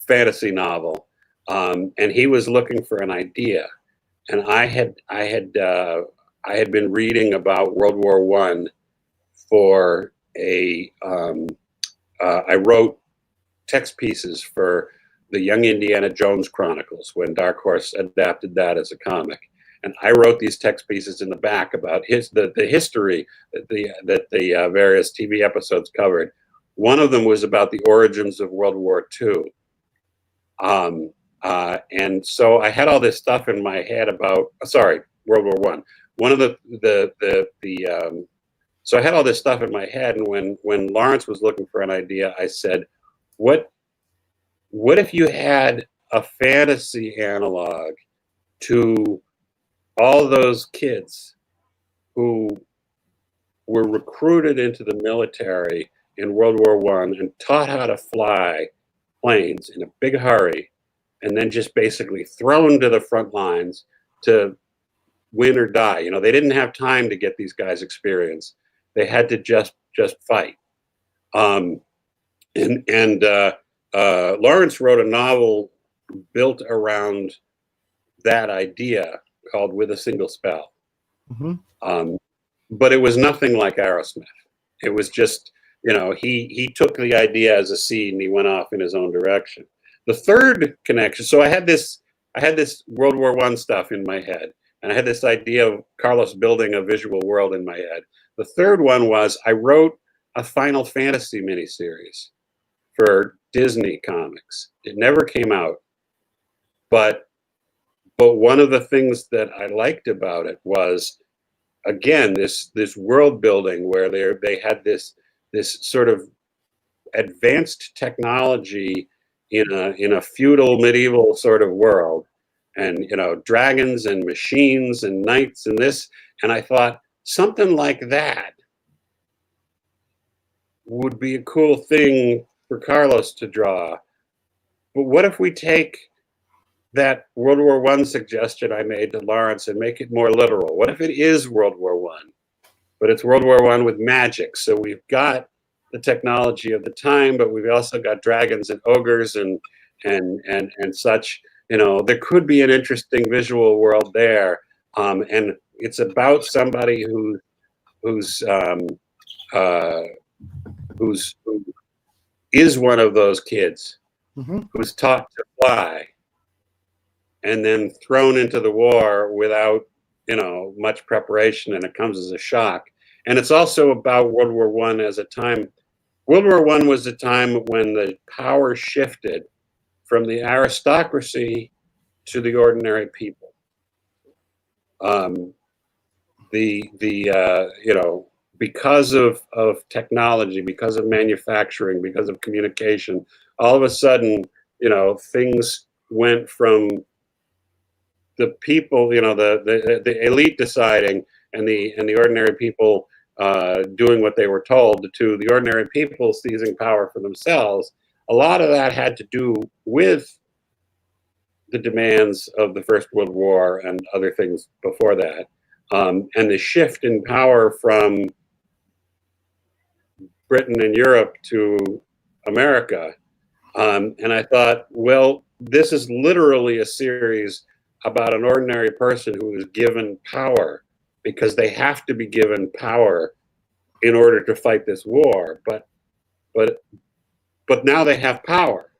fantasy novel, and he was looking for an idea. And I had been reading about World War I for I wrote text pieces for the Young Indiana Jones Chronicles when Dark Horse adapted that as a comic. And I wrote these text pieces in the back about the history that the various TV episodes covered. One of them was about the origins of World War II. And so I had all this stuff in my head about, World War I. One of so I had all this stuff in my head, and when Lawrence was looking for an idea, I said, what if you had a fantasy analog to all those kids who were recruited into the military in World War I and taught how to fly planes in a big hurry, and then just basically thrown to the front lines to win or die. They didn't have time to get these guys experience. They had to just fight. Lawrence wrote a novel built around that idea called With a Single Spell. Mm-hmm. But it was nothing like Aerosmith. It was just, he took the idea as a seed and he went off in his own direction. The third connection, so I had this World War I stuff in my head, and I had this idea of Carlos building a visual world in my head. The third one was I wrote a Final Fantasy miniseries for Disney Comics. It never came out, but one of the things that I liked about it was, again, this world building where they had this sort of advanced technology in a feudal medieval sort of world, and dragons and machines and knights and this, and I thought something like that would be a cool thing for Carlos to draw. But what if we take that World War I suggestion I made to Lawrence and make it more literal? What if it is World War I, but it's World War I with magic? So we've got the technology of the time, but we've also got dragons and ogres and such. There could be an interesting visual world there, and it's about somebody who is one of those kids, mm-hmm. who's taught to fly and then thrown into the war without much preparation, and it comes as a shock. And it's also about World War I as a time. World War I was a time when the power shifted from the aristocracy to the ordinary people. Because of technology, because of manufacturing, because of communication, all of a sudden, things went from the people, the elite deciding and the ordinary people doing what they were told, to the ordinary people seizing power for themselves. A lot of that had to do with the demands of the First World War and other things before that, and the shift in power from Britain and Europe to America. And I thought, well, this is literally a series about an ordinary person who is given power because they have to be given power in order to fight this war. But now they have power.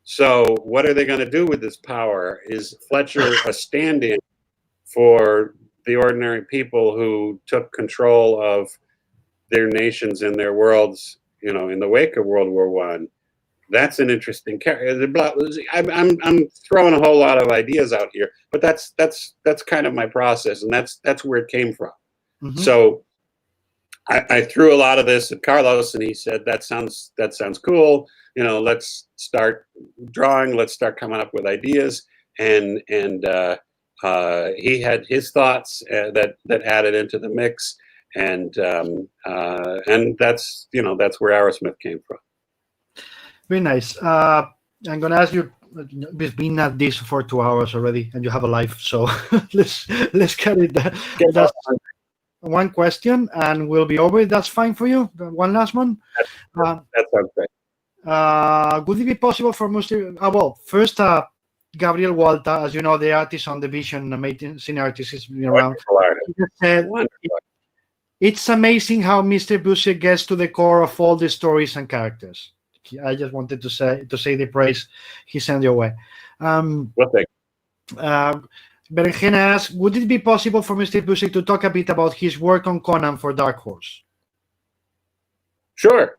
So what are they going to do with this power? Is Fletcher a stand-in for the ordinary people who took control of their nations and their worlds, you know, in the wake of World War I? That's an interesting character. I'm throwing a whole lot of ideas out here, but that's kind of my process, and that's where it came from. Mm-hmm. So I threw a lot of this at Carlos, and he said, that sounds cool. You know, let's start drawing. Let's start coming up with ideas. And he had his thoughts that added into the mix, and that's, you know, that's where Aerosmith came from. Very nice. I'm going to ask you. We've been at this for 2 hours already, and you have a life, so let's get it. That's one question, and we'll be over. That's fine for you. One last one. That sounds great. Would it be possible for Mr. Well, first, Gabriel Walta, as you know, the artist on the Vision, amazing artist, is around. Said, it's amazing how Mr. Busiek gets to the core of all the stories and characters. I just wanted to say the praise he sent your way. Well, thank you. Berenjena asks, would it be possible for Mr. Busiek to talk a bit about his work on Conan for Dark Horse? Sure.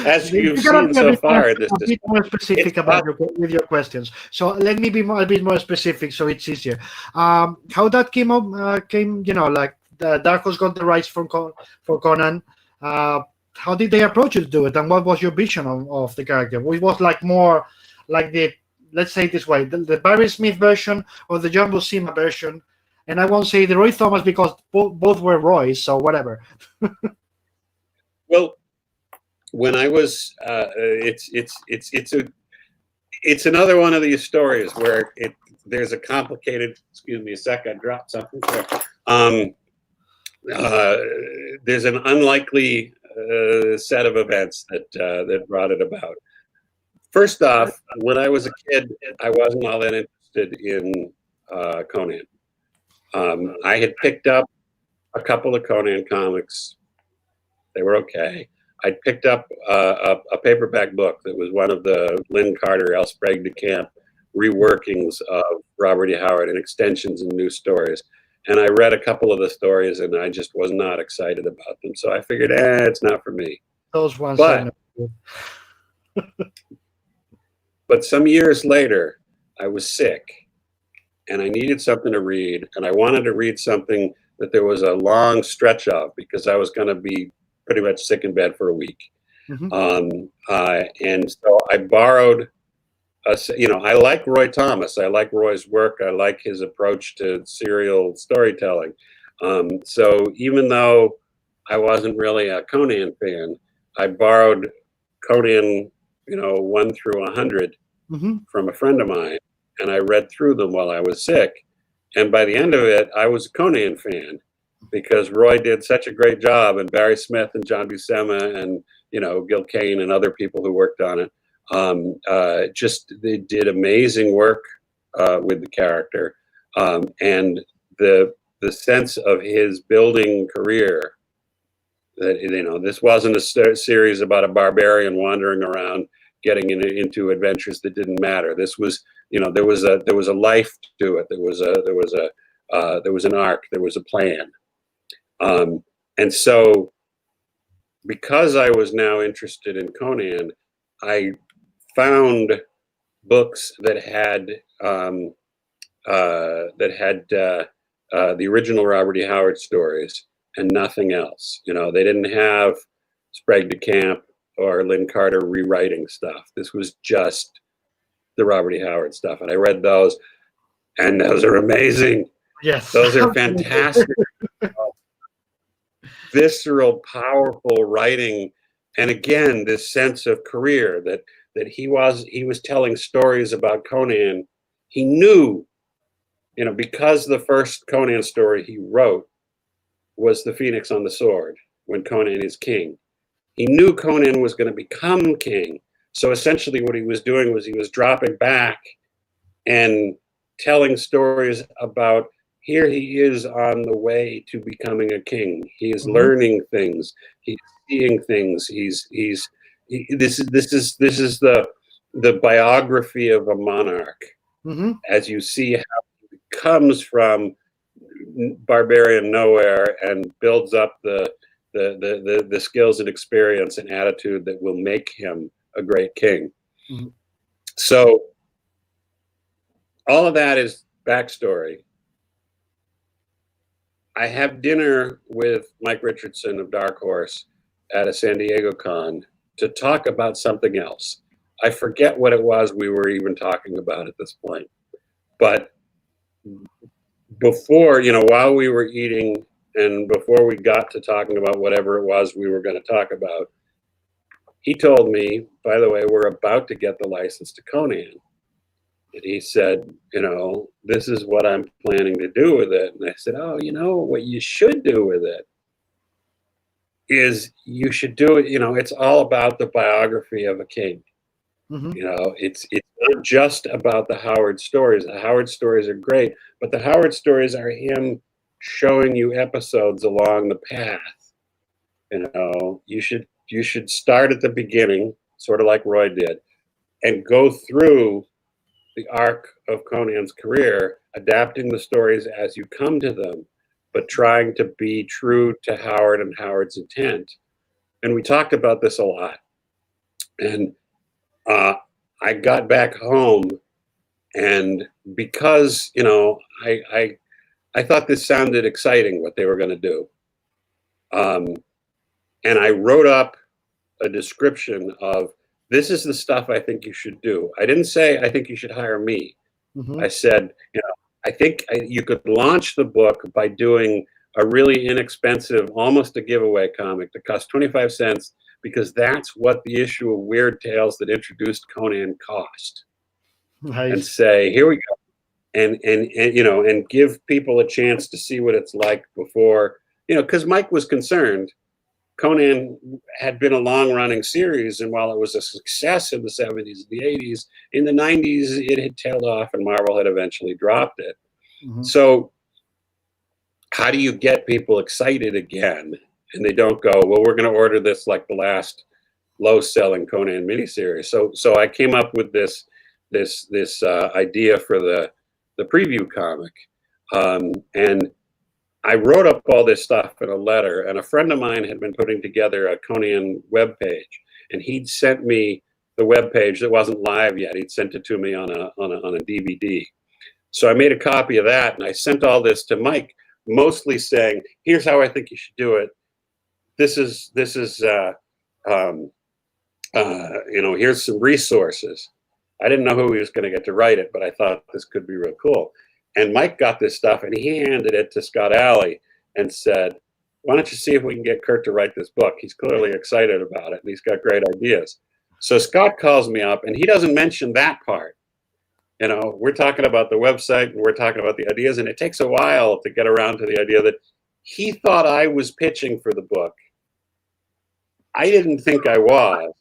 As you've seen so far, a bit more specific about with your questions. So let me be a bit more specific, so it's easier. How that came up? You know, like the Dark Horse got the rights for Conan. How did they approach you to do it, and what was your vision of the character? It was like more like the, let's say it this way, the Barry Smith version or the John Buscema version, and I won't say the Roy Thomas because both were Roys, so whatever. Well, when I was, it's another one of these stories where there's a complicated. Excuse me a sec, I dropped something there. There's an unlikely set of events that brought it about. First off, when I was a kid, I wasn't all that interested in Conan. I had picked up a couple of Conan comics. They were okay. I picked up a paperback book that was one of the Lynn Carter, L. Sprague de Camp reworkings of Robert E. Howard and extensions and new stories. And I read a couple of the stories, and I just was not excited about them. So I figured, it's not for me. Those ones. But some years later, I was sick, and I needed something to read, and I wanted to read something that there was a long stretch of, because I was going to be pretty much sick in bed for a week. Mm-hmm. And so I borrowed. I like Roy Thomas. I like Roy's work. I like his approach to serial storytelling. So even though I wasn't really a Conan fan, I borrowed Conan, 1 through 100 mm-hmm. from a friend of mine, and I read through them while I was sick. And by the end of it, I was a Conan fan because Roy did such a great job, and Barry Smith and John Buscema and Gil Kane and other people who worked on it. They did amazing work with the character, and the sense of his building career. That this wasn't a series about a barbarian wandering around getting into adventures that didn't matter. This was, there was a life to it. There was an arc. There was a plan, and so because I was now interested in Conan, I found books that had the original Robert E. Howard stories and nothing else. They didn't have Sprague de Camp or Lynn Carter rewriting stuff. This was just the Robert E. Howard stuff, and I read those, and those are amazing. Yes, those are fantastic. Visceral, powerful writing, and again, this sense of career that he was telling stories about Conan. He knew, because the first Conan story he wrote was the Phoenix on the Sword, when Conan is king. He knew Conan was going to become king. So essentially what he was doing was he was dropping back and telling stories about here he is on the way to becoming a king. He is learning things. He's seeing things. This is the biography of a monarch, as you see how he comes from barbarian nowhere and builds up the skills and experience and attitude that will make him a great king. So all of that is backstory. I have dinner with Mike Richardson of Dark Horse at a San Diego con to talk about something else. I forget what it was we were even talking about at this point. But before, while we were eating and before we got to talking about whatever it was we were going to talk about, he told me, by the way, we're about to get the license to Conan. And he said, this is what I'm planning to do with it. And I said, oh, what you should do with it is you should do it. It's all about the biography of a king. It's not just about the Howard stories. The Howard stories are great, but the Howard stories are him showing you episodes along the path. You should start at the beginning, sort of like Roy did, and go through the arc of Conan's career, adapting the stories as you come to them, but trying to be true to Howard and Howard's intent. And we talked about this a lot. And I got back home, and because, I thought this sounded exciting, what they were going to do. And I wrote up a description of, this is the stuff I think you should do. I didn't say, I think you should hire me. I said, I think you could launch the book by doing a really inexpensive, almost a giveaway comic that costs 25 cents, because that's what the issue of Weird Tales that introduced Conan cost. Nice. And say, here we go. And give people a chance to see what it's like before, because Mike was concerned. Conan had been a long-running series, and while it was a success in the 70s and the 80s, in the 90s it had tailed off, and Marvel had eventually dropped it. So how do you get people excited again, and they don't go, well, we're going to order this like the last low-selling Conan miniseries? So I came up with this idea for the preview comic, and I wrote up all this stuff in a letter, and a friend of mine had been putting together a Conan webpage, and he'd sent me the webpage that wasn't live yet. He'd sent it to me on a DVD. So I made a copy of that, and I sent all this to Mike, mostly saying, here's how I think you should do it. This is here's some resources. I didn't know who he was going to get to write it, but I thought this could be real cool. And Mike got this stuff, and he handed it to Scott Alley and said, why don't you see if we can get Kurt to write this book? He's clearly excited about it, and he's got great ideas. So Scott calls me up, and he doesn't mention that part. We're talking about the website, and we're talking about the ideas, and it takes a while to get around to the idea that he thought I was pitching for the book. I didn't think I was.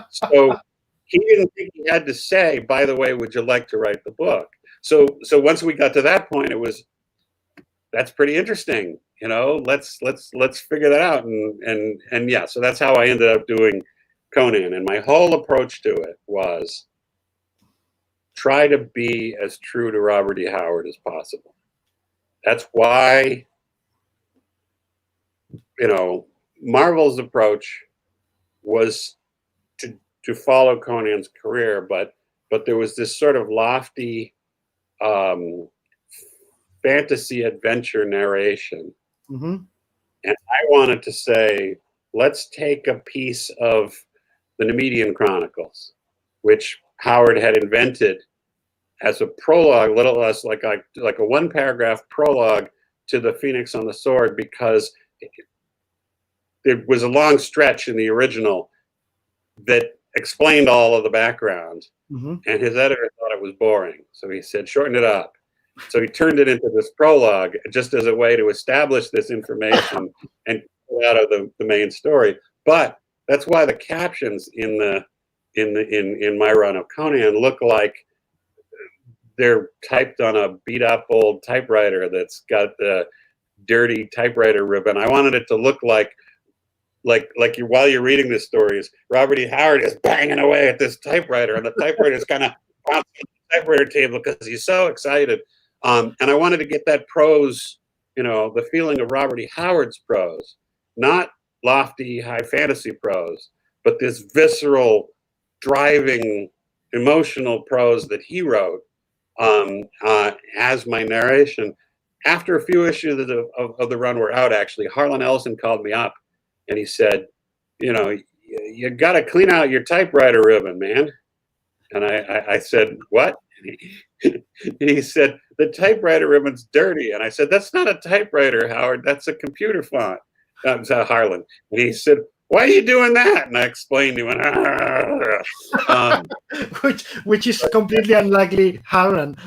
So he didn't think he had to say, by the way, would you like to write the book? So once we got to that point, it was, that's pretty interesting. Let's figure that out. And yeah, so that's how I ended up doing Conan. And my whole approach to it was try to be as true to Robert E. Howard as possible. That's why, Marvel's approach was to follow Conan's career, but there was this sort of lofty fantasy adventure narration. And I wanted to say, let's take a piece of the Nemedian Chronicles, which Howard had invented as a prologue, little less like a one-paragraph prologue to the Phoenix on the Sword, because there was a long stretch in the original that explained all of the background. And his editor thought it was boring. So he said, shorten it up. So he turned it into this prologue just as a way to establish this information and pull out of the main story. But that's why the captions in my run of Conan look like they're typed on a beat up old typewriter that's got the dirty typewriter ribbon. I wanted it to look like while you're reading this story, is Robert E. Howard is banging away at this typewriter, and the typewriter is kind of bouncing on the typewriter table because he's so excited. And I wanted to get that prose, the feeling of Robert E. Howard's prose, not lofty high fantasy prose, but this visceral, driving, emotional prose that he wrote as my narration. After a few issues of the run were out, actually, Harlan Ellison called me up and he said, you got to clean out your typewriter ribbon, man. And I said, what? And he said, the typewriter ribbon's dirty. And I said, that's not a typewriter, Howard. That's a computer font. That was Harlan. And he said, why are you doing that? And I explained to him, which is completely unlikely Harlan.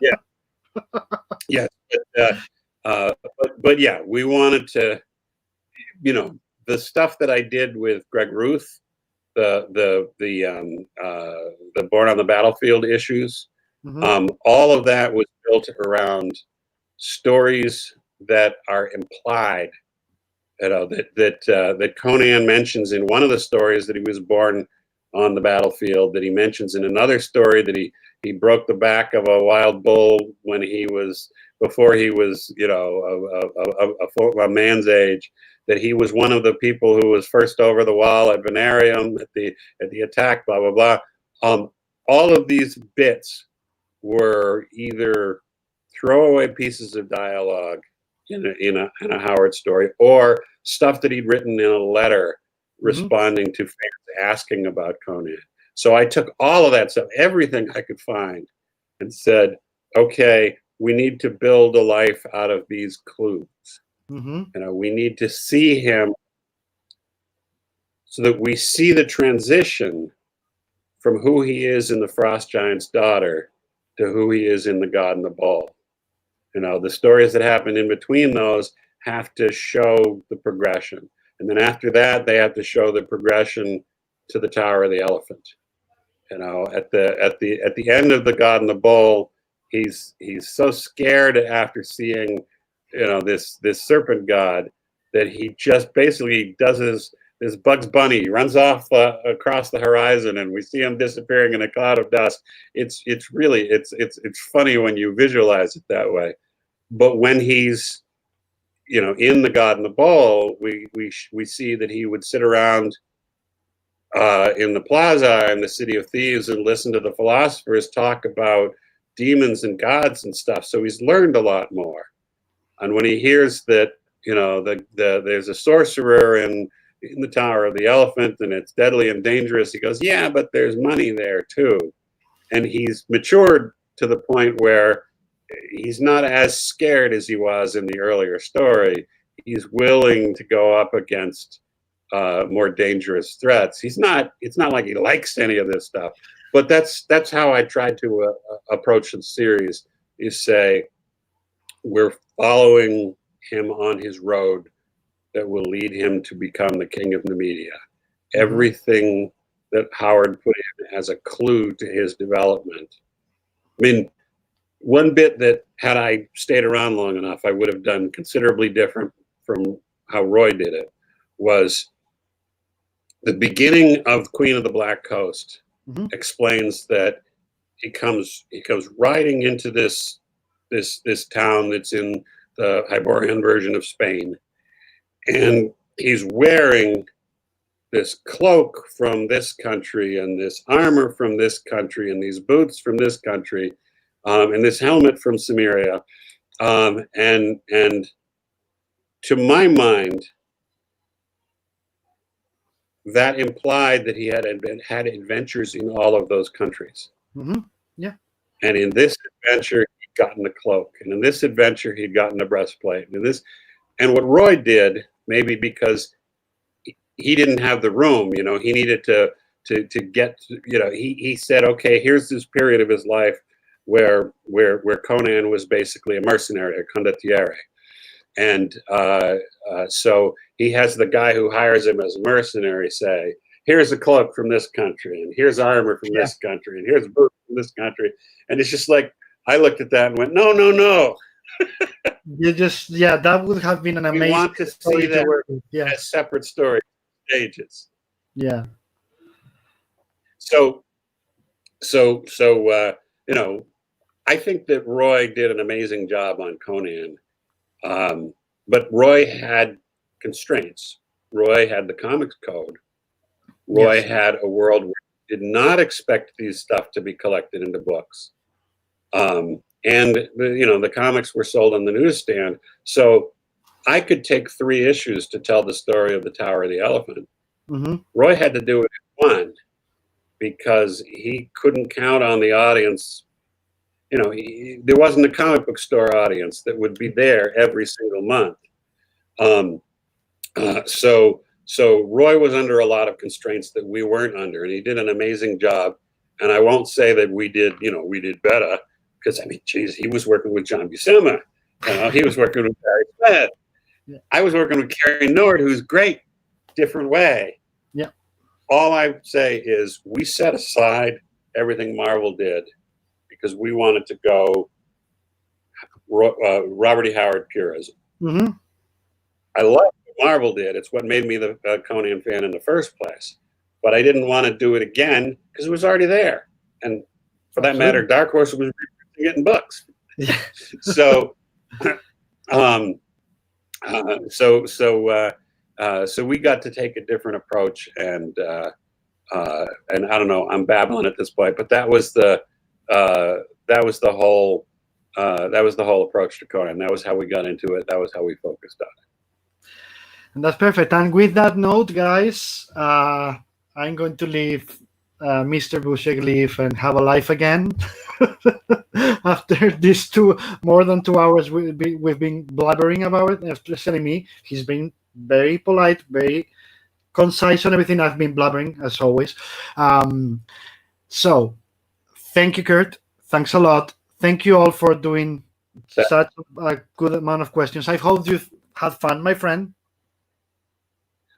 Yeah. Yeah. But yeah, we wanted to, the stuff that I did with Greg Ruth, the Born on the Battlefield issues, all of that was built around stories that are implied, that Conan mentions in one of the stories that he was born on the battlefield, that he mentions in another story that he broke the back of a wild bull when before he was a man's age, that he was one of the people who was first over the wall at Venarium at the attack, blah blah blah. All of these bits were either throwaway pieces of dialogue in a Howard story, or stuff that he'd written in a letter responding to fans asking about Conan. So I took all of that stuff, everything I could find, and said, okay, we need to build a life out of these clues. We need to see him so that we see the transition from who he is in The Frost Giant's Daughter to who he is in The God and the Bull. The stories that happen in between those have to show the progression. And then after that, they have to show the progression to the Tower of the Elephant. At the end of The God and the Bull, he's so scared after seeing this serpent god that he just basically does this Bugs Bunny. He runs off across the horizon, and we see him disappearing in a cloud of dust. It's really funny when you visualize it that way. But when he's in The God and the Bull, we see that he would sit around in the plaza in the City of Thieves and listen to the philosophers talk about demons and gods and stuff. So he's learned a lot more. And when he hears that there's a sorcerer in the Tower of the Elephant and it's deadly and dangerous, he goes, yeah, but there's money there too. And he's matured to the point where he's not as scared as he was in the earlier story. He's willing to go up against more dangerous threats. It's not like he likes any of this stuff, but that's how I tried to approach the series, is say, we're following him on his road that will lead him to become the king of the media. Everything that Howard put in as a clue to his development. I mean, one bit that, had I stayed around long enough, I would have done considerably different from how Roy did it, was the beginning of Queen of the Black Coast explains that he comes riding into this town that's in the Hyborian version of Spain, and he's wearing this cloak from this country and this armor from this country and these boots from this country, and this helmet from Cimmeria, and to my mind, that implied that he had adventures in all of those countries. Yeah. And in this adventure, he'd gotten a cloak, and in this adventure, he'd gotten a breastplate, and what Roy did, maybe because he didn't have the room, he needed to get, he said, okay, here's this period of his life where Conan was basically a mercenary, a condottiere. And so he has the guy who hires him as a mercenary say, here's a cloak from this country, and here's armor from this country, and here's boots in this country. And it's just like, I looked at that and went, no. You just, that would have been an amazing We want to see story that to work with. Yeah. as separate story stages. Yeah. So, I think that Roy did an amazing job on Conan. But Roy had constraints. Roy had the comics code. Roy had a world where he did not expect these stuff to be collected into books. And the comics were sold on the newsstand. So I could take 3 issues to tell the story of the Tower of the Elephant. Mm-hmm. Roy had to do it in 1 because he couldn't count on the audience. There wasn't a comic book store audience that would be there every single month. So Roy was under a lot of constraints that we weren't under, and he did an amazing job. And I won't say that we did better, because he was working with John Buscema. He was working with Barry Smith. Yeah. I was working with Kerry Nord, who's great, different way. Yeah. All I say is we set aside everything Marvel did because we wanted to go Robert E. Howard purism. Mm-hmm. I love what Marvel did. It's what made me the Conan fan in the first place. But I didn't want to do it again because it was already there. And for that matter, Dark Horse was getting books. Yeah. So we got to take a different approach, and I don't know, I'm babbling at this point, but that was the whole approach to Conan. That was how we got into it. That was how we focused on it. And that's perfect. And with that note, guys, I'm going to leave Mr. Busiek leave and have a life again. After these more than 2 hours we've been blabbering about it, especially me. He's been very polite, very concise on everything. I've been blabbering as always. So thank you, Kurt. Thanks a lot. Thank you all for doing such a good amount of questions. I hope you've had fun, my friend.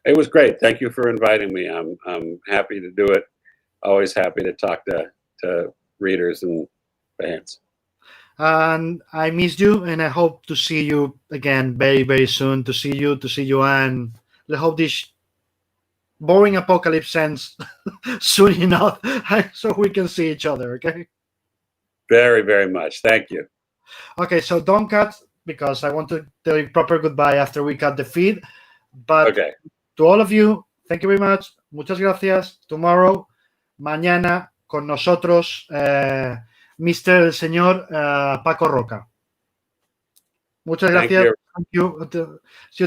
It was great. Thank you for inviting me. I'm happy to do it. Always happy to talk to readers and fans. And I missed you, and I hope to see you again very, very soon. To see you, and I hope this boring apocalypse ends soon enough, so we can see each other. Okay. Very, very much. Thank you. Okay, so don't cut, because I want to tell you proper goodbye after we cut the feed. But okay. To all of you, thank you very much. Muchas gracias. Tomorrow, mañana, con nosotros, el señor Paco Roca. Muchas gracias. Thank you. Thank you.